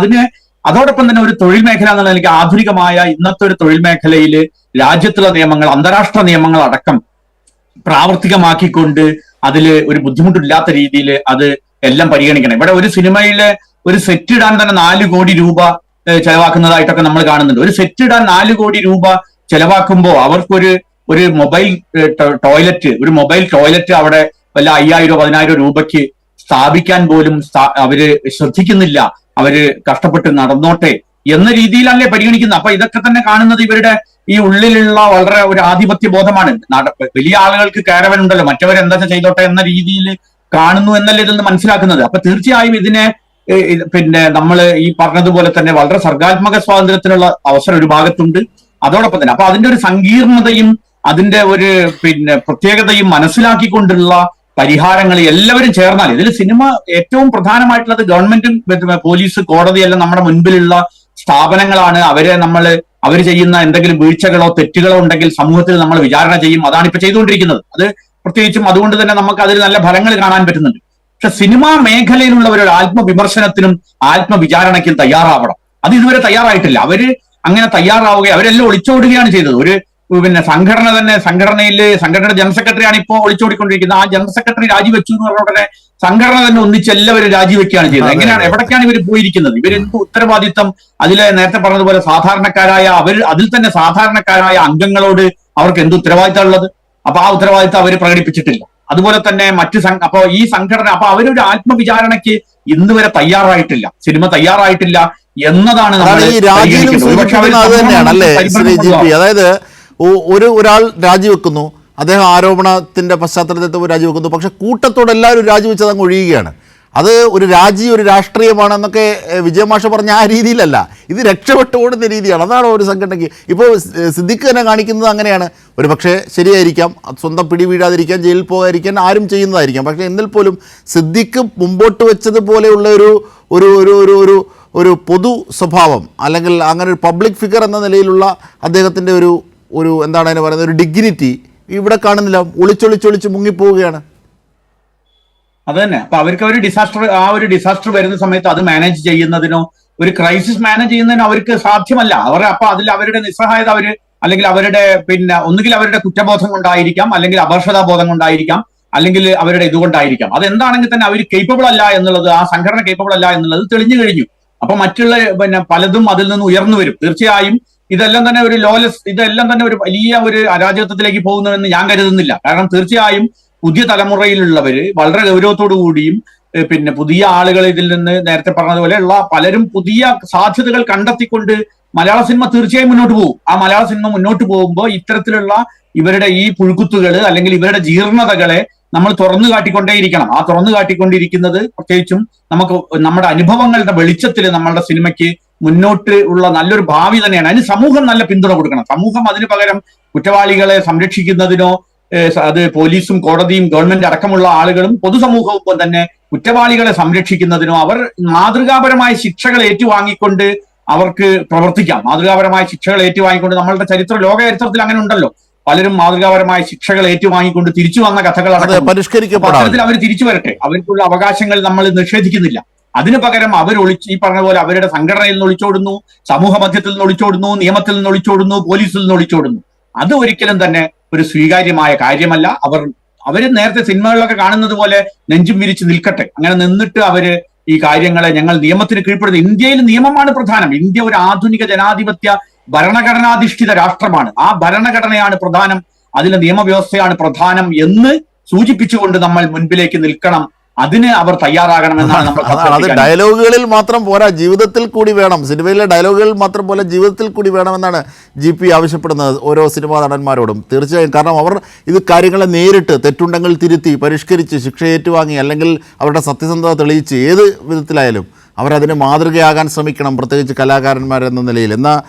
അതോടൊപ്പം തന്നെ ഒരു തൊഴിൽ മേഖല എന്നുള്ള നിലയ്ക്ക് ആധുനികമായ ഇന്നത്തെ ഒരു തൊഴിൽ മേഖലയിൽ രാജ്യത്തുള്ള നിയമങ്ങൾ, അന്താരാഷ്ട്ര നിയമങ്ങൾ അടക്കം പ്രാവർത്തികമാക്കിക്കൊണ്ട് അതിൽ ഒരു ബുദ്ധിമുട്ടില്ലാത്ത രീതിയിൽ അത് എല്ലാം പരിഗണിക്കണം. ഇവിടെ ഒരു സിനിമയിലെ ഒരു സെറ്റ് ഇടാൻ തന്നെ 4 കോടി രൂപ ചെലവാക്കുന്നതായിട്ടൊക്കെ നമ്മൾ കാണുന്നുണ്ട്. ഒരു സെറ്റ് ഇടാൻ 4 കോടി രൂപ ചെലവാക്കുമ്പോൾ ഒരു മൊബൈൽ ടോയ്ലറ്റ് അവിടെ വല്ല 5000-10,000 രൂപയ്ക്ക് സ്ഥാപിക്കാൻ പോലും അവര് ശ്രദ്ധിക്കുന്നില്ല. അവര് കഷ്ടപ്പെട്ട് നടന്നോട്ടെ എന്ന രീതിയിലല്ലേ പരിഗണിക്കുന്നത്. അപ്പൊ ഇതൊക്കെ തന്നെ കാണുന്നത് ഇവരുടെ ഈ ഉള്ളിലുള്ള വളരെ ഒരു ആധിപത്യ ബോധമാണ്. വലിയ ആളുകൾക്ക് കാരവൻ ഉണ്ടല്ലോ, മറ്റവരെന്താ ചെയ്തോട്ടെ എന്ന രീതിയിൽ കാണുന്നു എന്നല്ലേ ഇതിൽ നിന്ന് മനസ്സിലാക്കുന്നത്. അപ്പൊ തീർച്ചയായും ഇതിനെ നമ്മൾ ഈ പറഞ്ഞതുപോലെ തന്നെ വളരെ സർഗാത്മക സ്വാതന്ത്ര്യത്തിനുള്ള അവസരം ഒരു ഭാഗത്തുണ്ട്. അതോടൊപ്പം തന്നെ അപ്പൊ അതിന്റെ ഒരു സങ്കീർണതയും അതിന്റെ ഒരു പ്രത്യേകതയും മനസ്സിലാക്കിക്കൊണ്ടുള്ള പരിഹാരങ്ങൾ എല്ലാവരും ചേർന്നാൽ, ഇതിൽ സിനിമ ഏറ്റവും പ്രധാനമായിട്ടുള്ളത് ഗവൺമെന്റും പോലീസ്, കോടതിയെല്ലാം നമ്മുടെ മുൻപിലുള്ള സ്ഥാപനങ്ങളാണ്. അവർ ചെയ്യുന്ന എന്തെങ്കിലും വീഴ്ചകളോ തെറ്റുകളോ ഉണ്ടെങ്കിൽ സമൂഹത്തിൽ നമ്മൾ വിചാരണ ചെയ്യും. അതാണ് ഇപ്പൊ ചെയ്തുകൊണ്ടിരിക്കുന്നത്. അത് പ്രത്യേകിച്ചും അതുകൊണ്ട് തന്നെ നമുക്ക് അതിൽ നല്ല ഫലങ്ങൾ കാണാൻ പറ്റുന്നുണ്ട്. പക്ഷെ സിനിമാ മേഖലയിലുള്ളവരുടെ ആത്മവിമർശനത്തിനും ആത്മവിചാരണയ്ക്കും തയ്യാറാവണം. അത് ഇതുവരെ തയ്യാറായിട്ടില്ല. അവര് അങ്ങനെ അവരെല്ലാം ഒളിച്ചോടുകയാണ് ചെയ്തത്. സംഘടനയുടെ ജനറൽ സെക്രട്ടറിയാണ് ഇപ്പോൾ ഒളിച്ചോടിക്കൊണ്ടിരിക്കുന്നത്. ആ ജനറൽ സെക്രട്ടറി രാജിവെച്ചു എന്ന് പറഞ്ഞ ഉടനെ സംഘടന തന്നെ ഒന്നിച്ച് എല്ലാവരും രാജിവെക്കുകയാണ് ചെയ്തത്. എവിടേക്കാണ് ഇവർ പോയിരിക്കുന്നത്? ഇവരെന്ത് ഉത്തരവാദിത്തം? നേരത്തെ പറഞ്ഞതുപോലെ അതിൽ തന്നെ സാധാരണക്കാരായ അംഗങ്ങളോട് അവർക്ക് എന്ത് ഉത്തരവാദിത്തം ഉള്ളത്? അപ്പൊ ആ ഉത്തരവാദിത്തം അവർ പ്രകടിപ്പിച്ചിട്ടില്ല. അതുപോലെ തന്നെ അപ്പൊ ഈ സംഘടന അവരൊരു ആത്മവിചാരണയ്ക്ക് ഇന്ന് വരെ തയ്യാറായിട്ടില്ല, സിനിമ തയ്യാറായിട്ടില്ല എന്നതാണ് അതായത് ഒരാൾ രാജിവെക്കുന്നു, അദ്ദേഹം ആരോപണത്തിന്റെ പശ്ചാത്തലത്തിൽ രാജിവെക്കുന്നു, പക്ഷെ കൂട്ടത്തോടെ എല്ലാവരും രാജിവെച്ചത് അങ്ങ് ഒഴിയുകയാണ്. അത് ഒരു രാഷ്ട്രീയമാണെന്നൊക്കെ വിജയമാഷ പറഞ്ഞ ആ രീതിയിലല്ല, ഇത് രക്ഷപ്പെട്ടു ഓടുന്ന രീതിയാണ്. അതാണ് ഒരു സംഘടനയ്ക്ക് ഇപ്പോൾ സിദ്ദിഖ് തന്നെ കാണിക്കുന്നത് അങ്ങനെയാണ്. ഒരു പക്ഷേ ശരിയായിരിക്കാം, സ്വന്തം പിടി വീഴാതിരിക്കാൻ, ജയിലിൽ പോകാതിരിക്കാൻ ആരും ചെയ്യുന്നതായിരിക്കാം. പക്ഷേ എന്നിൽ പോലും സിദ്ദിഖ് മുമ്പോട്ട് വെച്ചതുപോലെയുള്ള ഒരു പൊതു സ്വഭാവം, അല്ലെങ്കിൽ അങ്ങനെ ഒരു പബ്ലിക് ഫിഗർ എന്ന നിലയിലുള്ള അദ്ദേഹത്തിൻ്റെ ഒരു എന്താണ് അതിന് പറയുന്നത്, ഒരു ഡിഗ്നിറ്റി ഇവിടെ കാണുന്നില്ല. ഒളിച്ചൊളിച്ചൊളിച്ച് മുങ്ങിപ്പോവുകയാണ്. അത് തന്നെ. അപ്പൊ അവർക്ക് ഒരു ഡിസാസ്റ്റർ വരുന്ന സമയത്ത് അത് മാനേജ് ചെയ്യുന്നതിനോ ഒരു ക്രൈസിസ് മാനേജ് ചെയ്യുന്നതിനോ അവർക്ക് സാധ്യമല്ല. അതിൽ അവരുടെ നിസ്സഹായത അല്ലെങ്കിൽ അവരുടെ ഒന്നുകിൽ അവരുടെ കുറ്റബോധം കൊണ്ടായിരിക്കാം, അല്ലെങ്കിൽ അപകർഷതാബോധം കൊണ്ടായിരിക്കാം, അല്ലെങ്കിൽ അവരുടെ ഇതുകൊണ്ടായിരിക്കാം. അതെന്താണെങ്കിൽ തന്നെ അവർ കേപ്പബിൾ അല്ല എന്നുള്ളത്, ആ സംഘടന കേപ്പബിൾ അല്ല എന്നുള്ളത് തെളിഞ്ഞു കഴിഞ്ഞു. അപ്പൊ മറ്റുള്ള പലതും അതിൽ നിന്ന് ഉയർന്നു വരും. തീർച്ചയായും ഇതെല്ലാം തന്നെ ഒരു വലിയ ഒരു അരാജകത്വത്തിലേക്ക് പോകുന്നുവെന്ന് ഞാൻ കരുതുന്നില്ല. കാരണം തീർച്ചയായും പുതിയ തലമുറയിലുള്ളവര് വളരെ ഗൗരവത്തോടു കൂടിയും പുതിയ ആളുകൾ ഇതിൽ നിന്ന് നേരത്തെ പറഞ്ഞതുപോലെ ഉള്ള പലരും പുതിയ സാധ്യതകൾ കണ്ടെത്തിക്കൊണ്ട് മലയാള സിനിമ തീർച്ചയായും മുന്നോട്ട് പോകും. ആ മലയാള സിനിമ മുന്നോട്ട് പോകുമ്പോൾ ഇത്തരത്തിലുള്ള ഇവരുടെ ഈ പുഴുക്കുത്തുകൾ അല്ലെങ്കിൽ ഇവരുടെ ജീർണതകളെ നമ്മൾ തുറന്നു കാട്ടിക്കൊണ്ടേയിരിക്കണം. ആ തുറന്നു കാട്ടിക്കൊണ്ടിരിക്കുന്നത് പ്രത്യേകിച്ചും നമ്മുടെ അനുഭവങ്ങളുടെ വെളിച്ചത്തിൽ നമ്മളുടെ സിനിമയ്ക്ക് മുന്നോട്ട് ഉള്ള നല്ലൊരു ഭാവി തന്നെയാണ്. അതിന് സമൂഹം നല്ല പിന്തുണ കൊടുക്കണം. സമൂഹം അതിന് പകരം കുറ്റവാളികളെ സംരക്ഷിക്കുന്നതിനോ, അത് പോലീസും കോടതിയും ഗവൺമെന്റ് അടക്കമുള്ള ആളുകളും പൊതുസമൂഹവും തന്നെ കുറ്റവാളികളെ സംരക്ഷിക്കുന്നതിനോ, അവർ മാതൃകാപരമായ ശിക്ഷകൾ ഏറ്റുവാങ്ങിക്കൊണ്ട് അവർക്ക് പ്രവർത്തിക്കാം. മാതൃകാപരമായ ശിക്ഷകൾ ഏറ്റുവാങ്ങിക്കൊണ്ട് നമ്മളുടെ ലോക ചരിത്രത്തിൽ അങ്ങനെ ഉണ്ടല്ലോ, പലരും മാതൃകാപരമായ ശിക്ഷകൾ ഏറ്റുവാങ്ങിക്കൊണ്ട് തിരിച്ചു വന്ന കഥകൾ അത്തരത്തിൽ അവർ തിരിച്ചു വരട്ടെ. അവർക്കുള്ള അവകാശങ്ങൾ നമ്മൾ നിഷേധിക്കുന്നില്ല. അതിനു പകരം ഈ പറഞ്ഞ പോലെ അവരുടെ സംഘടനയിൽ നിന്ന് ഒളിച്ചോടുന്നു, സമൂഹ മധ്യത്തിൽ നിന്ന് ഒളിച്ചോടുന്നു, നിയമത്തിൽ നിന്ന് ഒളിച്ചോടുന്നു, പോലീസിൽ നിന്ന് ഒളിച്ചോടുന്നു. അത് ഒരിക്കലും തന്നെ ഒരു സ്വീകാര്യമായ കാര്യമല്ല. അവര് നേരത്തെ സിനിമകളിലൊക്കെ കാണുന്നത് പോലെ നെഞ്ചും വിരിച്ച് നിൽക്കട്ടെ. അങ്ങനെ നിന്നിട്ട് അവര് ഈ കാര്യങ്ങളെ ഞങ്ങൾ നിയമത്തിന് കീഴ്പ്പെടുത്തി. ഇന്ത്യയിൽ നിയമമാണ് പ്രധാനം. ഇന്ത്യ ഒരു ആധുനിക ജനാധിപത്യ ഭരണഘടനാധിഷ്ഠിത രാഷ്ട്രമാണ്. ആ ഭരണഘടനയാണ് പ്രധാനം, അതിലെ നിയമവ്യവസ്ഥയാണ് പ്രധാനം എന്ന് സൂചിപ്പിച്ചുകൊണ്ട് നമ്മൾ മുൻപിലേക്ക് നിൽക്കണം. അതിന് അവർ തയ്യാറാകണമെന്നാണ് നമ്മൾ. അത് ഡയലോഗുകളിൽ മാത്രം പോരാ, ജീവിതത്തിൽ കൂടി വേണം. സിനിമയിലെ ഡയലോഗുകളിൽ മാത്രം പോലെ ജീവിതത്തിൽ കൂടി വേണമെന്നാണ് GP ആവശ്യപ്പെടുന്നത് ഓരോ സിനിമാ നടന്മാരോടും. തീർച്ചയായും, കാരണം അവർ ഇത് കാര്യങ്ങളെ നേരിട്ട് തെറ്റുണ്ടെങ്കിൽ തിരുത്തി പരിഷ്കരിച്ച് ശിക്ഷ ഏറ്റുവാങ്ങി, അല്ലെങ്കിൽ അവരുടെ സത്യസന്ധത തെളിയിച്ച് ഏത് വിധത്തിലായാലും അവരതിന് മാതൃകയാകാൻ ശ്രമിക്കണം, പ്രത്യേകിച്ച് കലാകാരന്മാരെന്ന നിലയിൽ.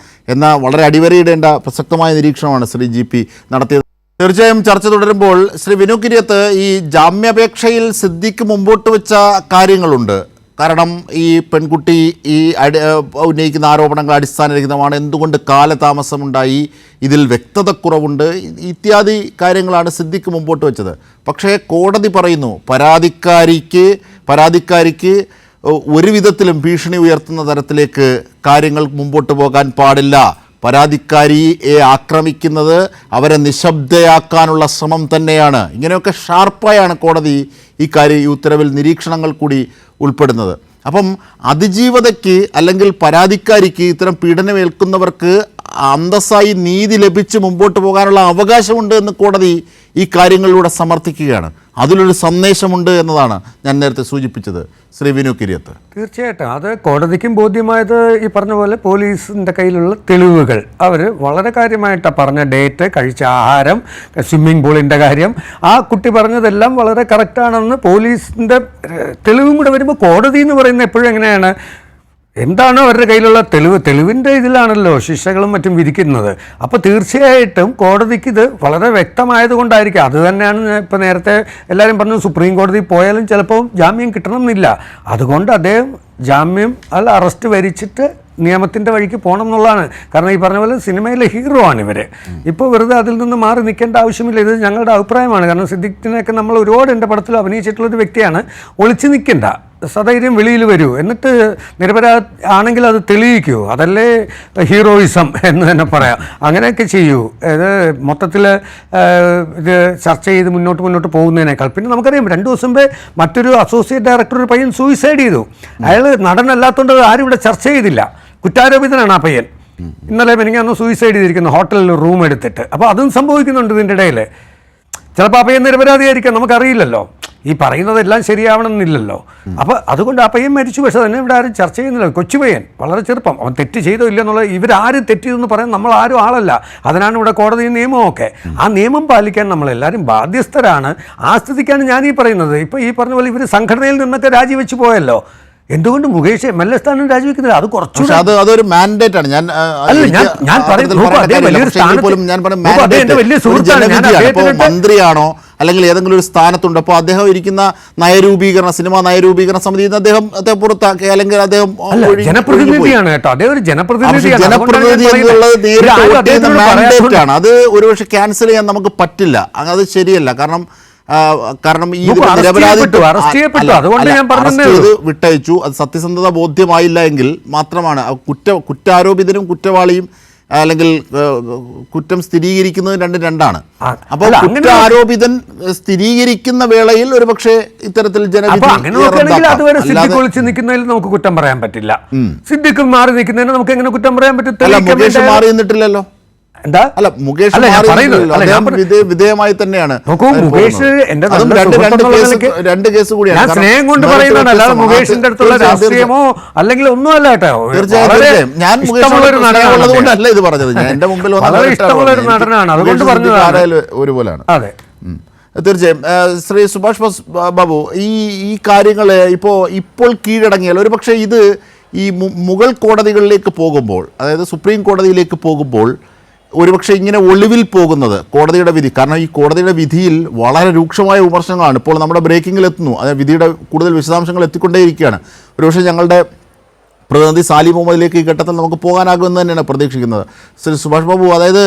എന്നാൽ വളരെ അടിവരയിടേണ്ട പ്രസക്തമായ നിരീക്ഷണമാണ് ശ്രീ GP നടത്തിയത്. തീർച്ചയായും ചർച്ച തുടരുമ്പോൾ ശ്രീ വിനു കിരിയത്ത്, ഈ ജാമ്യാപേക്ഷയിൽ സിദ്ദിഖ് മുമ്പോട്ട് വെച്ച കാര്യങ്ങളുണ്ട്. കാരണം ഈ പെൺകുട്ടി ഉന്നയിക്കുന്ന ആരോപണങ്ങൾ അടിസ്ഥാനരഹിതമാണ്, എന്തുകൊണ്ട് കാലതാമസമുണ്ടായി, ഇതിൽ വ്യക്തതക്കുറവുണ്ട് ഇത്യാദി കാര്യങ്ങളാണ് സിദ്ദിഖ് മുമ്പോട്ട് വെച്ചത്. പക്ഷേ കോടതി പറയുന്നു പരാതിക്കാരിക്ക് ഒരു വിധത്തിലും ഭീഷണി ഉയർത്തുന്ന തരത്തിലേക്ക് കാര്യങ്ങൾ മുമ്പോട്ട് പോകാൻ പാടില്ല. പരാതിക്കാരിയെ ആക്രമിക്കുന്നത് അവരെ നിശബ്ദയാക്കാനുള്ള ശ്രമം തന്നെയാണ്. ഇങ്ങനെയൊക്കെ ഷാർപ്പായാണ് കോടതി ഈ ഉത്തരവിൽ നിരീക്ഷണങ്ങൾ കൂടി ഉൾപ്പെടുന്നത്. അപ്പം അതിജീവതയ്ക്ക് അല്ലെങ്കിൽ പരാതിക്കാരിക്ക് ഇത്തരം പീഡനമേൽക്കുന്നവർക്ക് അന്തസ്സായി നീതി ലഭിച്ച് മുമ്പോട്ട് പോകാനുള്ള അവകാശമുണ്ട് എന്ന് കോടതി ഈ കാര്യങ്ങളിലൂടെ സമർത്ഥിക്കുകയാണ്. അതിലൊരു സന്ദേശമുണ്ട് എന്നതാണ് ഞാൻ നേരത്തെ സൂചിപ്പിച്ചത്. ശ്രീ വിനു കിരിയത്ത്. തീർച്ചയായിട്ടും അത് കോടതിക്കും ബോധ്യമായത് ഈ പറഞ്ഞ പോലെ പോലീസിൻ്റെ കയ്യിലുള്ള തെളിവുകൾ അവർ വളരെ കാര്യമായിട്ടാണ് പറഞ്ഞ ഡേറ്റ്, കഴിച്ച ആഹാരം, സ്വിമ്മിംഗ് പൂളിൻ്റെ കാര്യം, ആ കുട്ടി പറഞ്ഞതെല്ലാം വളരെ കറക്റ്റാണെന്ന് പോലീസിൻ്റെ തെളിവും കൂടെ വരുമ്പോൾ കോടതി എന്ന് പറയുന്നത് എപ്പോഴും എങ്ങനെയാണ്, എന്താണോ അവരുടെ കയ്യിലുള്ള തെളിവിൻ്റെ ഇതിലാണല്ലോ ശിക്ഷകളും മറ്റും വിധിക്കുന്നത്. അപ്പോൾ തീർച്ചയായിട്ടും കോടതിക്ക് ഇത് വളരെ വ്യക്തമായതുകൊണ്ടായിരിക്കും. അത് തന്നെയാണ് ഇപ്പോൾ നേരത്തെ എല്ലാവരും പറഞ്ഞു, സുപ്രീം കോടതി പോയാലും ചിലപ്പോൾ ജാമ്യം കിട്ടണം എന്നില്ല. അതുകൊണ്ട് അദ്ദേഹം ജാമ്യം അറസ്റ്റ് വരിച്ചിട്ട് നിയമത്തിൻ്റെ വഴിക്ക് പോകണം എന്നുള്ളതാണ്. കാരണം ഈ പറഞ്ഞ പോലെ സിനിമയിലെ ഹീറോ ആണ് ഇവർ. ഇപ്പോൾ വെറുതെ അതിൽ നിന്ന് മാറി നിൽക്കേണ്ട ആവശ്യമില്ല. ഇത് ഞങ്ങളുടെ അഭിപ്രായമാണ്. കാരണം സിദ്ദിഖിനെയൊക്കെ നമ്മൾ ഒരുപാട് എൻ്റെ പടത്തിൽ അഭിനയിച്ചിട്ടുള്ളൊരു വ്യക്തിയാണ്. ഒളിച്ചു നിൽക്കേണ്ട, സധൈര്യം വെളിയിൽ വരൂ, എന്നിട്ട് നിരപരാധി ആണെങ്കിൽ അത് തെളിയിക്കൂ. അതല്ലേ ഹീറോയിസം എന്ന് തന്നെ പറയാം. അങ്ങനെയൊക്കെ ചെയ്യൂ. ഇത് മൊത്തത്തിൽ ഇത് ചർച്ച ചെയ്ത് മുന്നോട്ട് പോകുന്നതിനേക്കാൾ. പിന്നെ നമുക്കറിയാം 2 ദിവസം മുമ്പേ മറ്റൊരു അസോസിയേറ്റ് ഡയറക്ടർ ഒരു പയ്യൻ സൂയിസൈഡ് ചെയ്തു. അയാൾ നടനല്ലാത്തതുകൊണ്ട് ആരും ഇവിടെ ചർച്ച ചെയ്തില്ല. കുറ്റാരോപിതനാണ് ആ പയ്യൻ. ഇന്നലെ എനിക്കന്ന് സൂയിസൈഡ് ചെയ്തിരിക്കുന്നു ഹോട്ടലിൽ റൂം എടുത്തിട്ട്. അപ്പോൾ അതും സംഭവിക്കുന്നുണ്ട് ഇതിൻ്റെ ഇടയിൽ. ചിലപ്പോൾ ആ പയ്യൻ നിരപരാധിയായിരിക്കാം, നമുക്കറിയില്ലല്ലോ. ഈ പറയുന്നതെല്ലാം ശരിയാവണമെന്നില്ലല്ലോ. അപ്പോൾ അതുകൊണ്ട് ആ പയ്യൻ മരിച്ചു. പക്ഷേ തന്നെ ഇവിടെ ആരും ചർച്ച ചെയ്യുന്നില്ല. കൊച്ചുപയ്യൻ, വളരെ ചെറുപ്പം, അവൻ തെറ്റ് ചെയ്തോ ഇല്ല എന്നുള്ളത് ഇവരാരും തെറ്റിയതെന്ന് പറയാൻ നമ്മൾ ആരും ആളല്ല. അതിനാണ് ഇവിടെ കോടതി നിയമമൊക്കെ. ആ നിയമം പാലിക്കാൻ നമ്മളെല്ലാവരും ബാധ്യസ്ഥരാണ്. ആ സ്ഥിതിക്കാണ് ഞാൻ ഈ പറയുന്നത്. ഇപ്പോൾ ഈ പറഞ്ഞ പോലെ ഇവർ സംഘടനയിൽ നിന്നൊക്കെ രാജിവെച്ച് പോയല്ലോ. എന്തുകൊണ്ട് മുകേഷ് MLA സ്ഥാനം രാജിവെക്കുന്നില്ല? അത് കുറച്ചുകൂടെ അതൊരു മാൻഡേറ്റ് ആണ്. മന്ത്രിയാണോ അല്ലെങ്കിൽ ഏതെങ്കിലും ഒരു സ്ഥാനത്തുണ്ട്, അപ്പോൾ അദ്ദേഹം ഇരിക്കുന്ന സിനിമാ നയരൂപീകരണ സമിതിയിൽ നിന്ന് അദ്ദേഹത്തെ പുറത്താക്കി, അല്ലെങ്കിൽ അദ്ദേഹം ജനപ്രതിനിധിയാണ് കേട്ടോ. അദ്ദേഹം ഒരു ജനപ്രതിനിധി എന്നുള്ളത് നേരിട്ട് മാൻഡേറ്റ് ആണ്. അത് ഒരുപക്ഷെ ക്യാൻസൽ ചെയ്യാൻ നമുക്ക് പറ്റില്ല. അത് ശരിയല്ല. കാരണം ഈ വിട്ടയച്ചു. അത് സത്യസന്ധത ബോധ്യമായില്ല എങ്കിൽ മാത്രമാണ് കുറ്റാരോപിതനും കുറ്റവാളിയും അല്ലെങ്കിൽ കുറ്റം സ്ഥിരീകരിക്കുന്നത് രണ്ടാണ്. അപ്പോൾ കുറ്റാരോപിതൻ സ്ഥിരീകരിക്കുന്ന വേളയിൽ ഒരുപക്ഷെ ഇത്തരത്തിൽ ഒളിച്ച് നിൽക്കുന്നതിൽ നമുക്ക് കുറ്റം പറയാൻ പറ്റില്ല. സിദ്ദിഖ് മാറി നിൽക്കുന്നതിന് നമുക്ക് എങ്ങനെ കുറ്റം പറയാൻ പറ്റും? മാറി നിന്നിട്ടില്ലല്ലോ. അല്ല, മുകേഷ് വിധേയമായി തന്നെയാണ്. രണ്ട് കേസ് കൂടിയാണ്. സ്നേഹം കൊണ്ട് പറയുന്നതാണ്, അല്ലാതെ മുകേഷിന്റെ അടുത്തുള്ള രാഷ്ട്രീയമോ അല്ലെങ്കിൽ ഒന്നുമല്ല കേട്ടോ. തീർച്ചയായും ഞാൻ ഉള്ളതുകൊണ്ടല്ല ഇത് പറഞ്ഞത്. എന്റെ മുമ്പിൽ വളരെ ഇഷ്ടമുള്ള ഒരു നടനാണ്, അതുകൊണ്ട് പറഞ്ഞത് ഒരുപോലെയാണ്. അതെ, തീർച്ചയായും. ശ്രീ സുഭാഷ് ബാബു, ഈ കാര്യങ്ങൾ ഇപ്പോൾ കീഴടങ്ങിയാൽ ഒരുപക്ഷെ ഇത് ഈ മുഗൾ കോടതികളിലേക്ക് പോകുമ്പോൾ, അതായത് സുപ്രീം കോടതിയിലേക്ക് പോകുമ്പോൾ ഒരുപക്ഷെ ഇങ്ങനെ ഒളിവിൽ പോകുന്നത് കോടതിയുടെ വിധി, കാരണം ഈ കോടതിയുടെ വിധിയിൽ വളരെ രൂക്ഷമായ വിമർശനങ്ങളാണ്. ഇപ്പോൾ നമ്മുടെ ബ്രേക്കിങ്ങിൽ എത്തുന്നു. അതായത് വിധിയുടെ കൂടുതൽ വിശദാംശങ്ങൾ എത്തിക്കൊണ്ടേയിരിക്കുകയാണ്. ഒരുപക്ഷെ ഞങ്ങളുടെ പ്രതിനിധി സാലി മുഹമ്മദിലേക്ക് ഈ ഘട്ടത്തിൽ നമുക്ക് പോകാനാകുമെന്ന് തന്നെയാണ് പ്രതീക്ഷിക്കുന്നത്. ശ്രീ സുഭാഷ് ബാബു, അതായത്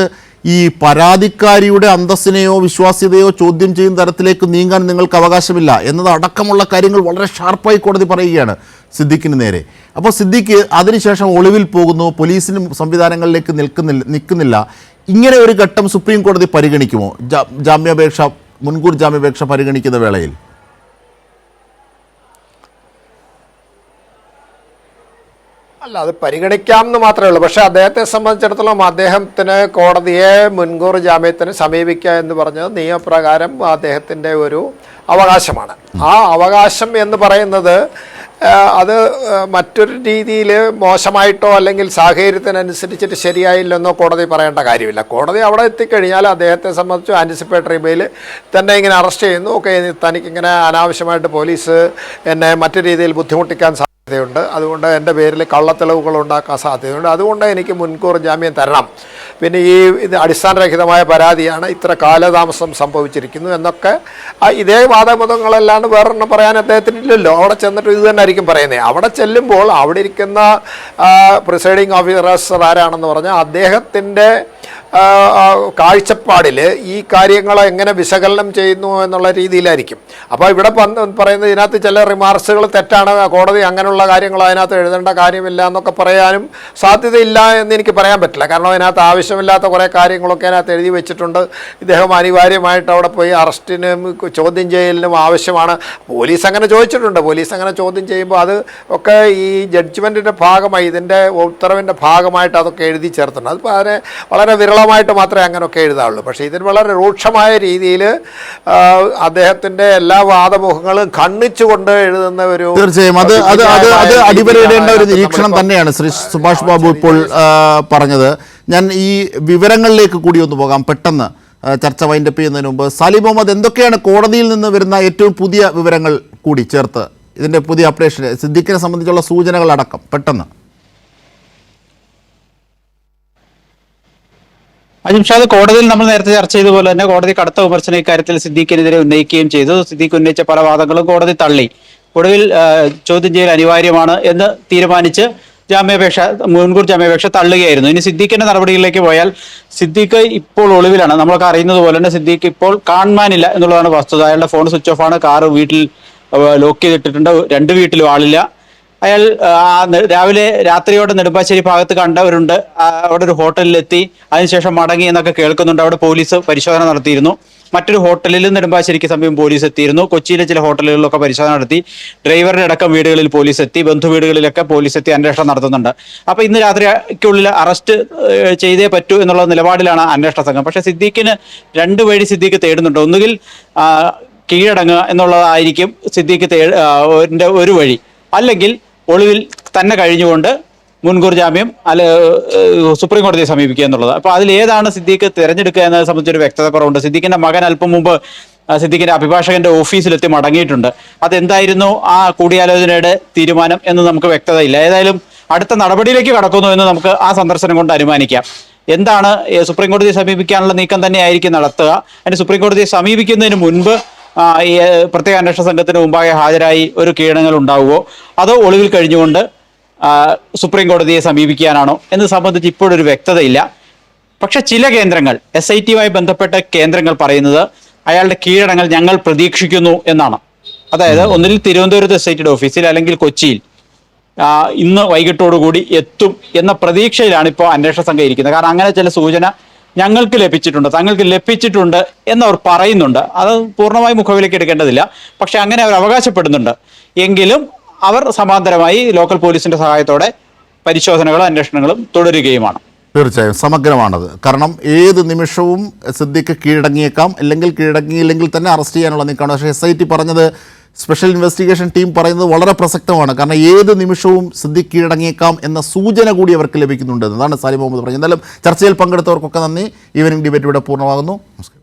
ഈ പരാതിക്കാരിയുടെ അന്തസ്സിനെയോ വിശ്വാസ്യതയോ ചോദ്യം ചെയ്യുന്ന തരത്തിലേക്ക് നീങ്ങാൻ നിങ്ങൾക്ക് അവകാശമില്ല എന്നത് അടക്കമുള്ള കാര്യങ്ങൾ വളരെ ഷാർപ്പായി കോടതി പറയുകയാണ് സിദ്ദിഖിന് നേരെ. അപ്പോൾ സിദ്ദിഖ് അതിനുശേഷം ഒളിവിൽ പോകുന്നു, പോലീസിന് സംവിധാനങ്ങളിലേക്ക് നിൽക്കുന്നില്ല. ഇങ്ങനെ ഒരു ഘട്ടം സുപ്രീം കോടതി പരിഗണിക്കുമോ? മുൻകൂർ ജാമ്യാപേക്ഷ പരിഗണിക്കുന്ന വേളയിൽ? അല്ല, അത് പരിഗണിക്കാം എന്ന് മാത്രമേ ഉള്ളൂ. പക്ഷേ അദ്ദേഹത്തെ സംബന്ധിച്ചിടത്തോളം അദ്ദേഹത്തിന് കോടതിയെ മുൻകൂർ ജാമ്യത്തിന് സമീപിക്കുക എന്ന് പറഞ്ഞത് നിയമപ്രകാരം അദ്ദേഹത്തിൻ്റെ ഒരു അവകാശമാണ്. ആ അവകാശം എന്ന് പറയുന്നത് അത് മറ്റൊരു രീതിയിൽ മോശമായിട്ടോ അല്ലെങ്കിൽ സാഹചര്യത്തിനനുസരിച്ചിട്ട് ശരിയായില്ലെന്നോ കോടതി പറയേണ്ട കാര്യമില്ല. കോടതി അവിടെ എത്തിക്കഴിഞ്ഞാൽ അദ്ദേഹത്തെ സംബന്ധിച്ച് ആൻറ്റിസിപ്പേറ്ററി ബെയിൽ തന്നെ ഇങ്ങനെ അറസ്റ്റ് ചെയ്യുന്നു. ഓക്കെ, തനിക്കിങ്ങനെ അനാവശ്യമായിട്ട് പോലീസ് എന്നെ മറ്റു രീതിയിൽ ബുദ്ധിമുട്ടിക്കാൻ ുണ്ട് അതുകൊണ്ട് എൻ്റെ പേരിൽ കള്ളത്തെളിവുകൾ ഉണ്ടാക്കാൻ സാധ്യതയുണ്ട്. അതുകൊണ്ട് എനിക്ക് മുൻകൂർ ജാമ്യം തരണം. പിന്നെ ഇത് അടിസ്ഥാനരഹിതമായ പരാതിയാണ്, ഇത്ര കാലതാമസം സംഭവിച്ചിരിക്കുന്നു എന്നൊക്കെ ഇതേ വാദമുഖങ്ങളല്ലാണ്ട് വേറൊന്നും പറയാൻ അദ്ദേഹത്തിനില്ലല്ലോ. അവിടെ ചെന്നിട്ട് ഇത് തന്നെ ആയിരിക്കും പറയുന്നത്. അവിടെ ചെല്ലുമ്പോൾ അവിടെ ഇരിക്കുന്ന പ്രിസൈഡിങ് ഓഫീസർ ആരാണെന്ന് പറഞ്ഞാൽ അദ്ദേഹത്തിൻ്റെ കാഴ്ചപ്പാടിൽ ഈ കാര്യങ്ങളെ എങ്ങനെ വിശകലനം ചെയ്യുന്നു എന്നുള്ള രീതിയിലായിരിക്കും. അപ്പോൾ ഇവിടെ പറയുന്നത് ഇതിനകത്ത് ചില റിമാർക്സുകൾ തെറ്റാണ്, കോടതി അങ്ങനെയുള്ള കാര്യങ്ങൾ അതിനകത്ത് എഴുതേണ്ട കാര്യമില്ല എന്നൊക്കെ പറയാനും സാധ്യതയില്ല എന്ന് എനിക്ക് പറയാൻ പറ്റില്ല. കാരണം അതിനകത്ത് ആവശ്യമില്ലാത്ത കുറേ കാര്യങ്ങളൊക്കെ അതിനകത്ത് എഴുതി വെച്ചിട്ടുണ്ട്. ഇദ്ദേഹം അനിവാര്യമായിട്ട് അവിടെ പോയി അറസ്റ്റിനും ചോദ്യം ചെയ്യലിനും ആവശ്യമാണ്. പോലീസ് അങ്ങനെ ചോദിച്ചിട്ടുണ്ട്. പോലീസ് അങ്ങനെ ചോദ്യം ചെയ്യുമ്പോൾ അത് ഒക്കെ ഈ ജഡ്ജ്മെൻറ്റിൻ്റെ ഭാഗമായി, ഇതിൻ്റെ ഉത്തരവിൻ്റെ ഭാഗമായിട്ട് അതൊക്കെ എഴുതി ചേർത്തിട്ടുണ്ട്. അതിപ്പോൾ അതിനെ വളരെ വിരളമായിട്ട് മാത്രമേ അങ്ങനെയൊക്കെ എഴുതാറുള്ളൂ. പക്ഷേ ഇതിന് വളരെ രൂക്ഷമായ രീതിയിൽ അദ്ദേഹത്തിൻ്റെ എല്ലാ വാദമുഖങ്ങളും ഖണ്ഡിച്ചുകൊണ്ട് എഴുതുന്ന ഒരു തീർച്ചയായും അത് അടിവരയിടേണ്ട ഒരു നിരീക്ഷണം തന്നെയാണ് ശ്രീ സുഭാഷ് ബാബു ഇപ്പോൾ പറഞ്ഞത്. ഞാൻ ഈ വിവരങ്ങളിലേക്ക് കൂടി ഒന്ന് പോകാം പെട്ടെന്ന്, ചർച്ച വൈൻഡപ്പ് ചെയ്യുന്നതിന് മുമ്പ്. സാലിം മുഹമ്മദ്, എന്തൊക്കെയാണ് കോടതിയിൽ നിന്ന് വരുന്ന ഏറ്റവും പുതിയ വിവരങ്ങൾ കൂടി ചേർത്ത് ഇതിൻ്റെ പുതിയ അപ്ഡേഷൻ, സിദ്ദീഖിനെ സംബന്ധിച്ചുള്ള സൂചനകളടക്കം പെട്ടെന്ന്? അജിംഷാദ്, കോടതിയിൽ നമ്മൾ നേരത്തെ ചർച്ച ചെയ്ത പോലെ തന്നെ കോടതി കടുത്ത വിമർശനം ഇക്കാര്യത്തിൽ സിദ്ദീഖിനെതിരെ ഉന്നയിക്കുകയും ചെയ്തു. സിദ്ദീഖ് ഉന്നയിച്ച പല വാദങ്ങളും കോടതി തള്ളി. ഒടുവിൽ ചോദ്യം ചെയ്യൽ അനിവാര്യമാണ് എന്ന് തീരുമാനിച്ച് മുൻകൂർ ജാമ്യാപേക്ഷ തള്ളുകയായിരുന്നു. ഇനി സിദ്ദീഖിന്റെ നടപടികളിലേക്ക് പോയാൽ, സിദ്ദീഖ് ഇപ്പോൾ ഒളിവിലാണ്. നമ്മളൊക്കെ അറിയുന്നത് പോലെ തന്നെ സിദ്ദീഖ് ഇപ്പോൾ കാണാനില്ല എന്നുള്ളതാണ് വസ്തുത. അയാളുടെ ഫോൺ സ്വിച്ച് ഓഫ് ആണ്, കാറ് വീട്ടിൽ ലോക്ക് ചെയ്തിട്ടിട്ടുണ്ട്, 2 വീട്ടിലും ആളില്ല. അയാൾ രാവിലെ രാത്രിയോടെ നെടുമ്പാശ്ശേരി ഭാഗത്ത് കണ്ടവരുണ്ട്, അവിടെ ഒരു ഹോട്ടലിലെത്തി, അതിനുശേഷം മടങ്ങി എന്നൊക്കെ കേൾക്കുന്നുണ്ട്. അവിടെ പോലീസ് പരിശോധന നടത്തിയിരുന്നു. മറ്റൊരു ഹോട്ടലിൽ നെടുമ്പാശ്ശേരിക്ക് സമീപം പോലീസ് എത്തിയിരുന്നു. കൊച്ചിയിലെ ചില ഹോട്ടലുകളിലൊക്കെ പരിശോധന നടത്തി. ഡ്രൈവറുടെ അടക്കം വീടുകളിൽ പോലീസ് എത്തി, ബന്ധുവീടുകളിലൊക്കെ പോലീസ് എത്തി അന്വേഷണം നടത്തുന്നുണ്ട്. അപ്പോൾ ഇന്ന് രാത്രിക്കുള്ളിൽ അറസ്റ്റ് ചെയ്തേ പറ്റൂ എന്നുള്ള നിലപാടിലാണ് അന്വേഷണ സംഘം. പക്ഷേ സിദ്ദീഖിന് 2 വഴി സിദ്ദീഖ് തേടുന്നുണ്ട്. ഒന്നുകിൽ കീഴടങ്ങുക എന്നുള്ളതായിരിക്കും സിദ്ദീഖ് ഒരു വഴി, അല്ലെങ്കിൽ ഒളിവിൽ തന്നെ കഴിഞ്ഞുകൊണ്ട് മുൻകൂർ ജാമ്യം സുപ്രീം കോടതിയെ സമീപിക്കുക എന്നുള്ളത്. അപ്പോൾ അതിലേതാണ് സിദ്ദീഖ് തിരഞ്ഞെടുക്കുക എന്നതിനെ സംബന്ധിച്ചൊരു വ്യക്തത കുറവുണ്ട്. സിദ്ദീഖിന്റെ മകൻ അല്പം മുമ്പ് സിദ്ദീഖിന്റെ അഭിഭാഷകന്റെ ഓഫീസിലെത്തി മടങ്ങിയിട്ടുണ്ട്. അതെന്തായിരുന്നു ആ കൂടിയാലോചനയുടെ തീരുമാനം എന്ന് നമുക്ക് വ്യക്തതയില്ല. ഏതായാലും അടുത്ത നടപടിയിലേക്ക് കടക്കുന്നു എന്ന് നമുക്ക് ആ സന്ദർശനം കൊണ്ട് അനുമാനിക്കാം. എന്താണ് സുപ്രീം കോടതിയെ സമീപിക്കാനുള്ള നീക്കം തന്നെയായിരിക്കും നടത്തുക. അതിന് സുപ്രീം കോടതിയെ സമീപിക്കുന്നതിന് മുൻപ് ഈ പ്രത്യേക അന്വേഷണ സംഘത്തിന് മുമ്പാകെ ഹാജരായി ഒരു കീഴടങ്ങൽ ഉണ്ടാവുമോ, അതോ ഒളിവിൽ കഴിഞ്ഞുകൊണ്ട് സുപ്രീം കോടതിയെ സമീപിക്കാനാണോ എന്ന് സംബന്ധിച്ച് ഇപ്പോഴൊരു വ്യക്തതയില്ല. പക്ഷെ ചില കേന്ദ്രങ്ങൾ, SIT-യുമായി ബന്ധപ്പെട്ട കേന്ദ്രങ്ങൾ പറയുന്നത് അയാളുടെ കീഴടങ്ങൽ ഞങ്ങൾ പ്രതീക്ഷിക്കുന്നു എന്നാണ്. അതായത് ഒന്നിൽ തിരുവനന്തപുരത്ത് SIT-യുടെ ഓഫീസിൽ, അല്ലെങ്കിൽ കൊച്ചിയിൽ ഇന്ന് വൈകിട്ടോടുകൂടി എത്തും എന്ന പ്രതീക്ഷയിലാണ് ഇപ്പോൾ അന്വേഷണ സംഘം ഇരിക്കുന്നത്. കാരണം അങ്ങനെ ചില സൂചന ഞങ്ങൾക്ക് ലഭിച്ചിട്ടുണ്ട്, തങ്ങൾക്ക് ലഭിച്ചിട്ടുണ്ട് എന്നവർ പറയുന്നുണ്ട്. അത് പൂർണ്ണമായി മുഖവിലേക്ക് എടുക്കേണ്ടതില്ല, പക്ഷെ അങ്ങനെ അവർ അവകാശപ്പെടുന്നുണ്ട്. എങ്കിലും അവർ സമാന്തരമായി ലോക്കൽ പോലീസിന്റെ സഹായത്തോടെ പരിശോധനകളും അന്വേഷണങ്ങളും തുടരുകയുമാണ്. തീർച്ചയായും സമഗ്രമാണത്. കാരണം ഏത് നിമിഷവും സിദ്ദീഖ് കീഴടങ്ങിയേക്കാം, അല്ലെങ്കിൽ കീഴടങ്ങിയില്ലെങ്കിൽ തന്നെ അറസ്റ്റ് ചെയ്യാനുള്ള നീക്കമാണ്. പക്ഷേ SIT പറഞ്ഞത്, സ്പെഷ്യൽ ഇൻവെസ്റ്റിഗേഷൻ ടീം പറയുന്നത് വളരെ പ്രസക്തമാണ്. കാരണം ഏത് നിമിഷവും സിദ്ദീഖ് കീഴടങ്ങിയേക്കാം എന്ന സൂചന കൂടി അവർക്ക് ലഭിക്കുന്നുണ്ട് എന്നതാണ് സാലിം മുഹമ്മദ് പറഞ്ഞത്. എന്തായാലും ചർച്ചയിൽ പങ്കെടുത്തവർക്കൊക്കെ നന്ദി. ഈവനിംഗ് ഡിബേറ്റ് ഇവിടെ പൂർണ്ണമാകുന്നു. നമസ്കാരം.